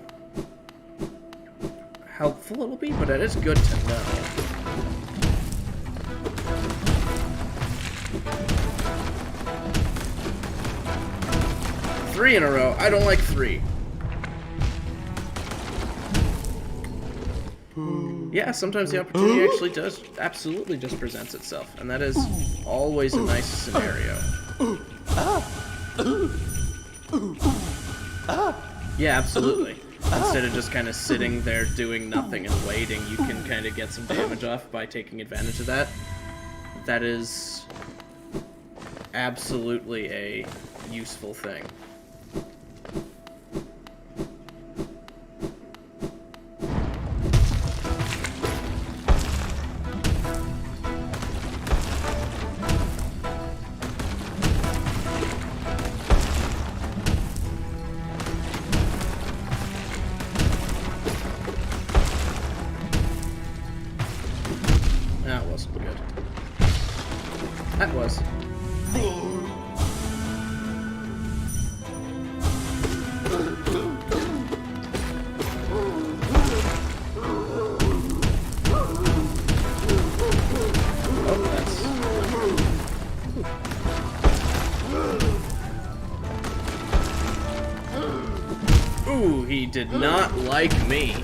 helpful it'll be, but it is good to know. Three in a row. I don't like 3. Yeah, sometimes the opportunity actually absolutely just presents itself, and that is always a nice scenario. Yeah, absolutely. Instead of just kind of sitting there doing nothing and waiting, you can kind of get some damage off by taking advantage of that. That is absolutely a useful thing. That wasn't good. That was. Ooh, he did not like me.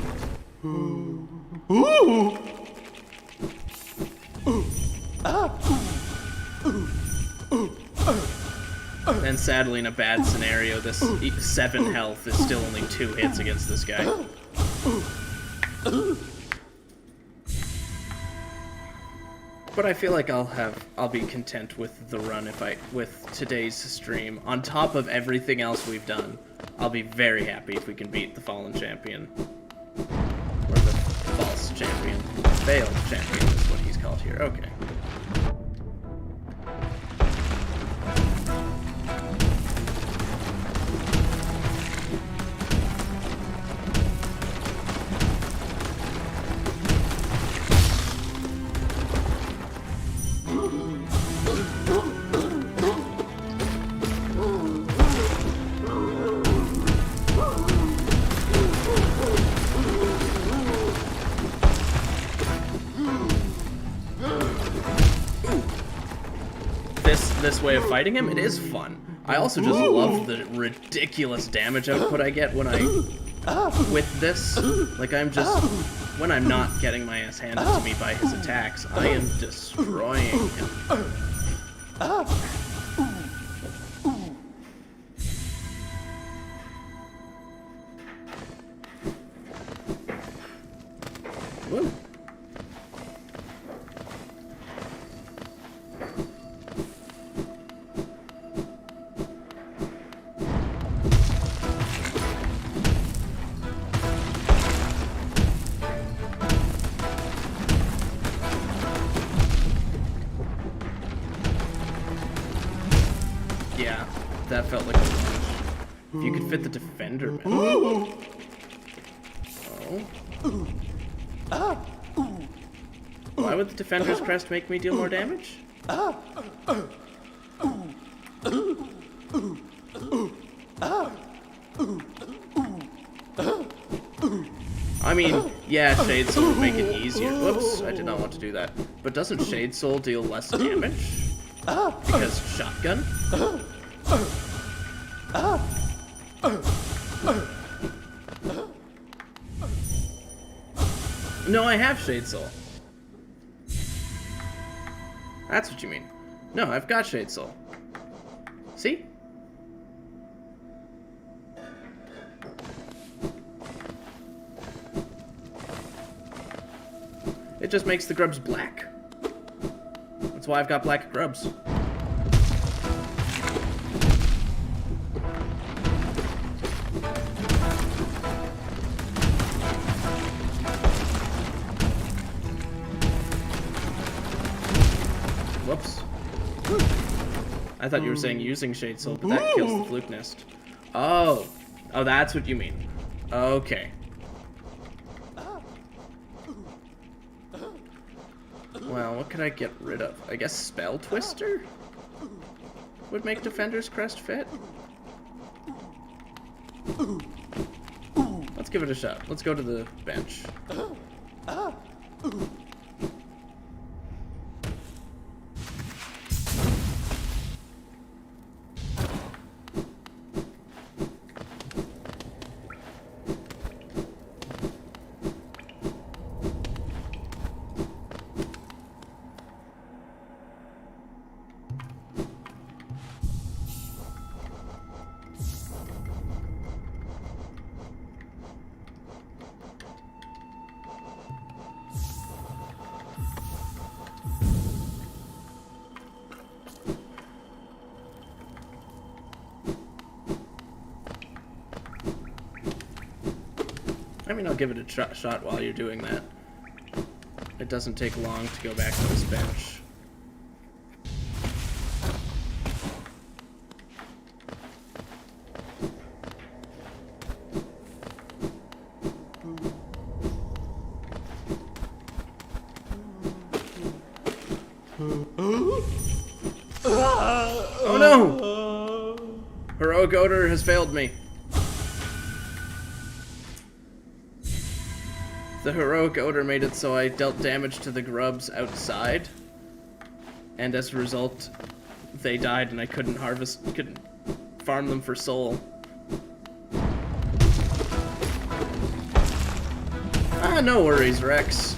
And sadly, in a bad scenario, this 7 health is still only 2 hits against this guy. But I feel like I'll be content with the run with today's stream. On top of everything else we've done, I'll be very happy if we can beat the fallen champion. Or the false champion. Failed champion is what he's called here. Okay. This way of fighting him, it is fun. I also just love the ridiculous damage output I get when with this. Like, when I'm not getting my ass handed to me by his attacks, I am destroying him. Woo. Yeah, that felt like a lunge. If you could fit the defender, man. Oh. Why would the defender's crest make me deal more damage? I mean, yeah, Shade Soul would make it easier. Whoops, I did not want to do that. But doesn't Shade Soul deal less damage? Because shotgun? No, I have Shade Soul. That's what you mean. No, I've got Shade Soul. See? It just makes the grubs black. That's why I've got black grubs. Whoops. I thought you were saying using Shade Soul, but that kills the Fluke Nest. Oh. Oh, that's what you mean. Okay. Well, what could I get rid of? I guess Spell Twister would make Defender's Crest fit. Let's give it a shot. Let's go to the bench. I mean, I'll give it a shot while you're doing that. It doesn't take long to go back to this bench. Oh no! Heroic Odor has failed me. The Heroic Odor made it so I dealt damage to the grubs outside, and as a result, they died and I couldn't farm them for soul. Ah, no worries, Rex.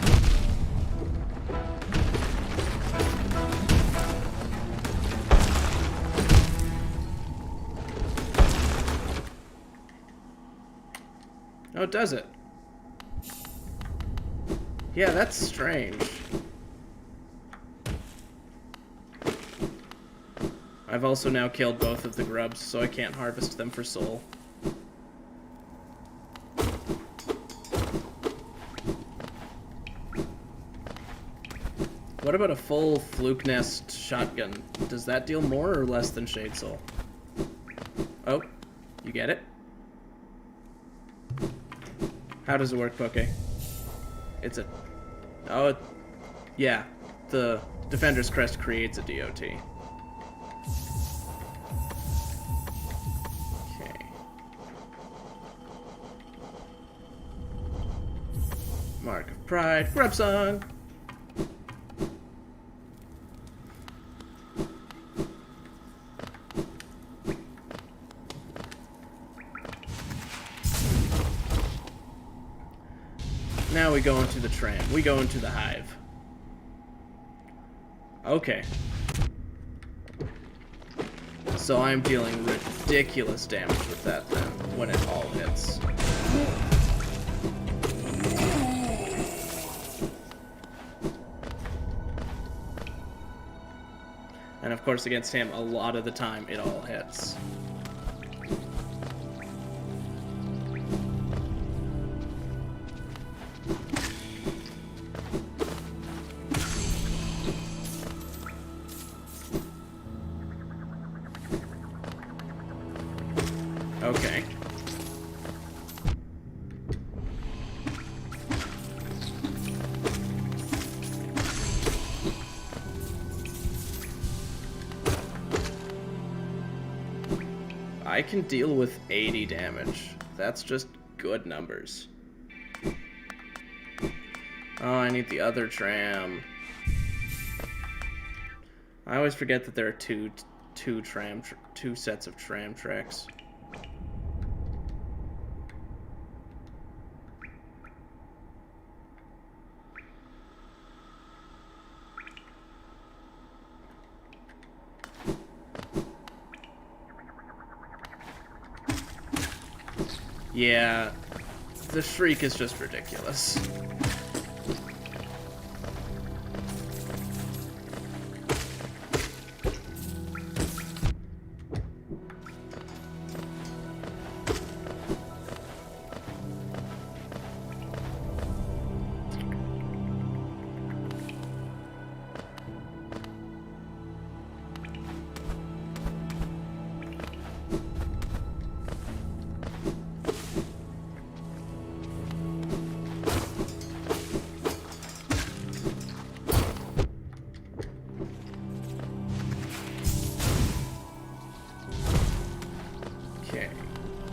Oh, does it? Yeah, that's strange. I've also now killed both of the grubs, so I can't harvest them for soul. What about a full fluke nest shotgun? Does that deal more or less than Shade Soul? Oh, you get it? How does it work, Poke? It's a... Oh, yeah. The Defender's Crest creates a DOT. Okay. Mark of Pride. Grub Song! Now we go into the tram. We go into the hive. Okay. So I'm dealing ridiculous damage with that then, when it all hits. And of course against him, a lot of the time, it all hits. Okay. I can deal with 80 damage. That's just good numbers. Oh, I need the other tram. I always forget that there are two sets of tram tracks. Yeah, the shriek is just ridiculous.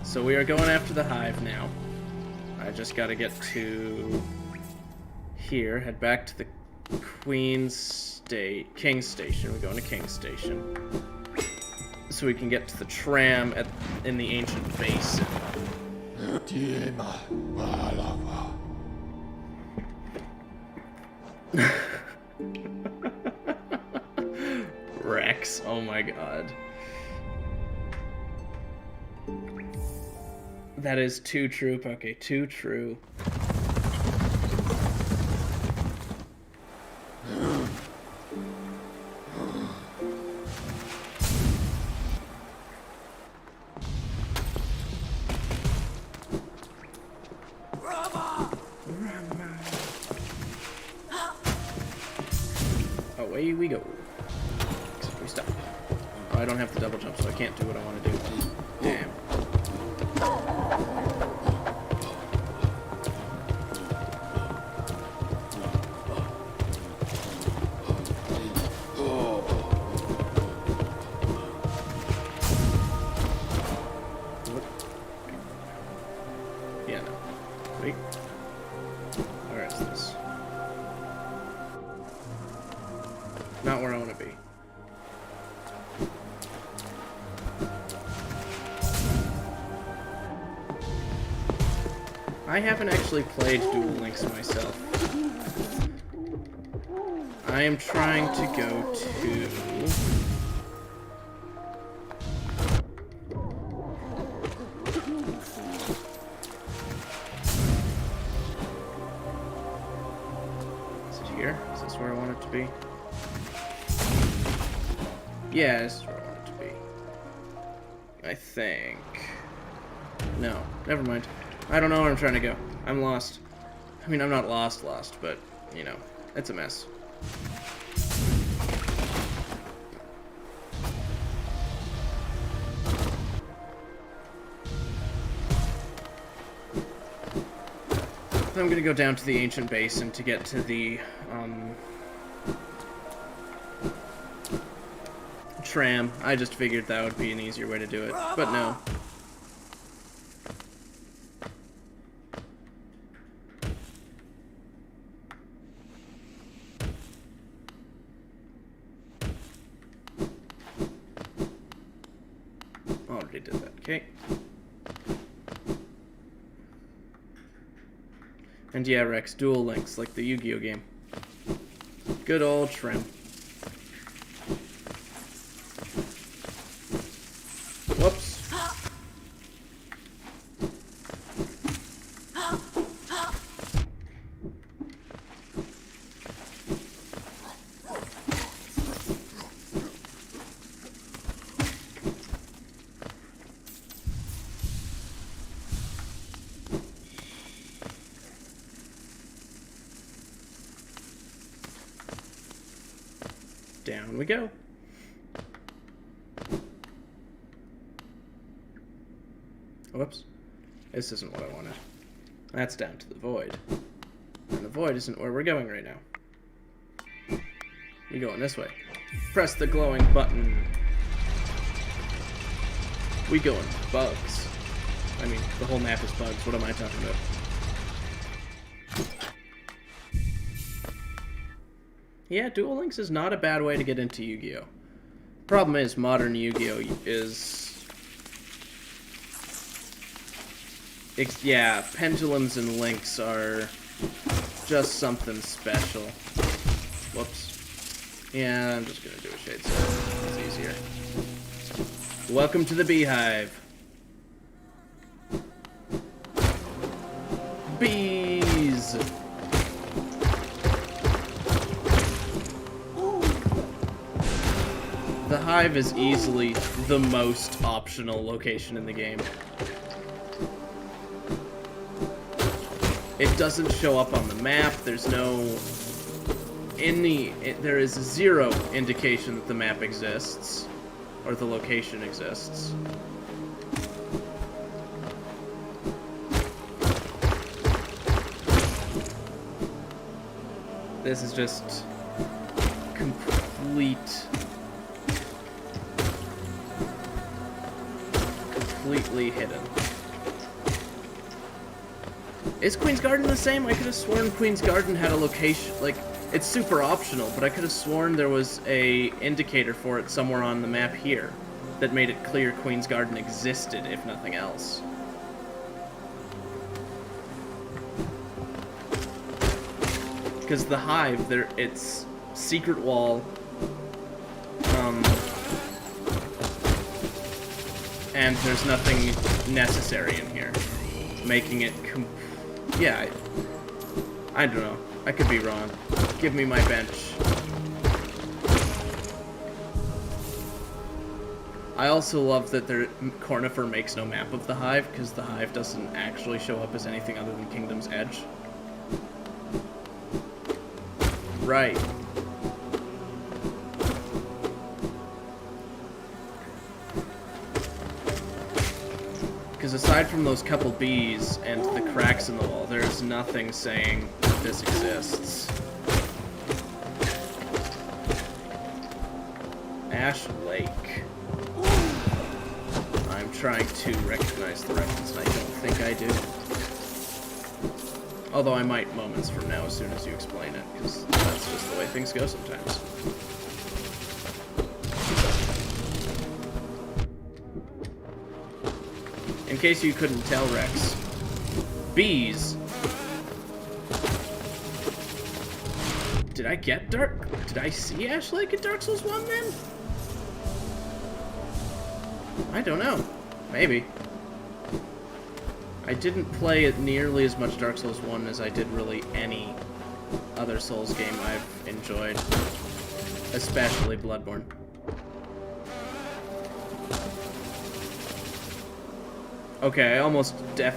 So we are going after the hive now. I just gotta get to here, head back to the King's Station. We're going to King's Station. So we can get to the tram in the ancient basin. Rex, oh my god. That is too true, Poke. Too true. Away we go. Except we stop. Oh, I don't have the double jump, so I can't do what I want to do. Damn. Yeah, no. Wait. Where is this? Not where I want to be. I haven't actually played Duel Links myself. I am trying to go to... Is it here? Is this where I want it to be? Yeah, this is where I want it to be. I think... No, never mind. I don't know where I'm trying to go. I'm lost. I mean, I'm not lost, but, you know, it's a mess. I'm gonna go down to the ancient basin to get to the, tram. I just figured that would be an easier way to do it, but no. Already did that, okay. And yeah, Rex, Duel Links, like the Yu-Gi-Oh game. Good old trim. Whoops. Down we go. Whoops. This isn't what I wanted. That's down to the void. And the void isn't where we're going right now. We're going this way. Press the glowing button. We going bugs. I mean, the whole map is bugs. What am I talking about? Yeah, Duel Links is not a bad way to get into Yu-Gi-Oh! Problem is, modern Yu-Gi-Oh! Is... yeah, pendulums and links are just something special. Whoops. Yeah, I'm just gonna do a shade set. It's easier. Welcome to the Beehive. Bees! The Hive is easily the most optional location in the game. It doesn't show up on the map, there's no... there is zero indication that the map exists, or the location exists. This is just completely hidden. Is Queen's Garden the same? I could have sworn Queen's Garden had a location, like, it's super optional, but I could have sworn there was a indicator for it somewhere on the map here that made it clear Queen's Garden existed, if nothing else. Because the Hive, it's secret wall, and there's nothing necessary in here, making it yeah, I don't know. I could be wrong. Give me my bench. I also love that Cornifer makes no map of the Hive, because the Hive doesn't actually show up as anything other than Kingdom's Edge. Right. Because aside from those couple bees and the cracks in the wall, there's nothing saying this exists. Ash Lake. I'm trying to recognize the reference, and I don't think I do. Although I might moments from now as soon as you explain it, because that's just the way things go sometimes. In case you couldn't tell, Rex, bees. Did I get Did I see Ash Lake in Dark Souls 1 then? I don't know. Maybe. I didn't play it nearly as much Dark Souls 1 as I did really any other Souls game I've enjoyed. Especially Bloodborne. Okay, I almost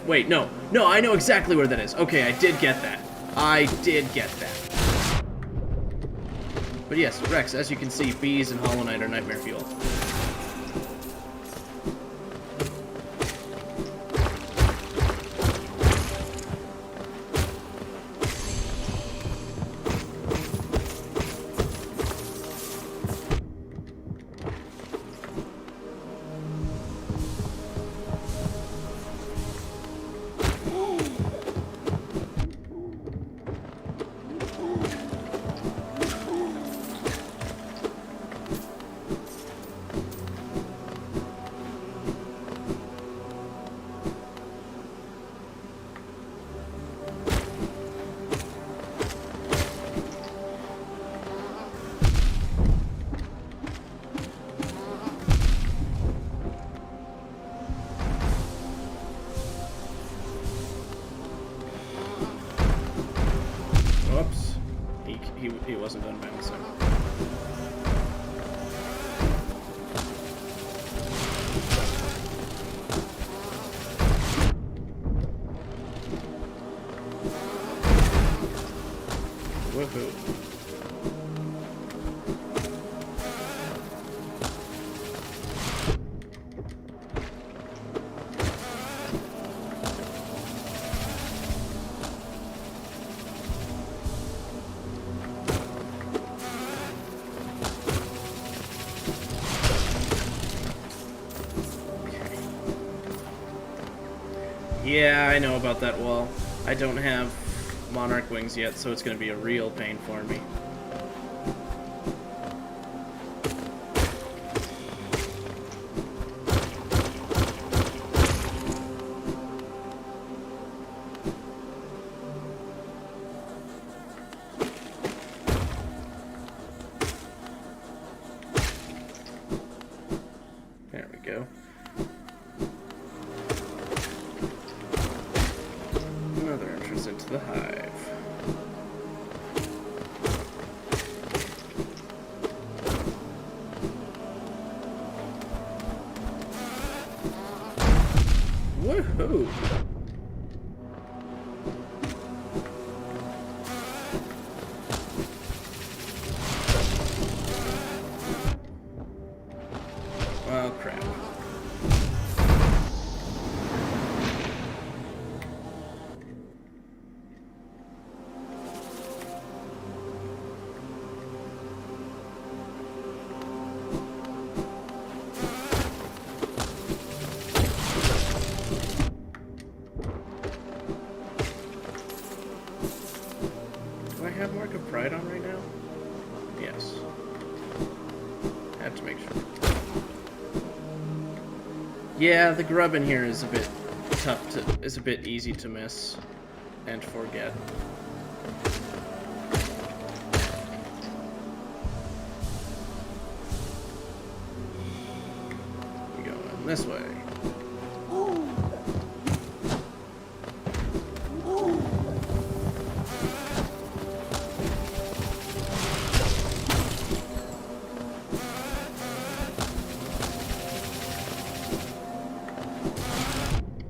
wait, no. No, I know exactly where that is. Okay, I did get that. I did get that. But yes, Rex, as you can see, bees and Hollow Knight are nightmare fuel. Whoops. He wasn't done bouncing. Woohoo. Yeah, I know about that wall. I don't have Monarch Wings yet, so it's going to be a real pain for me. There we go. Another entrance into the hive. Woohoo! Well, crap. Do I have Mark of Pride on right now? Yes. Had to make sure. Yeah, the grub in here is a bit is a bit easy to miss and forget. We go in this way.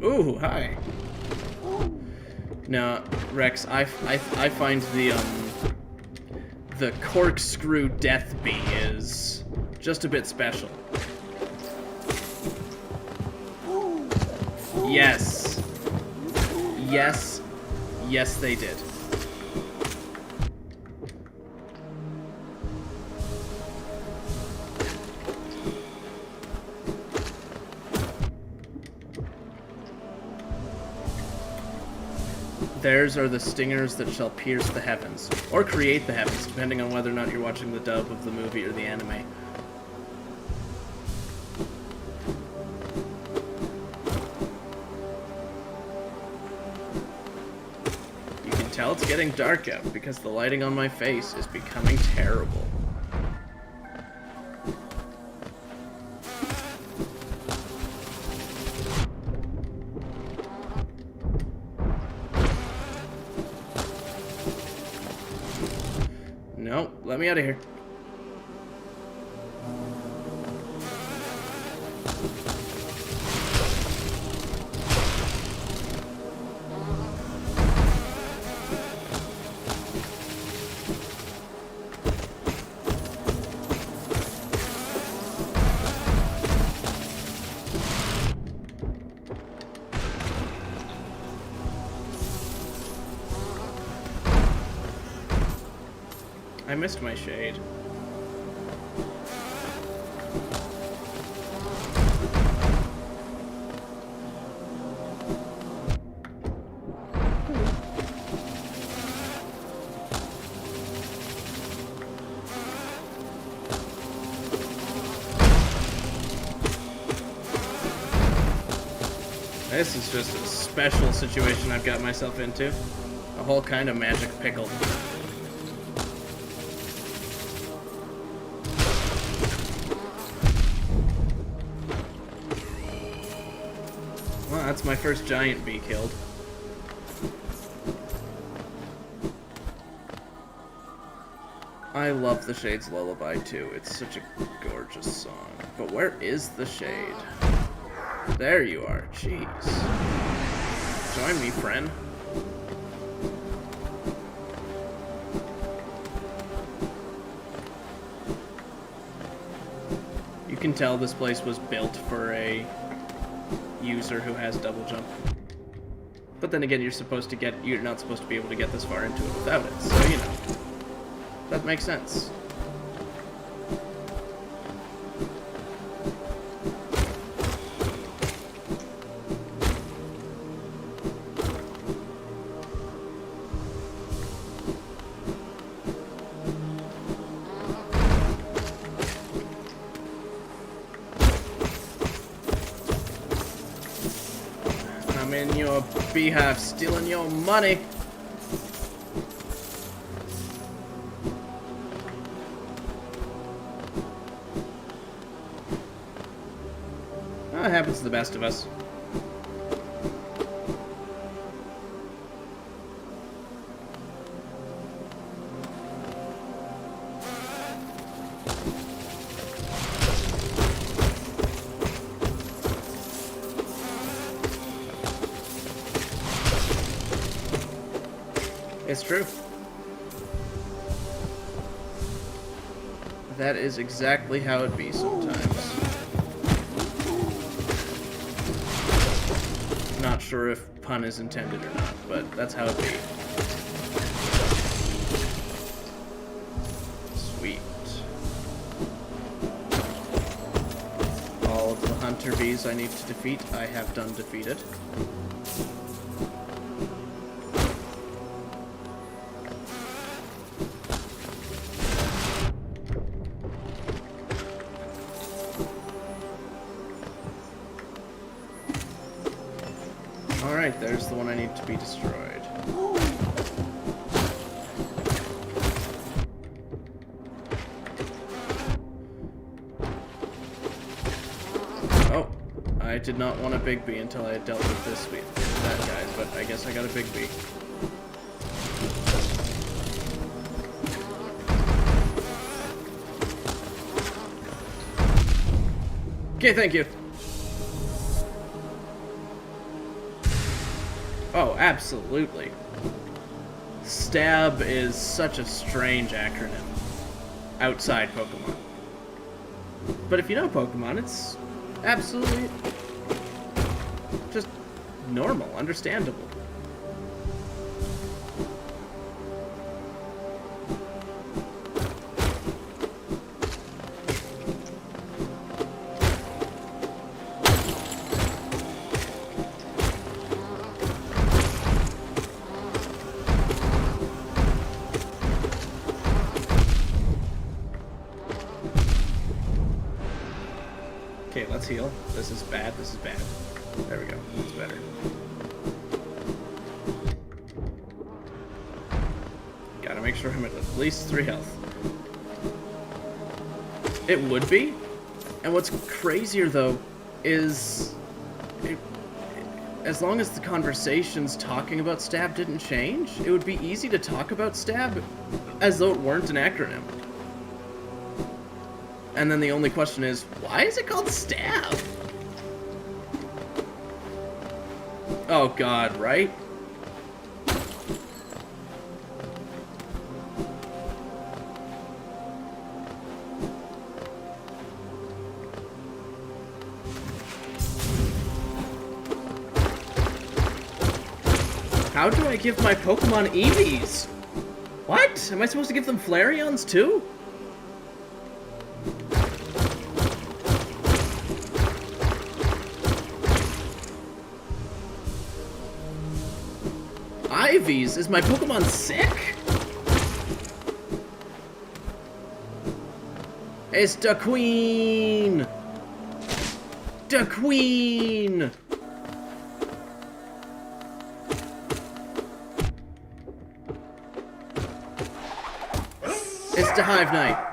Ooh, hi. Now, Rex, I find the corkscrew death bee is just a bit special. Yes. Yes. Yes, they did. Theirs are the stingers that shall pierce the heavens, or create the heavens, depending on whether or not you're watching the dub of the movie or the anime. tell it's getting dark out because the lighting on my face is becoming terrible. No, let me out of here. I missed my shade. This is just a special situation I've got myself into. A whole kind of magic pickle. Well, that's my first giant bee killed. I love the Shade's Lullaby too. It's such a gorgeous song. But where is the Shade? There you are. Jeez. Join me, friend. You can tell this place was built for a user who has double jump. But then again, you're not supposed to be able to get this far into it without it. So, you know, that makes sense. I'm in your beehive stealing your money. That happens to the best of us. It's true. That is exactly how it be sometimes. Not sure if pun is intended or not, but that's how it be. Sweet. All of the hunter bees I need to defeat, I have done defeated. Alright, there's the one I need to be destroyed. Oh, I did not want a big bee until I had dealt with that guy, but I guess I got a big bee. Okay, thank you. Oh, absolutely. Stab is such a strange acronym outside Pokemon. But if you know Pokemon, it's absolutely just normal, understandable. Okay, let's heal. This is bad, this is bad. There we go, that's better. make sure I'm at least 3 health. It would be. And what's crazier, though, is... as long as the conversations talking about STAB didn't change, it would be easy to talk about STAB as though it weren't an acronym. And then the only question is, why is it called STAB? Oh god, right? How do I give my Pokemon Eevees? What? Am I supposed to give them Flareons too? Ivies? Is my Pokemon sick? It's the Queen! The Queen! It's the Hive Knight.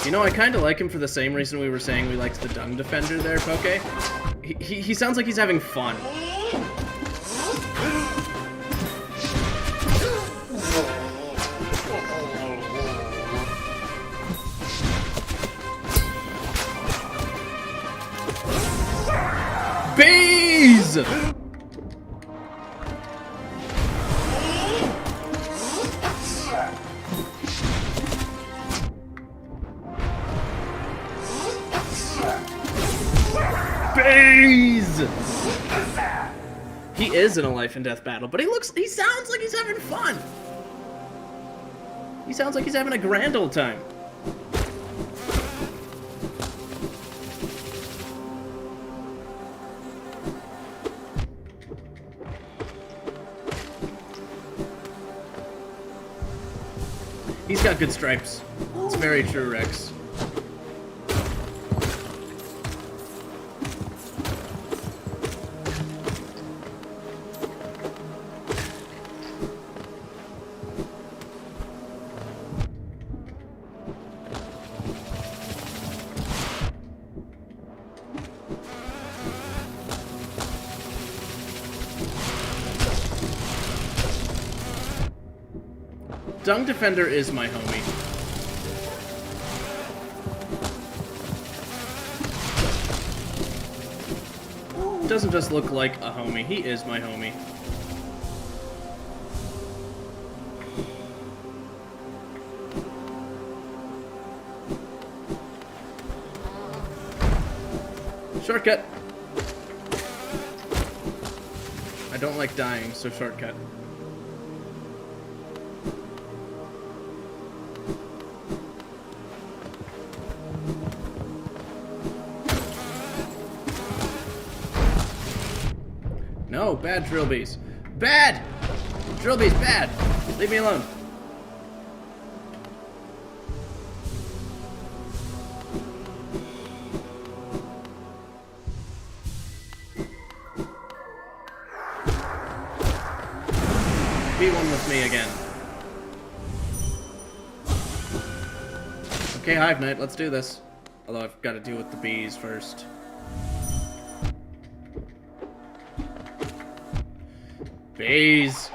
You know, I kind of like him for the same reason we were saying we liked the Dung Defender there, Poke. He sounds like he's having fun. Bees! Bees! He is in a life and death battle, but he sounds like he's having fun. He sounds like he's having a grand old time. He's got good stripes. It's very true, Rex. Dung Defender is my homie. Doesn't just look like a homie, he is my homie. Shortcut. I don't like dying, so shortcut. No, bad Drillbees. Bad! Drillbees, bad! Leave me alone. Be one with me again. Okay, Hive Knight, let's do this. Although I've got to deal with the bees first. Bees.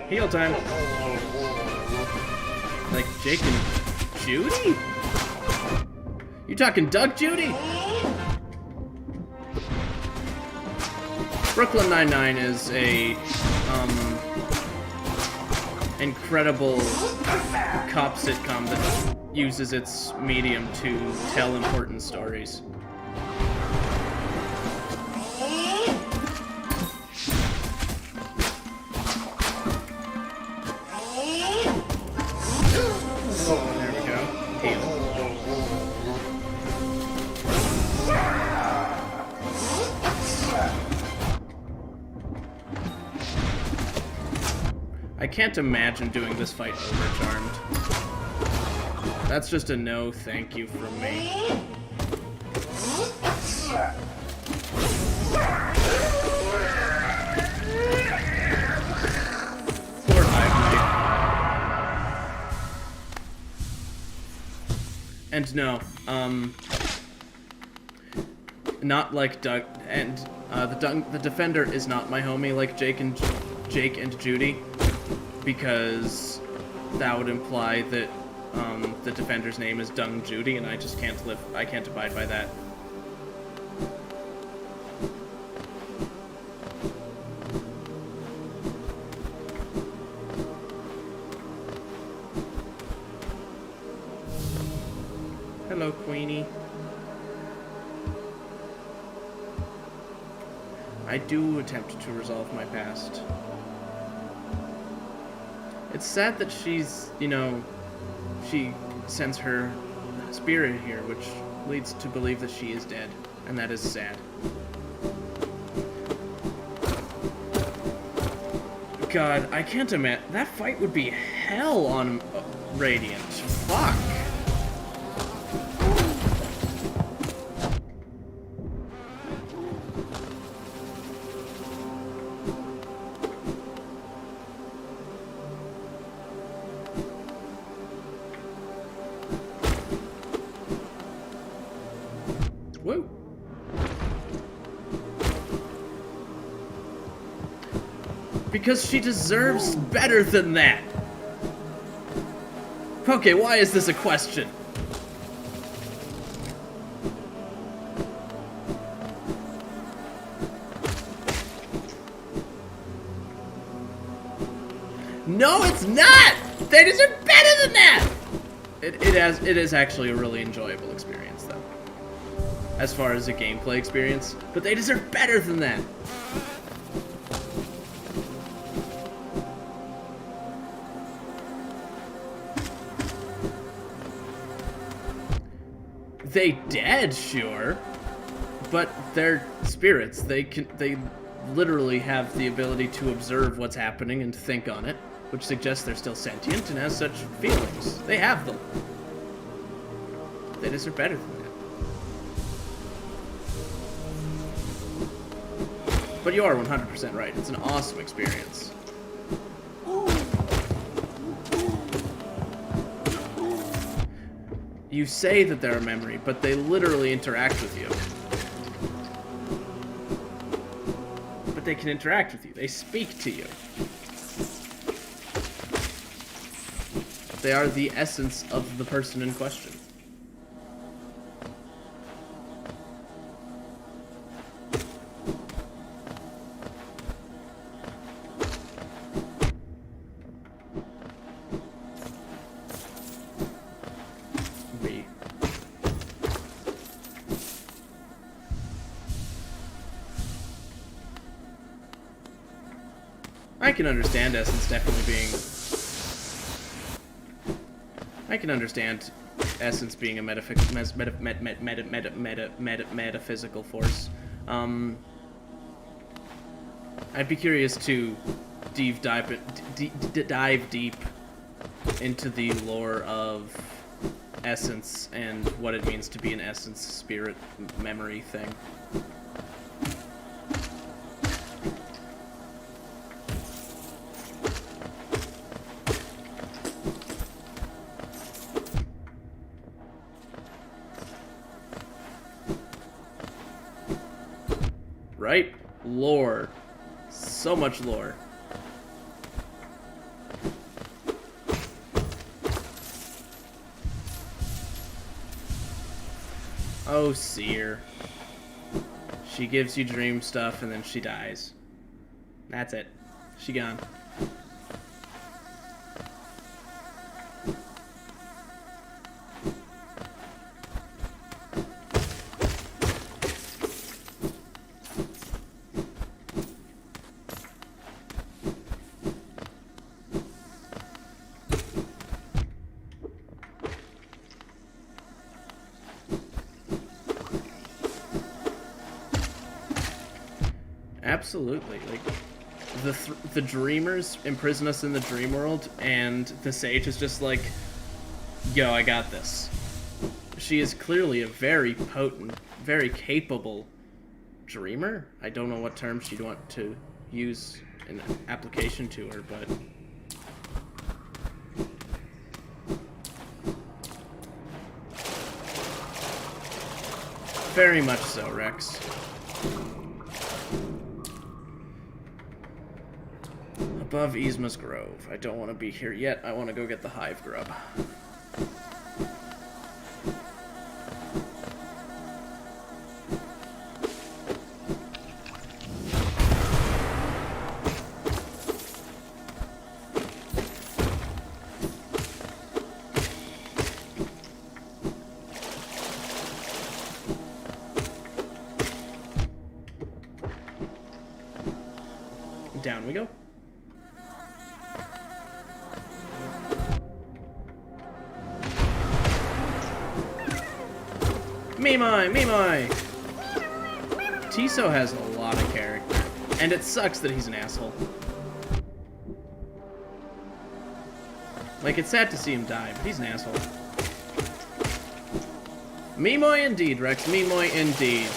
Heal time. Like Jake and Judy? You talking Doug Judy? Brooklyn Nine-Nine is a incredible cop sitcom that uses its medium to tell important stories. I can't imagine doing this fight overcharmed. That's just a no thank you from me. Poor Hive Knight. And no, not like Doug, and the Defender is not my homie like Jake and Judy, because that would imply that the Defender's name is Dung Judy, and I can't abide by that. Hello, Queenie. I do attempt to resolve my past. It's sad that she's, you know, she sends her spirit here, which leads to believe that she is dead, and that is sad. God, I can't imagine. That fight would be hell on Radiant. Fuck. Woo. Because she deserves better than that. Okay, why is this a question? No, it's not! They deserve better than that! It is actually a really enjoyable experience, though. As far as a gameplay experience. But they deserve better than that! They dead, sure, but they're spirits. They literally have the ability to observe what's happening and think on it, which suggests they're still sentient and has such feelings. They have them. They deserve better than that. But you are 100% right. It's an awesome experience. You say that they're a memory, but they literally interact with you. But they can interact with you. They speak to you. They are the essence of the person in question. I can understand Essence definitely being... I can understand Essence being a metaphysical force. I'd be curious to dive deep into the lore of Essence and what it means to be an Essence spirit memory thing. Right? Lore. So much lore. Oh, Seer. She gives you dream stuff and then she dies. That's it. She gone. Absolutely. Like, the dreamers imprison us in the dream world, and the sage is just like, yo, I got this. She is clearly a very potent, very capable dreamer. I don't know what term she'd want to use in application to her, but very much so, Rex. Above Yzma's Grove. I don't want to be here yet. I want to go get the hive grub. Down we go. Mimai! Tiso has a lot of character, and it sucks that he's an asshole. Like, it's sad to see him die, but he's an asshole. Mimoi indeed, Rex. Mimoi indeed.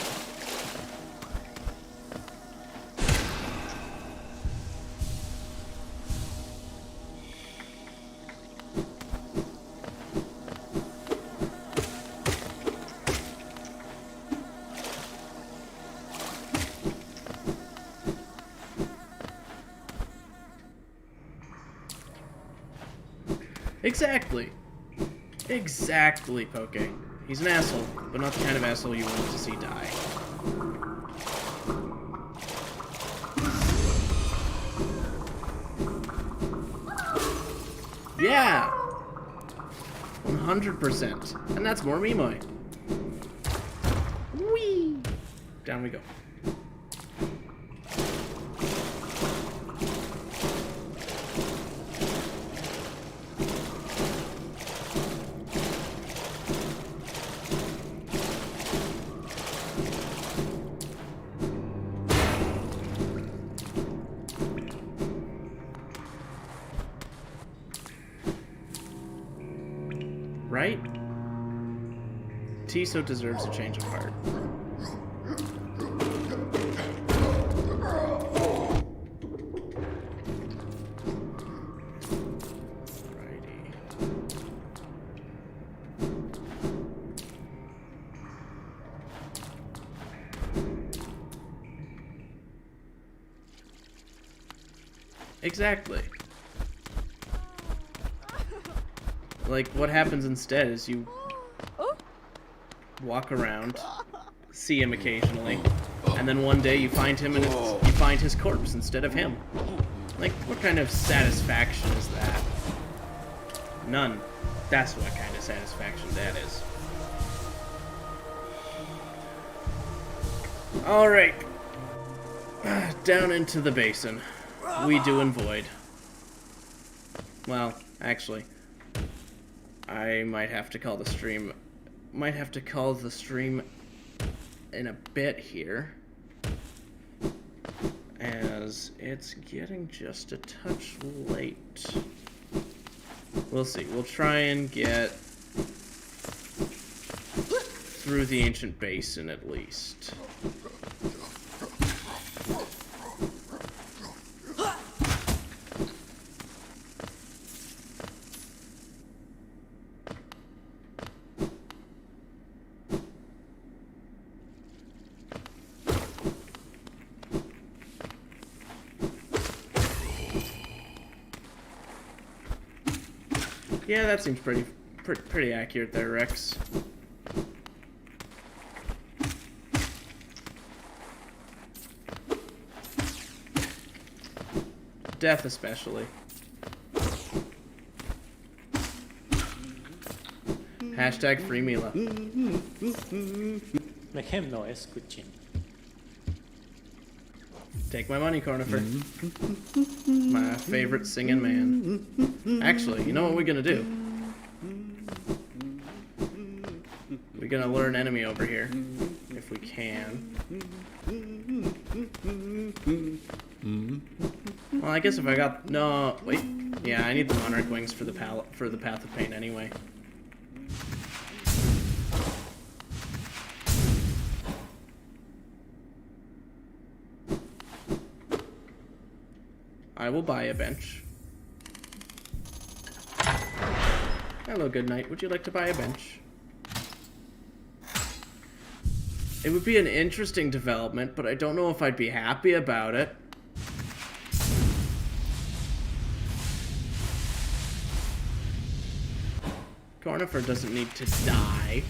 Exactly, Poke. He's an asshole, but not the kind of asshole you want to see die. Yeah! 100%. And that's more Mimoi. Whee! Down we go. Right? Tiso deserves a change of heart. Alrighty. Exactly. Like, what happens instead is you walk around, see him occasionally, and then one day you find him and you find his corpse instead of him. Like, what kind of satisfaction is that? None. That's what kind of satisfaction that is. Alright. Down into the basin. We do and void. Well, actually, I might have to call the stream. Might have to call the stream in a bit here, as it's getting just a touch late. We'll see. We'll try and get through the ancient basin at least. Yeah, that seems pretty accurate there, Rex. Death especially. Hashtag free Mila. Make him no escuchen. Take my money, Cornifer. My favorite singing man. Actually, you know what we're gonna do? We're gonna lure an enemy over here, if we can. Well, I guess if I got... No, wait. Yeah, I need the Monarch Wings for the Path of Pain anyway. I will buy a bench. Hello, good night. Would you like to buy a bench? It would be an interesting development, but I don't know if I'd be happy about it. Cornifer doesn't need to die.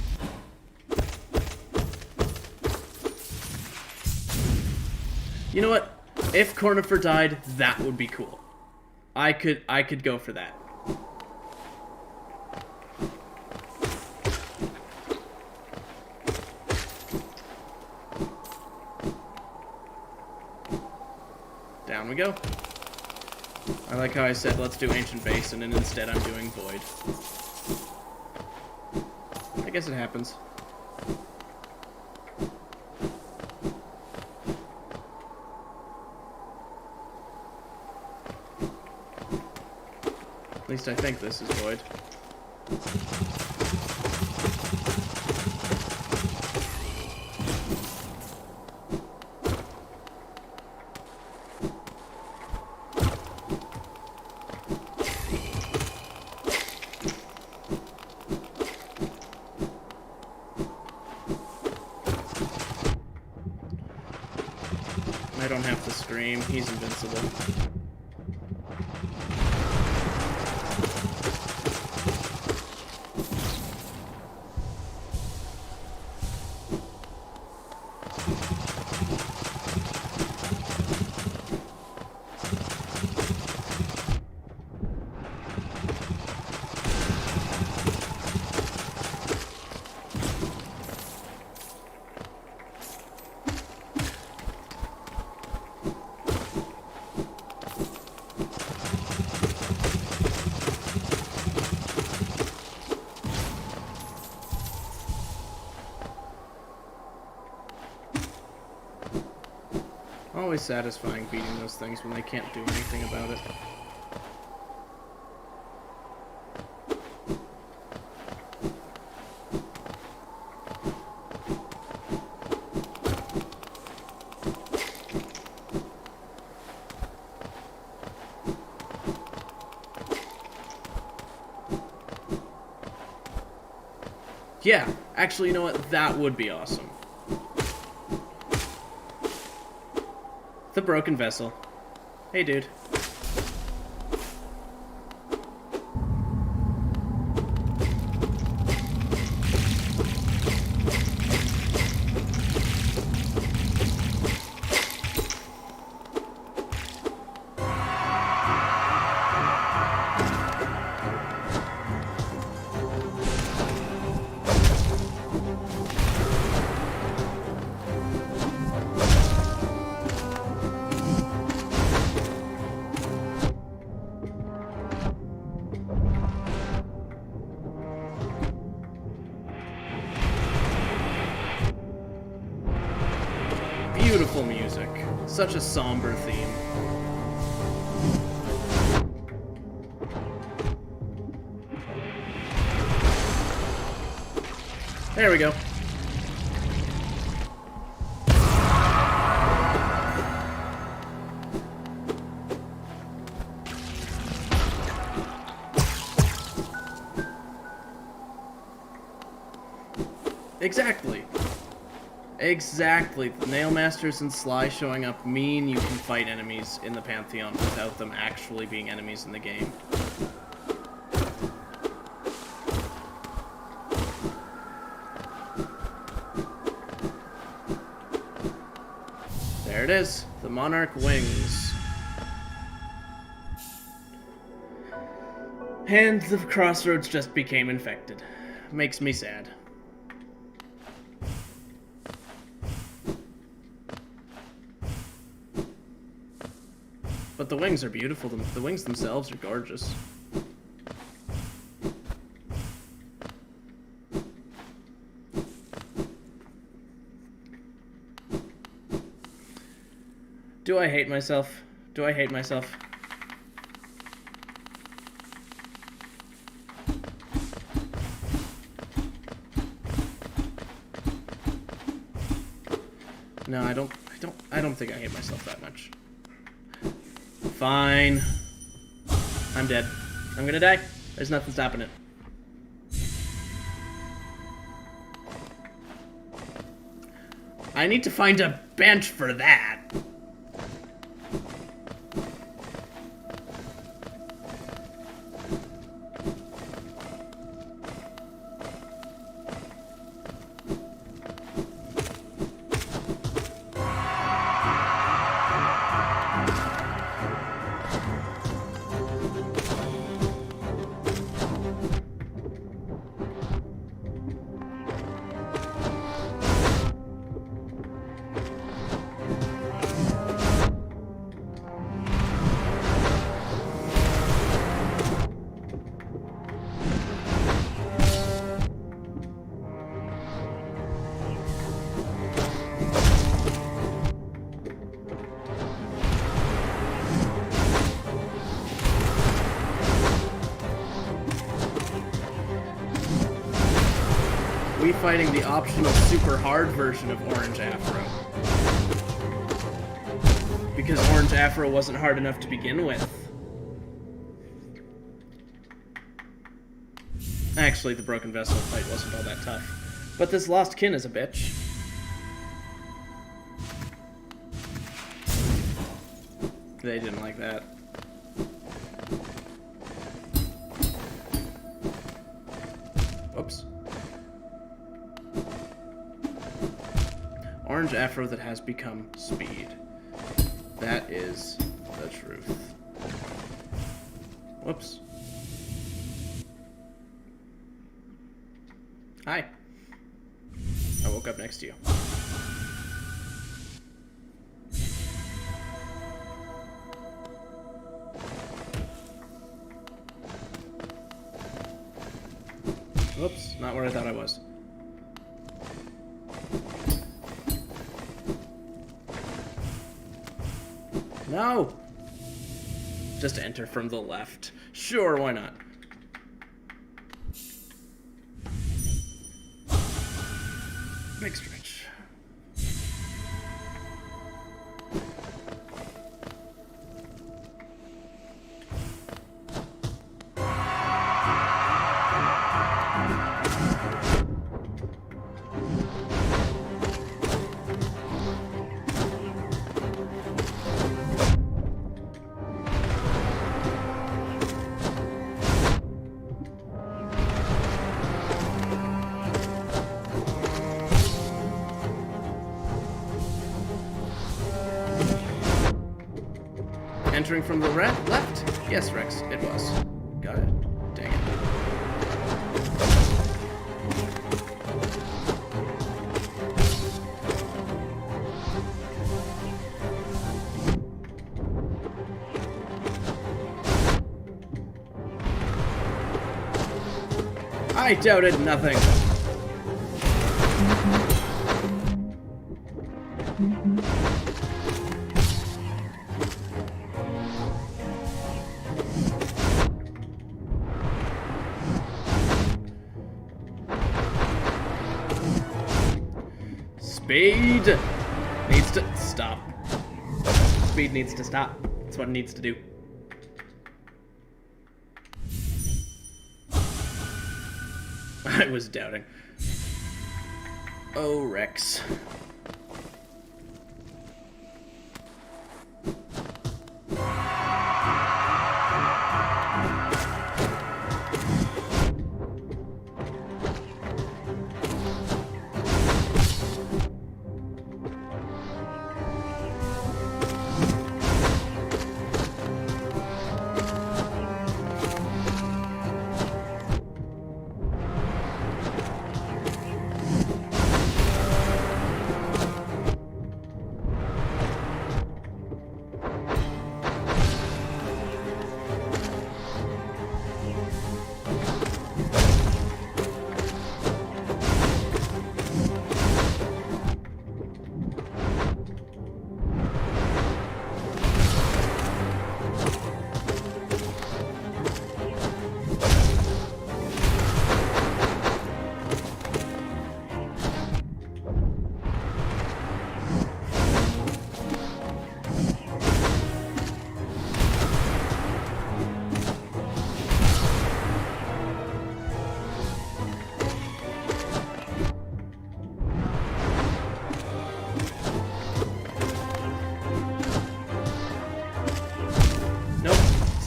You know what? If Cornifer died, that would be cool. I could go for that. Down we go. I like how I said let's do Ancient Basin and instead I'm doing Void. I guess it happens. At least I think this is Void. I don't have to scream, he's invincible. Always satisfying beating those things when they can't do anything about it. Yeah, actually, you know what? That would be awesome. The broken vessel. Hey, dude. Beautiful music. Such a somber theme. There we go. Exactly. Exactly. The Nailmasters and Sly showing up mean you can fight enemies in the Pantheon without them actually being enemies in the game. There it is. The Monarch Wings. And the crossroads just became infected. Makes me sad. But the wings are beautiful. The wings themselves are gorgeous. Do I hate myself? Do I hate myself? No, I don't think I hate myself that much. Fine. I'm dead. I'm gonna die. There's nothing stopping it. I need to find a bench for that. We fighting the optional super hard version of Orange Afro. Because Orange Afro wasn't hard enough to begin with. Actually, the Broken Vessel fight wasn't all that tough. But this Lost Kin is a bitch. They didn't like that. Whoops. Orange Afro that has become speed. That is the truth. Whoops. Hi. I woke up next to you. Whoops, not where I thought I was. No! Just enter from the left. Sure, why not? Big stretch. Entering from the left? Yes, Rex, it was. Got it. Dang it. I doubted nothing. Speed needs to stop. Speed needs to stop. That's what it needs to do. I was doubting. Oh, Rex.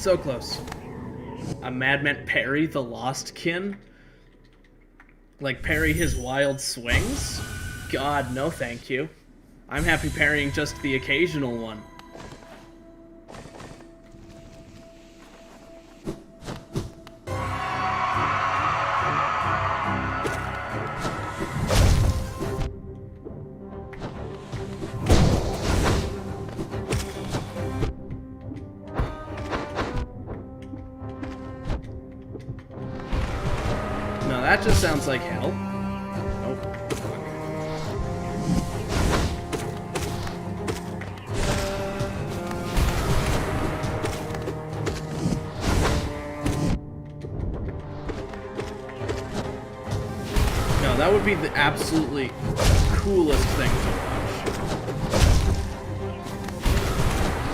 So close. A Mad meant parry the Lost Kin? Like parry his wild swings? God, no thank you. I'm happy parrying just the occasional one. No, that just sounds like hell. Oh, fuck. No, that would be the absolutely coolest thing to watch.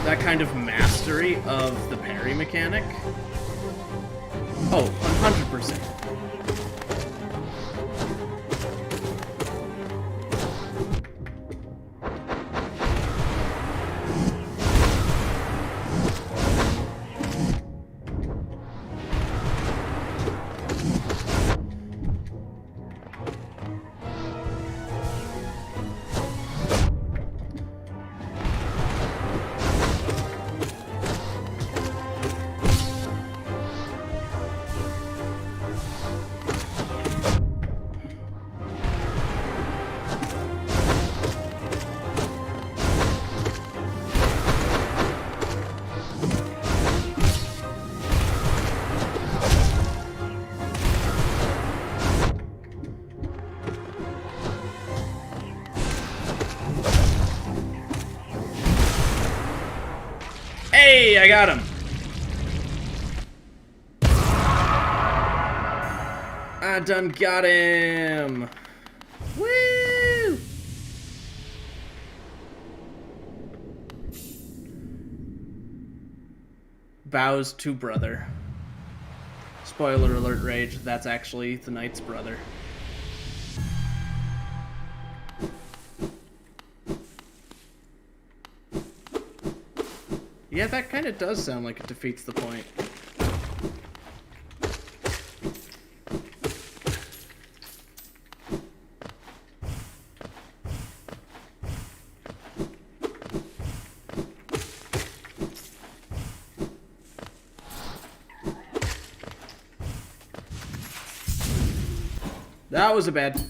That kind of mastery of the parry mechanic. Oh, 100%. Hey, I got him! I done got him! Woo! Bows to brother. Spoiler alert, Rage, that's actually the knight's brother. Yeah, that kind of does sound like it defeats the point. That was a bad...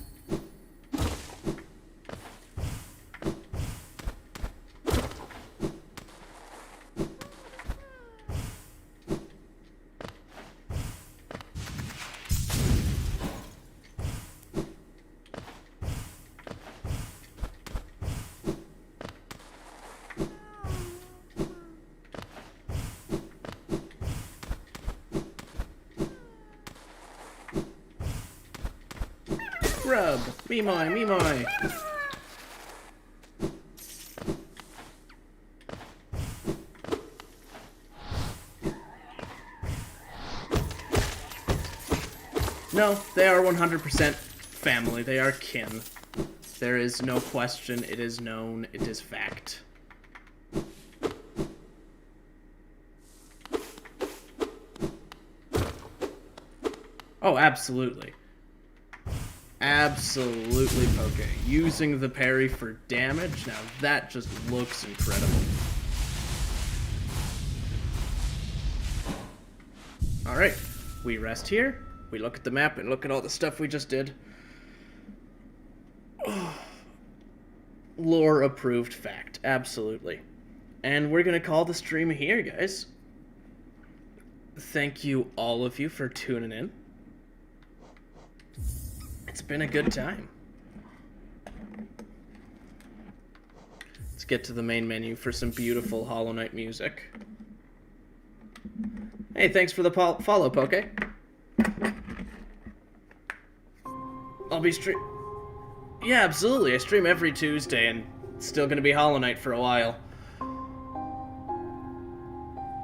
Grub! Me my, me my! No, they are 100% family. They are kin. There is no question. It is known. It is fact. Oh, absolutely. Absolutely, Poke. Using the parry for damage, now that just looks incredible. Alright, we rest here, we look at the map, and look at all the stuff we just did. Oh. Lore approved fact, absolutely. And we're gonna call the stream here, guys. Thank you, all of you, for tuning in. It's been a good time. Let's get to the main menu for some beautiful Hollow Knight music. Hey, thanks for the follow, Poke. I'll be Yeah, absolutely. I stream every Tuesday, and it's still gonna be Hollow Knight for a while.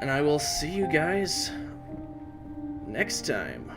And I will see you guys next time.